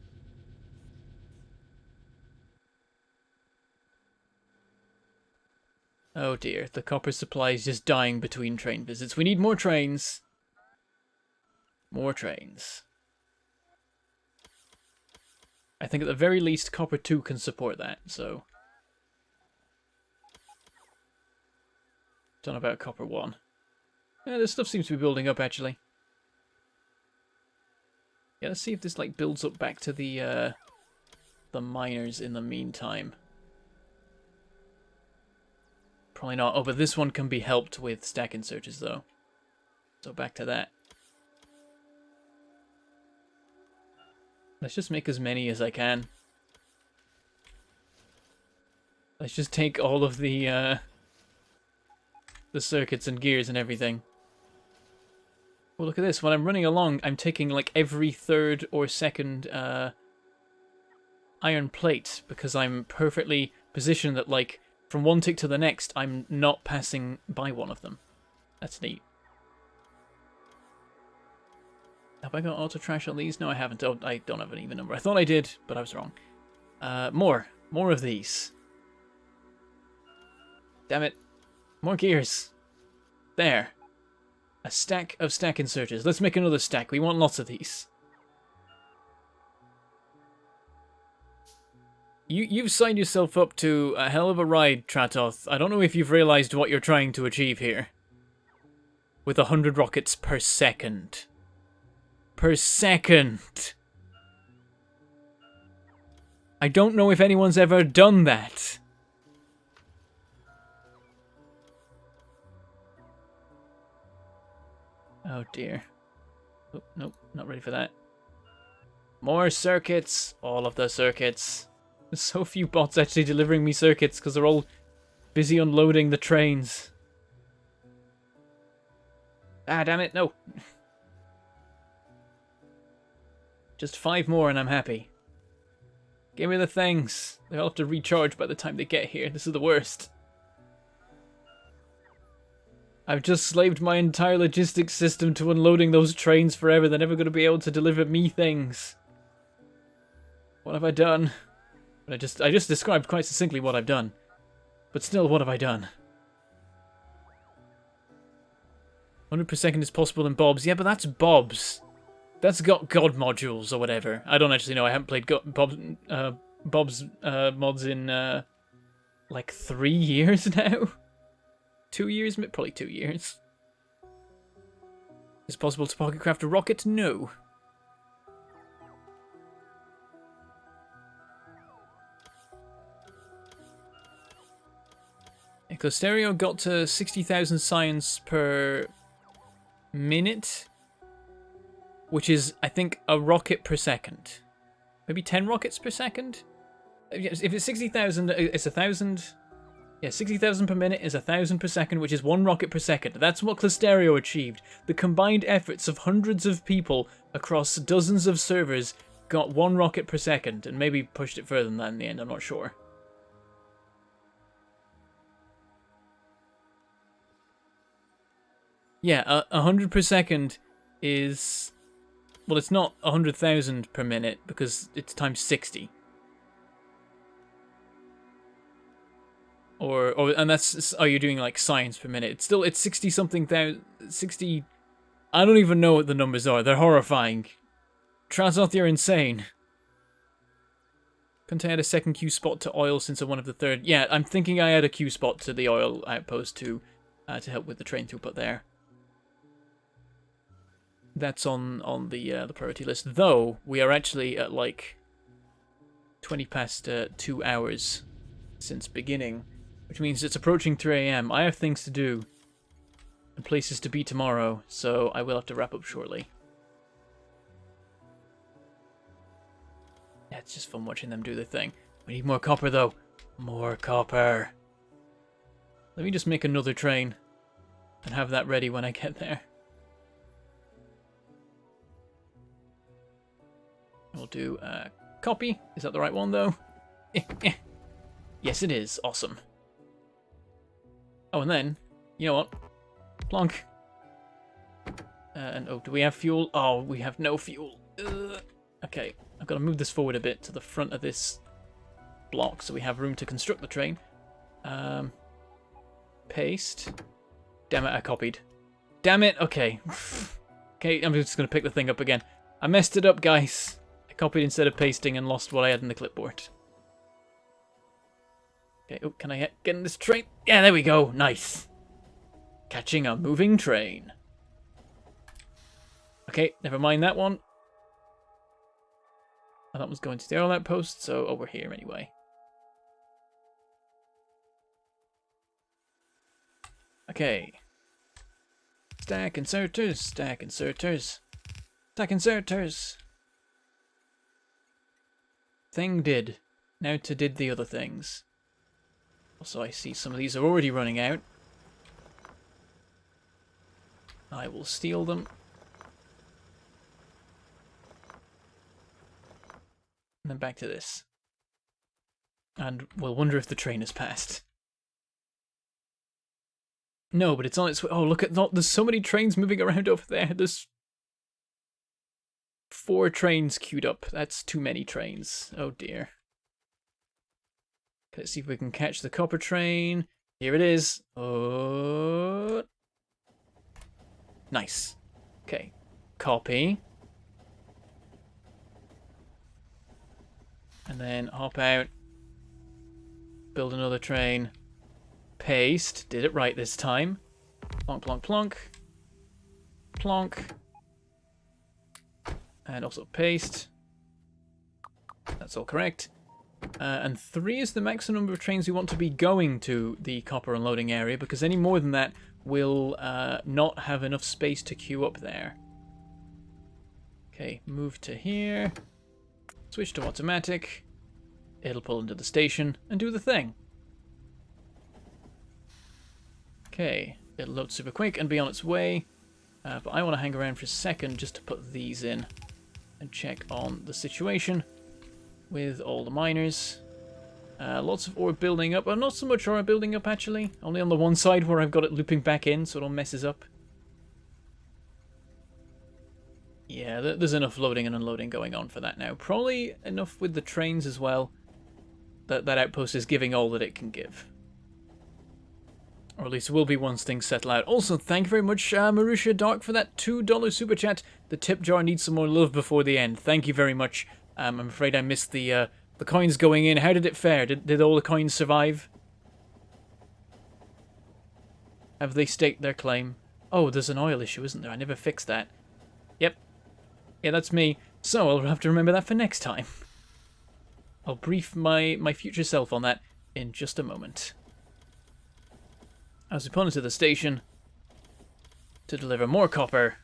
Oh dear, the copper supply is just dying between train visits. We need more trains. More trains. I think at the very least copper 2 can support that, so... Don't know about copper 1. Yeah, this stuff seems to be building up, actually. Yeah, let's see if this, like, builds up back to the miners in the meantime. Probably not. Oh, but this one can be helped with stack inserters, though. So back to that. Let's just make as many as I can. Let's just take all of the circuits and gears and everything. Well, look at this. When I'm running along, I'm taking like every third or second iron plate because I'm perfectly positioned that like from one tick to the next, I'm not passing by one of them. That's neat. Have I got auto trash on these? No, I haven't. Oh, I don't have an even number. I thought I did, but I was wrong. More of these. Damn it. More gears. There. A stack of stack inserters. Let's make another stack. We want lots of these. You've signed yourself up to a hell of a ride, Tratoth. I don't know if you've realized what you're trying to achieve here. With 100 rockets per second. Per second! I don't know if anyone's ever done that. Oh dear. Oh, nope, not ready for that. More circuits. All of the circuits. There's so few bots actually delivering me circuits because they're all busy unloading the trains. Ah, damn it, no. Just 5 more and I'm happy. Give me the things. They'll have to recharge by the time they get here. This is the worst. I've just slaved my entire logistics system to unloading those trains forever. They're never going to be able to deliver me things. What have I done? I just described quite succinctly what I've done. But still, what have I done? 100 per second is possible in Bob's. Yeah, but that's Bob's. That's got God modules or whatever. I don't actually know. I haven't played Bob's mods in like 3 years now. 2 years? Probably 2 years. Is it possible to pocketcraft a rocket? No. Factorio got to 60,000 science per minute, which is, I think, a rocket per second. Maybe 10 rockets per second? If it's 60,000, it's 1,000. Yeah, 60,000 per minute is 1,000 per second, which is 1 rocket per second. That's what Factorio achieved. The combined efforts of hundreds of people across dozens of servers got 1 rocket per second, and maybe pushed it further than that in the end, I'm not sure. Yeah, 100 per second is... Well, it's not 100,000 per minute, because it's times 60. And that's... Oh, you're doing, like, science per minute. It's still... It's 60-something thousand... 60... I don't even know what the numbers are. They're horrifying. Trazoth, you're insane. Couldn't I add a second queue spot to oil since I wanted the third? Yeah, I'm thinking I add a queue spot to the oil outpost to help with the train throughput there. That's on the priority list. Though, we are actually at, like, 20 past 2 hours since beginning, which means it's approaching 3 AM. I have things to do and places to be tomorrow, so I will have to wrap up shortly. Yeah, it's just fun watching them do their thing. We need more copper, though. More copper. Let me just make another train and have that ready when I get there. We'll do copy. Is that the right one, though? Yes, it is. Awesome. Oh, and then, you know what? Plonk. And, oh, do we have fuel? Oh, we have no fuel. Okay, I've got to move this forward a bit to the front of this block so we have room to construct the train. Paste. Damn it, I copied. Damn it, okay. Okay, I'm just going to pick the thing up again. I messed it up, guys. I copied instead of pasting and lost what I had in the clipboard. Okay, oh, can I get in this train? Yeah, there we go. Nice. Catching a moving train. Okay, never mind that one. Oh, that was going to the oil outpost, so over here anyway. Okay. Stack inserters, stack inserters, stack inserters. Thing did. Now to did the other things. Also, I see some of these are already running out. I will steal them. And then back to this. And we'll wonder if the train has passed. No, but it's on its way. Oh, look at that. There's so many trains moving around over there. There's 4 trains queued up. That's too many trains. Oh, dear. Let's see if we can catch the copper train. Here it is. Oh. Nice. Okay. Copy. And then hop out. Build another train. Paste. Did it right this time. Plonk, plonk, plonk. Plonk. And also paste. That's all correct. And 3 is the maximum number of trains we want to be going to the copper unloading area, because any more than that will not have enough space to queue up there. Okay, move to here. Switch to automatic. It'll pull into the station and do the thing. Okay, it'll load super quick and be on its way. But I want to hang around for a second just to put these in and check on the situation with all the miners. Lots of ore building up. Not so much ore building up, actually. Only on the one side where I've got it looping back in, so it all messes up. Yeah, there's enough loading and unloading going on for that now. Probably enough with the trains as well. That outpost is giving all that it can give. Or at least it will be once things settle out. Also, thank you very much, Marusha Dark, for that $2 super chat. The tip jar needs some more love before the end. Thank you very much. I'm afraid I missed the coins going in. How did it fare? Did all the coins survive? Have they staked their claim? Oh, there's an oil issue, isn't there? I never fixed that. Yep. Yeah, that's me. So I'll have to remember that for next time. I'll brief my future self on that in just a moment. As we pull into the station to deliver more copper,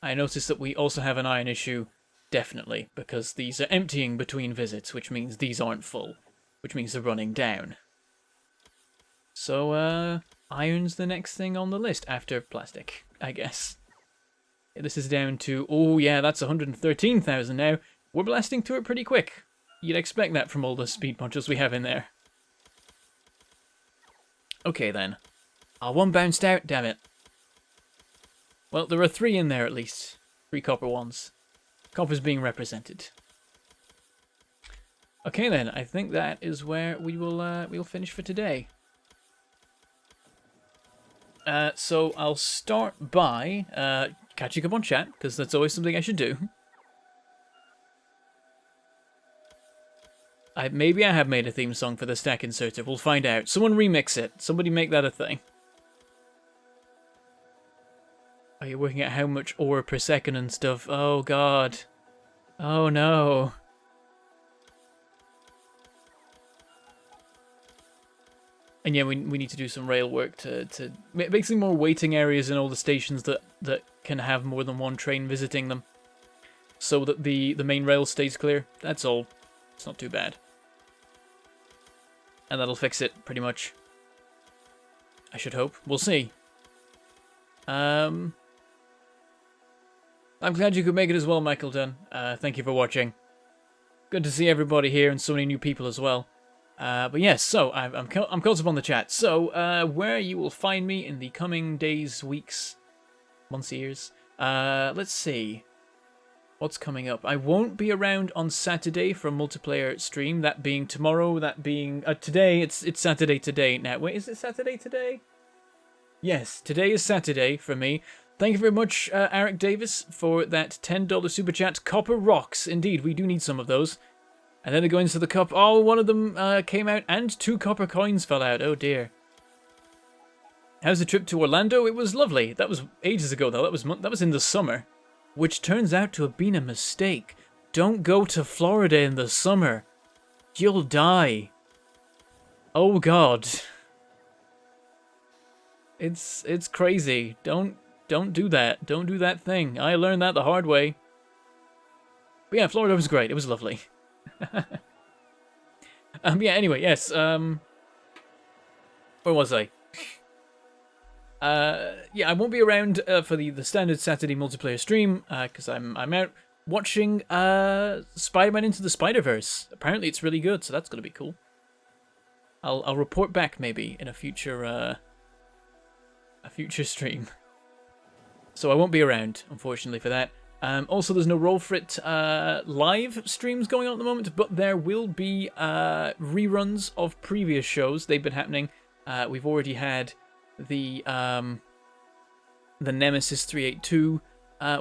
I noticed that we also have an iron issue, definitely, because these are emptying between visits, which means these aren't full, which means they're running down. So, iron's the next thing on the list after plastic, I guess. This is down to, oh yeah, that's 113,000 now. We're blasting through it pretty quick. You'd expect that from all the speed modules we have in there. Okay then. Ah, one bounced out, damn it. Well, there are 3 in there at least. 3 copper ones. Copper's being represented. Okay then, I think that is where we'll finish for today. So I'll start by catching up on chat, because that's always something I should do. Maybe I have made a theme song for the stack inserter. We'll find out. Someone remix it. Somebody make that a thing. Are you working out how much ore per second and stuff? Oh god. Oh no. And yeah, we need to do some rail work to basically more waiting areas in all the stations that can have more than one train visiting them, so that the main rail stays clear. That's all. It's not too bad. And that'll fix it, pretty much. I should hope. We'll see. I'm glad you could make it as well, Michael Dunn. Thank you for watching. Good to see everybody here and so many new people as well. But yes, so I'm caught up on the chat. So where you will find me in the coming days, weeks, months, years. Let's see. What's coming up? I won't be around on Saturday for a multiplayer stream, that being tomorrow, that being... today, it's Saturday today now. Wait, is it Saturday today? Yes, today is Saturday for me. Thank you very much, Eric Davis, for that $10 super chat. Copper rocks. Indeed, we do need some of those. And then it goes into the cup. Oh, one of them came out and 2 copper coins fell out. Oh, dear. How's the trip to Orlando? It was lovely. That was ages ago, though. That was in the summer, which turns out to have been a mistake. Don't go to Florida in the summer. You'll die. Oh, God. It's crazy. Don't do that. Don't do that thing. I learned that the hard way. But yeah, Florida was great. It was lovely. Yeah, anyway, yes. Where was I? Yeah, I won't be around for the standard Saturday multiplayer stream because I'm out watching Spider-Man Into the Spider-Verse. Apparently, it's really good, so that's gonna be cool. I'll report back maybe in a future stream. So I won't be around, unfortunately, for that. Also, there's no Roll For It live streams going on at the moment, but there will be reruns of previous shows. They've been happening. We've already had the Nemesis 382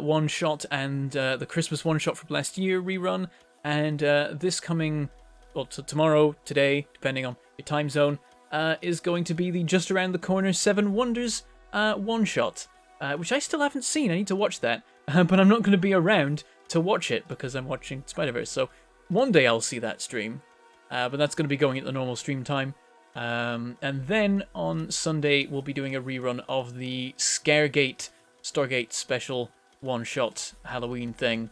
one-shot and the Christmas one-shot from last year rerun. And this coming, well, tomorrow, today, depending on your time zone, is going to be the Just Around the Corner 7 Wonders one-shot, which I still haven't seen. I need to watch that. But I'm not going to be around to watch it because I'm watching Spider-Verse. So one day I'll see that stream. But that's going to be going at the normal stream time. And then on Sunday, we'll be doing a rerun of the Stargate special one-shot Halloween thing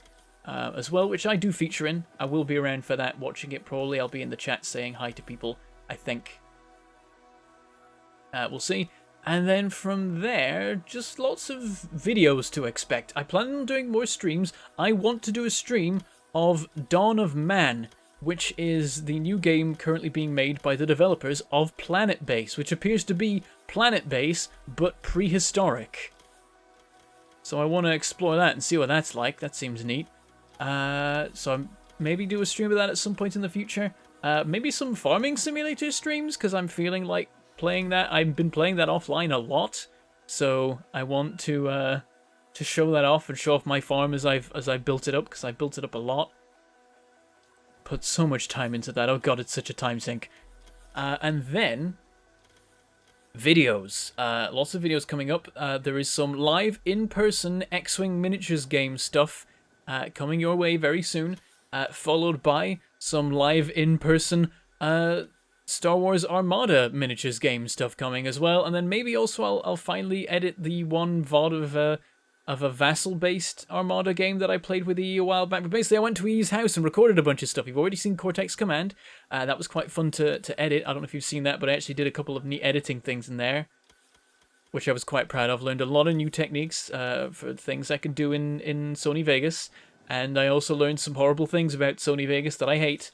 as well, which I do feature in. I will be around for that, watching it probably. I'll be in the chat saying hi to people, I think. We'll see. And then from there, just lots of videos to expect. I plan on doing more streams. I want to do a stream of Dawn of Man, which is the new game currently being made by the developers of Planet Base, which appears to be Planet Base, but prehistoric. So I want to explore that and see what that's like. That seems neat. So I'm maybe do a stream of that at some point in the future. Maybe some farming simulator streams, because I'm feeling like playing that. I've been playing that offline a lot, so I want to show that off and show off my farm as I've built it up, because I built it up a lot. Put so much time into that. Oh god, it's such a time sink. And then videos. Lots of videos coming up. There is some live in-person X-Wing miniatures game stuff coming your way very soon, followed by some live in-person Star Wars Armada miniatures game stuff coming as well, and then maybe also I'll finally edit the one VOD of a vassal-based Armada game that I played with EE a while back. But basically, I went to EE's house and recorded a bunch of stuff. You've already seen Cortex Command. That was quite fun to edit. I don't know if you've seen that, but I actually did a couple of neat editing things in there, which I was quite proud of. Learned a lot of new techniques for things I can do in Sony Vegas, and I also learned some horrible things about Sony Vegas that I hate.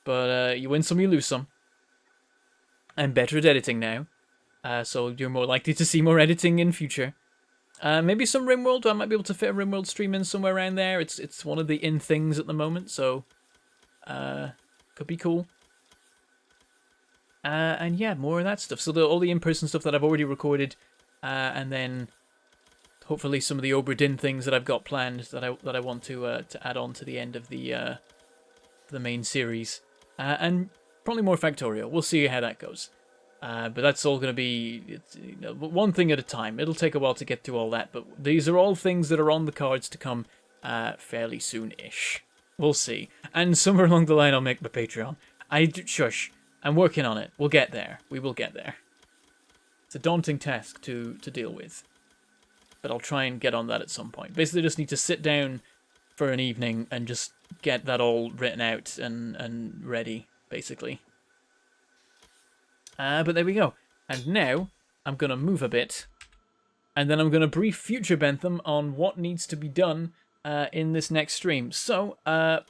But you win some, you lose some. I'm better at editing now, so you're more likely to see more editing in future. Maybe some Ribbonworld. I might be able to fit a Ribbonworld stream in somewhere around there. It's one of the in things at the moment, so could be cool. And yeah, more of that stuff. So all the in-person stuff that I've already recorded, and then hopefully some of the Obra Dinn things that I've got planned that I want to add on to the end of the main series, and probably more Factorio. We'll see how that goes. But that's all going to be one thing at a time. It'll take a while to get through all that, but these are all things that are on the cards to come fairly soon-ish. We'll see. And somewhere along the line, I'll make my Patreon. Shush. I'm working on it. We'll get there. We will get there. It's a daunting task to deal with, but I'll try and get on that at some point. Basically, just need to sit down for an evening and just get that all written out and ready, basically. But there we go. And now I'm going to move a bit, and then I'm going to brief future Bentham on what needs to be done in this next stream. So,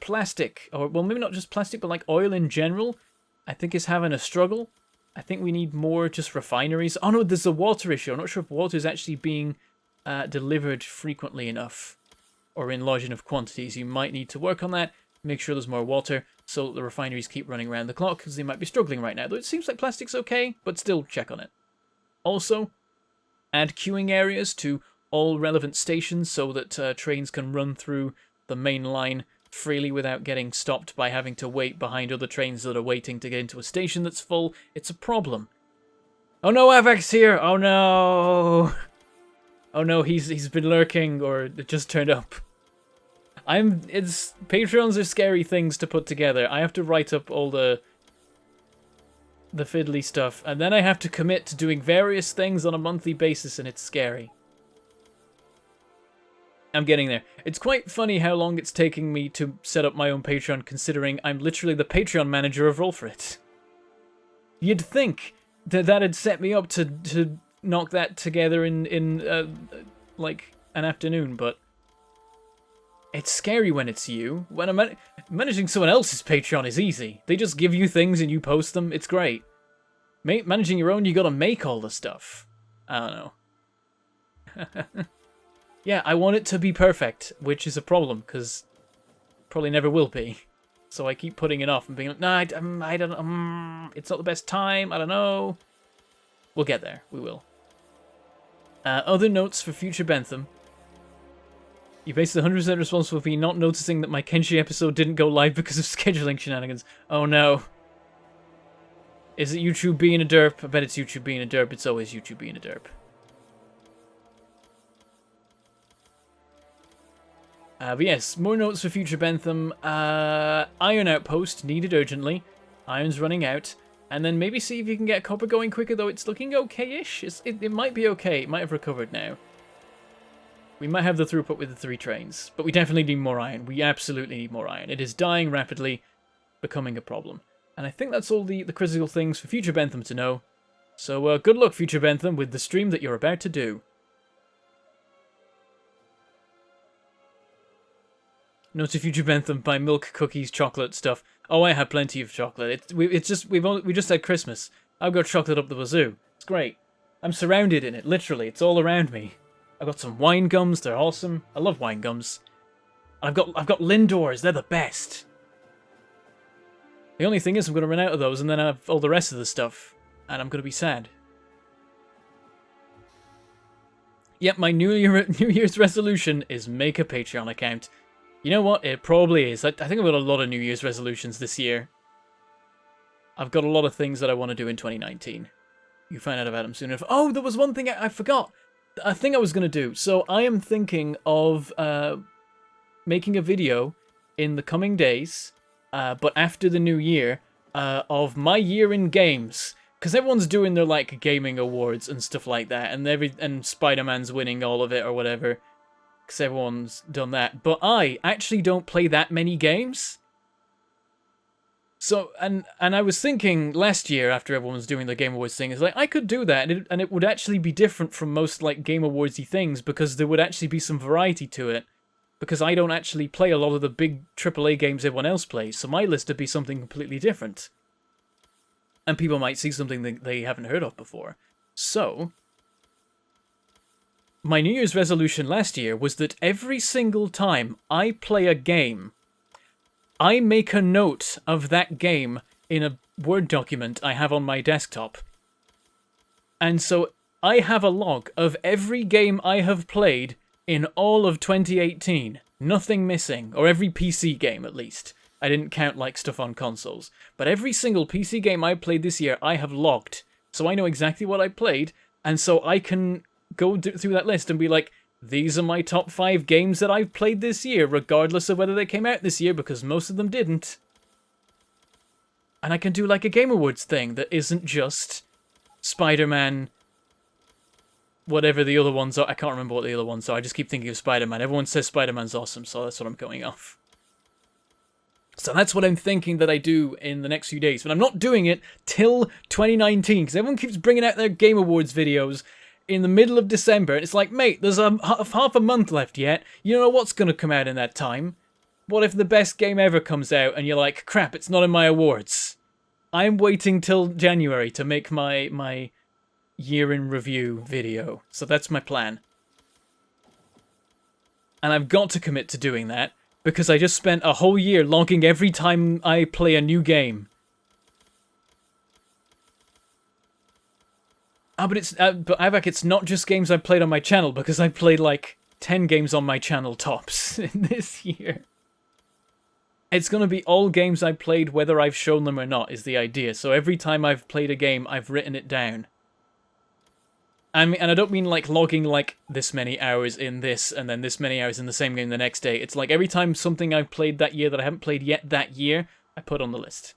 plastic, or well, maybe not just plastic, but like oil in general, I think is having a struggle. I think we need more just refineries. Oh no, there's a water issue. I'm not sure if water is actually being delivered frequently enough. or in large enough quantities. You might need to work on that, make sure there's more water, so that the refineries keep running around the clock, because they might be struggling right now. Though it seems like plastic's okay, but still check on it. Also, add queuing areas to all relevant stations so that trains can run through the main line freely without getting stopped by having to wait behind other trains that are waiting to get into a station that's full. It's a problem. Oh no, Avac's here! Oh no! Oh no, he's been lurking, or it just turned up. Patreons are scary things to put together. I have to write up all the fiddly stuff, and then I have to commit to doing various things on a monthly basis, and it's scary. I'm getting there. It's quite funny how long it's taking me to set up my own Patreon, considering I'm literally the Patreon manager of Roll For It. You'd think that that'd set me up to knock that together in like an afternoon, but it's scary when it's you. When I'm managing someone else's Patreon is easy. They just give you things and you post them. It's great. Managing your own, you gotta make all the stuff. I don't know. Yeah, I want it to be perfect, which is a problem, because probably never will be. So I keep putting it off and being like, nah, I don't, it's not the best time, I don't know. We'll get there, we will. Other notes for future Bentham. You're basically 100% responsible for me not noticing that my Kenshi episode didn't go live because of scheduling shenanigans. Oh no. Is it YouTube being a derp? I bet it's YouTube being a derp. It's always YouTube being a derp. But yes, more notes for future Bentham. Iron outpost needed urgently. Iron's running out. And then maybe see if you can get copper going quicker, though it's looking okay-ish. It might be okay. It might have recovered now. We might have the throughput with the 3 trains. But we definitely need more iron. We absolutely need more iron. It is dying rapidly, becoming a problem. And I think that's all the critical things for future Bentham to know. So good luck, future Bentham, with the stream that you're about to do. No to future Bentham buy milk, cookies, chocolate stuff. Oh, I have plenty of chocolate. We just had Christmas. I've got chocolate up the wazoo. It's great. I'm surrounded in it, literally. It's all around me. I've got some wine gums. They're awesome. I love wine gums. I've got Lindors. They're the best. The only thing is I'm going to run out of those, and then I have all the rest of the stuff, and I'm going to be sad. Yep, my New Year's resolution is make a Patreon account. You know what? It probably is. I think I've got a lot of New Year's resolutions this year. I've got a lot of things that I want to do in 2019. You find out about them soon enough. Oh, there was one thing I forgot. A thing I was going to do. So I am thinking of making a video in the coming days, but after the new year, of my year in games. Because everyone's doing their, like, gaming awards and stuff like that, and Spider-Man's winning all of it or whatever. Because everyone's done that. But I actually don't play that many games. So, and I was thinking last year, after everyone was doing the Game Awards thing, is like, I could do that, and it would actually be different from most, like, Game Awards-y things, because there would actually be some variety to it. Because I don't actually play a lot of the big AAA games everyone else plays, so my list would be something completely different. And people might see something that they haven't heard of before. So, my New Year's resolution last year was that every single time I play a game, I make a note of that game in a Word document I have on my desktop. And so I have a log of every game I have played in all of 2018. Nothing missing, or every PC game at least. I didn't count like stuff on consoles. But every single PC game I played this year, I have logged. So I know exactly what I played, and so I can go through that list and be like, these are my top 5 games that I've played this year, regardless of whether they came out this year, because most of them didn't. And I can do like a Game Awards thing that isn't just Spider-Man, whatever the other ones are. I can't remember what the other ones are. I just keep thinking of Spider-Man. Everyone says Spider-Man's awesome, so that's what I'm going off. So that's what I'm thinking that I do in the next few days. But I'm not doing it till 2019, because everyone keeps bringing out their Game Awards videos in the middle of December. And it's like, mate, there's half a month left yet. You don't know what's going to come out in that time. What if the best game ever comes out and you're like, crap, it's not in my awards? I'm waiting till January to make my year in review video. So that's my plan. and I've got to commit to doing that, because I just spent a whole year logging every time I play a new game. But Ivak, it's not just games I've played on my channel, because I've played like 10 games on my channel tops in this year. It's going to be all games I've played, whether I've shown them or not, is the idea. So every time I've played a game, I've written it down. And I don't mean like logging like this many hours in this, and then this many hours in the same game the next day. It's like every time something I've played that year that I haven't played yet that year, I put on the list.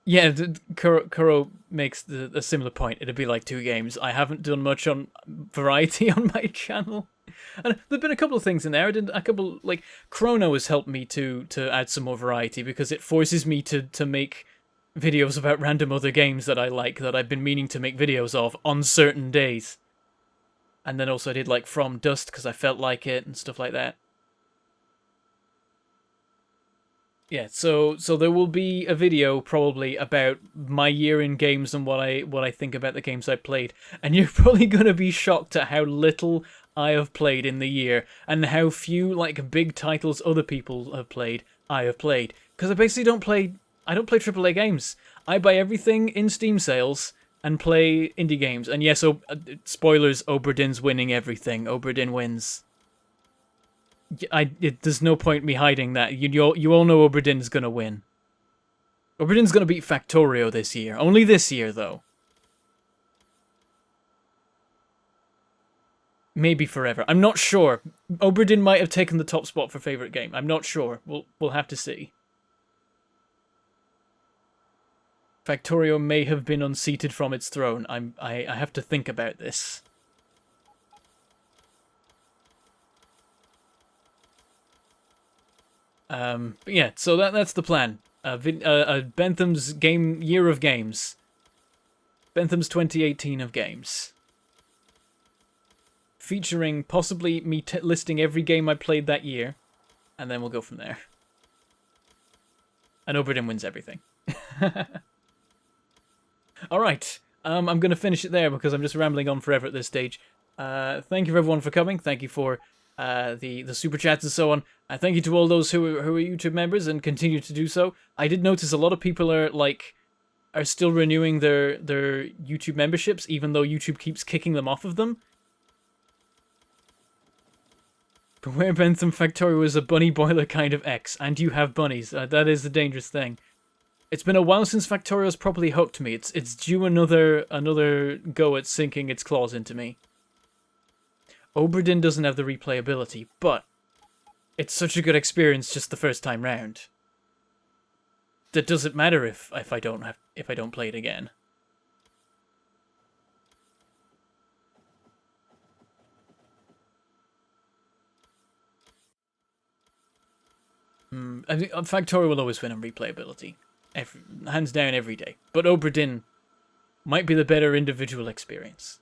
Yeah, Kuro makes a similar point. It'd be like 2 games. I haven't done much on variety on my channel. And there've been a couple of things in there. I did a couple, like, Chrono has helped me to add some more variety, because it forces me to make videos about random other games that I like, that I've been meaning to make videos of on certain days. And then also I did, like, From Dust, because I felt like it, and stuff like that. Yeah, so there will be a video probably about my year in games and what I think about the games I played, and you're probably gonna be shocked at how little I have played in the year, and how few like big titles other people have played I have played, because I basically don't play AAA games. I buy everything in Steam sales and play indie games. And yes, spoilers, Oberdin's winning everything. Oberdin wins. There's no point me hiding that. You all know Oberdin's gonna win. Oberdin's gonna beat Factorio this year. Only this year, though. Maybe forever. I'm not sure. Oberdin might have taken the top spot for favorite game. I'm not sure. We'll have to see. Factorio may have been unseated from its throne. I have to think about this. But yeah, so that's the plan. Bentham's year of games. Bentham's 2018 of games. Featuring possibly me listing every game I played that year, and then we'll go from there. And Oberdin wins everything. Alright, I'm going to finish it there because I'm just rambling on forever at this stage. Thank you everyone for coming. Thank you for the super chats and so on. Thank you to all those who are YouTube members and continue to do so. I did notice a lot of people are still renewing their YouTube memberships, even though YouTube keeps kicking them off of them. Beware Bentham, Factorio is a bunny boiler kind of X, and you have bunnies. That is the dangerous thing. It's been a while since Factorio's properly hooked me. It's due another go at sinking its claws into me. Oberdin doesn't have the replayability, but it's such a good experience just the first time round. That doesn't matter if I don't play it again. I think Factorio will always win on replayability, hands down every day. But Oberdin might be the better individual experience.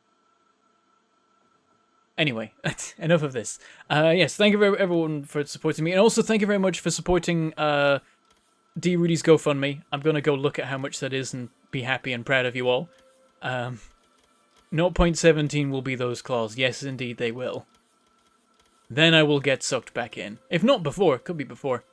Anyway, enough of this. Yes, thank you everyone for supporting me, and also thank you very much for supporting D. Rudy's GoFundMe. I'm gonna go look at how much that is and be happy and proud of you all. 0.17 will be those claws. Yes, indeed, they will. Then I will get sucked back in. If not before, could be before.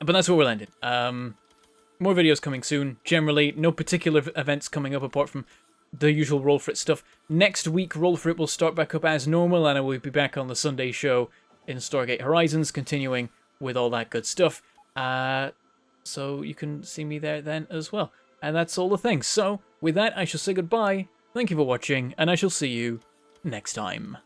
But that's where we'll end it. More videos coming soon. Generally, no particular events coming up apart from the usual Roll For It stuff. Next week, Roll For It will start back up as normal, and I will be back on the Sunday show in Stargate Horizons, continuing with all that good stuff. So you can see me there then as well. And that's all the things. So, with that, I shall say goodbye. Thank you for watching, and I shall see you next time.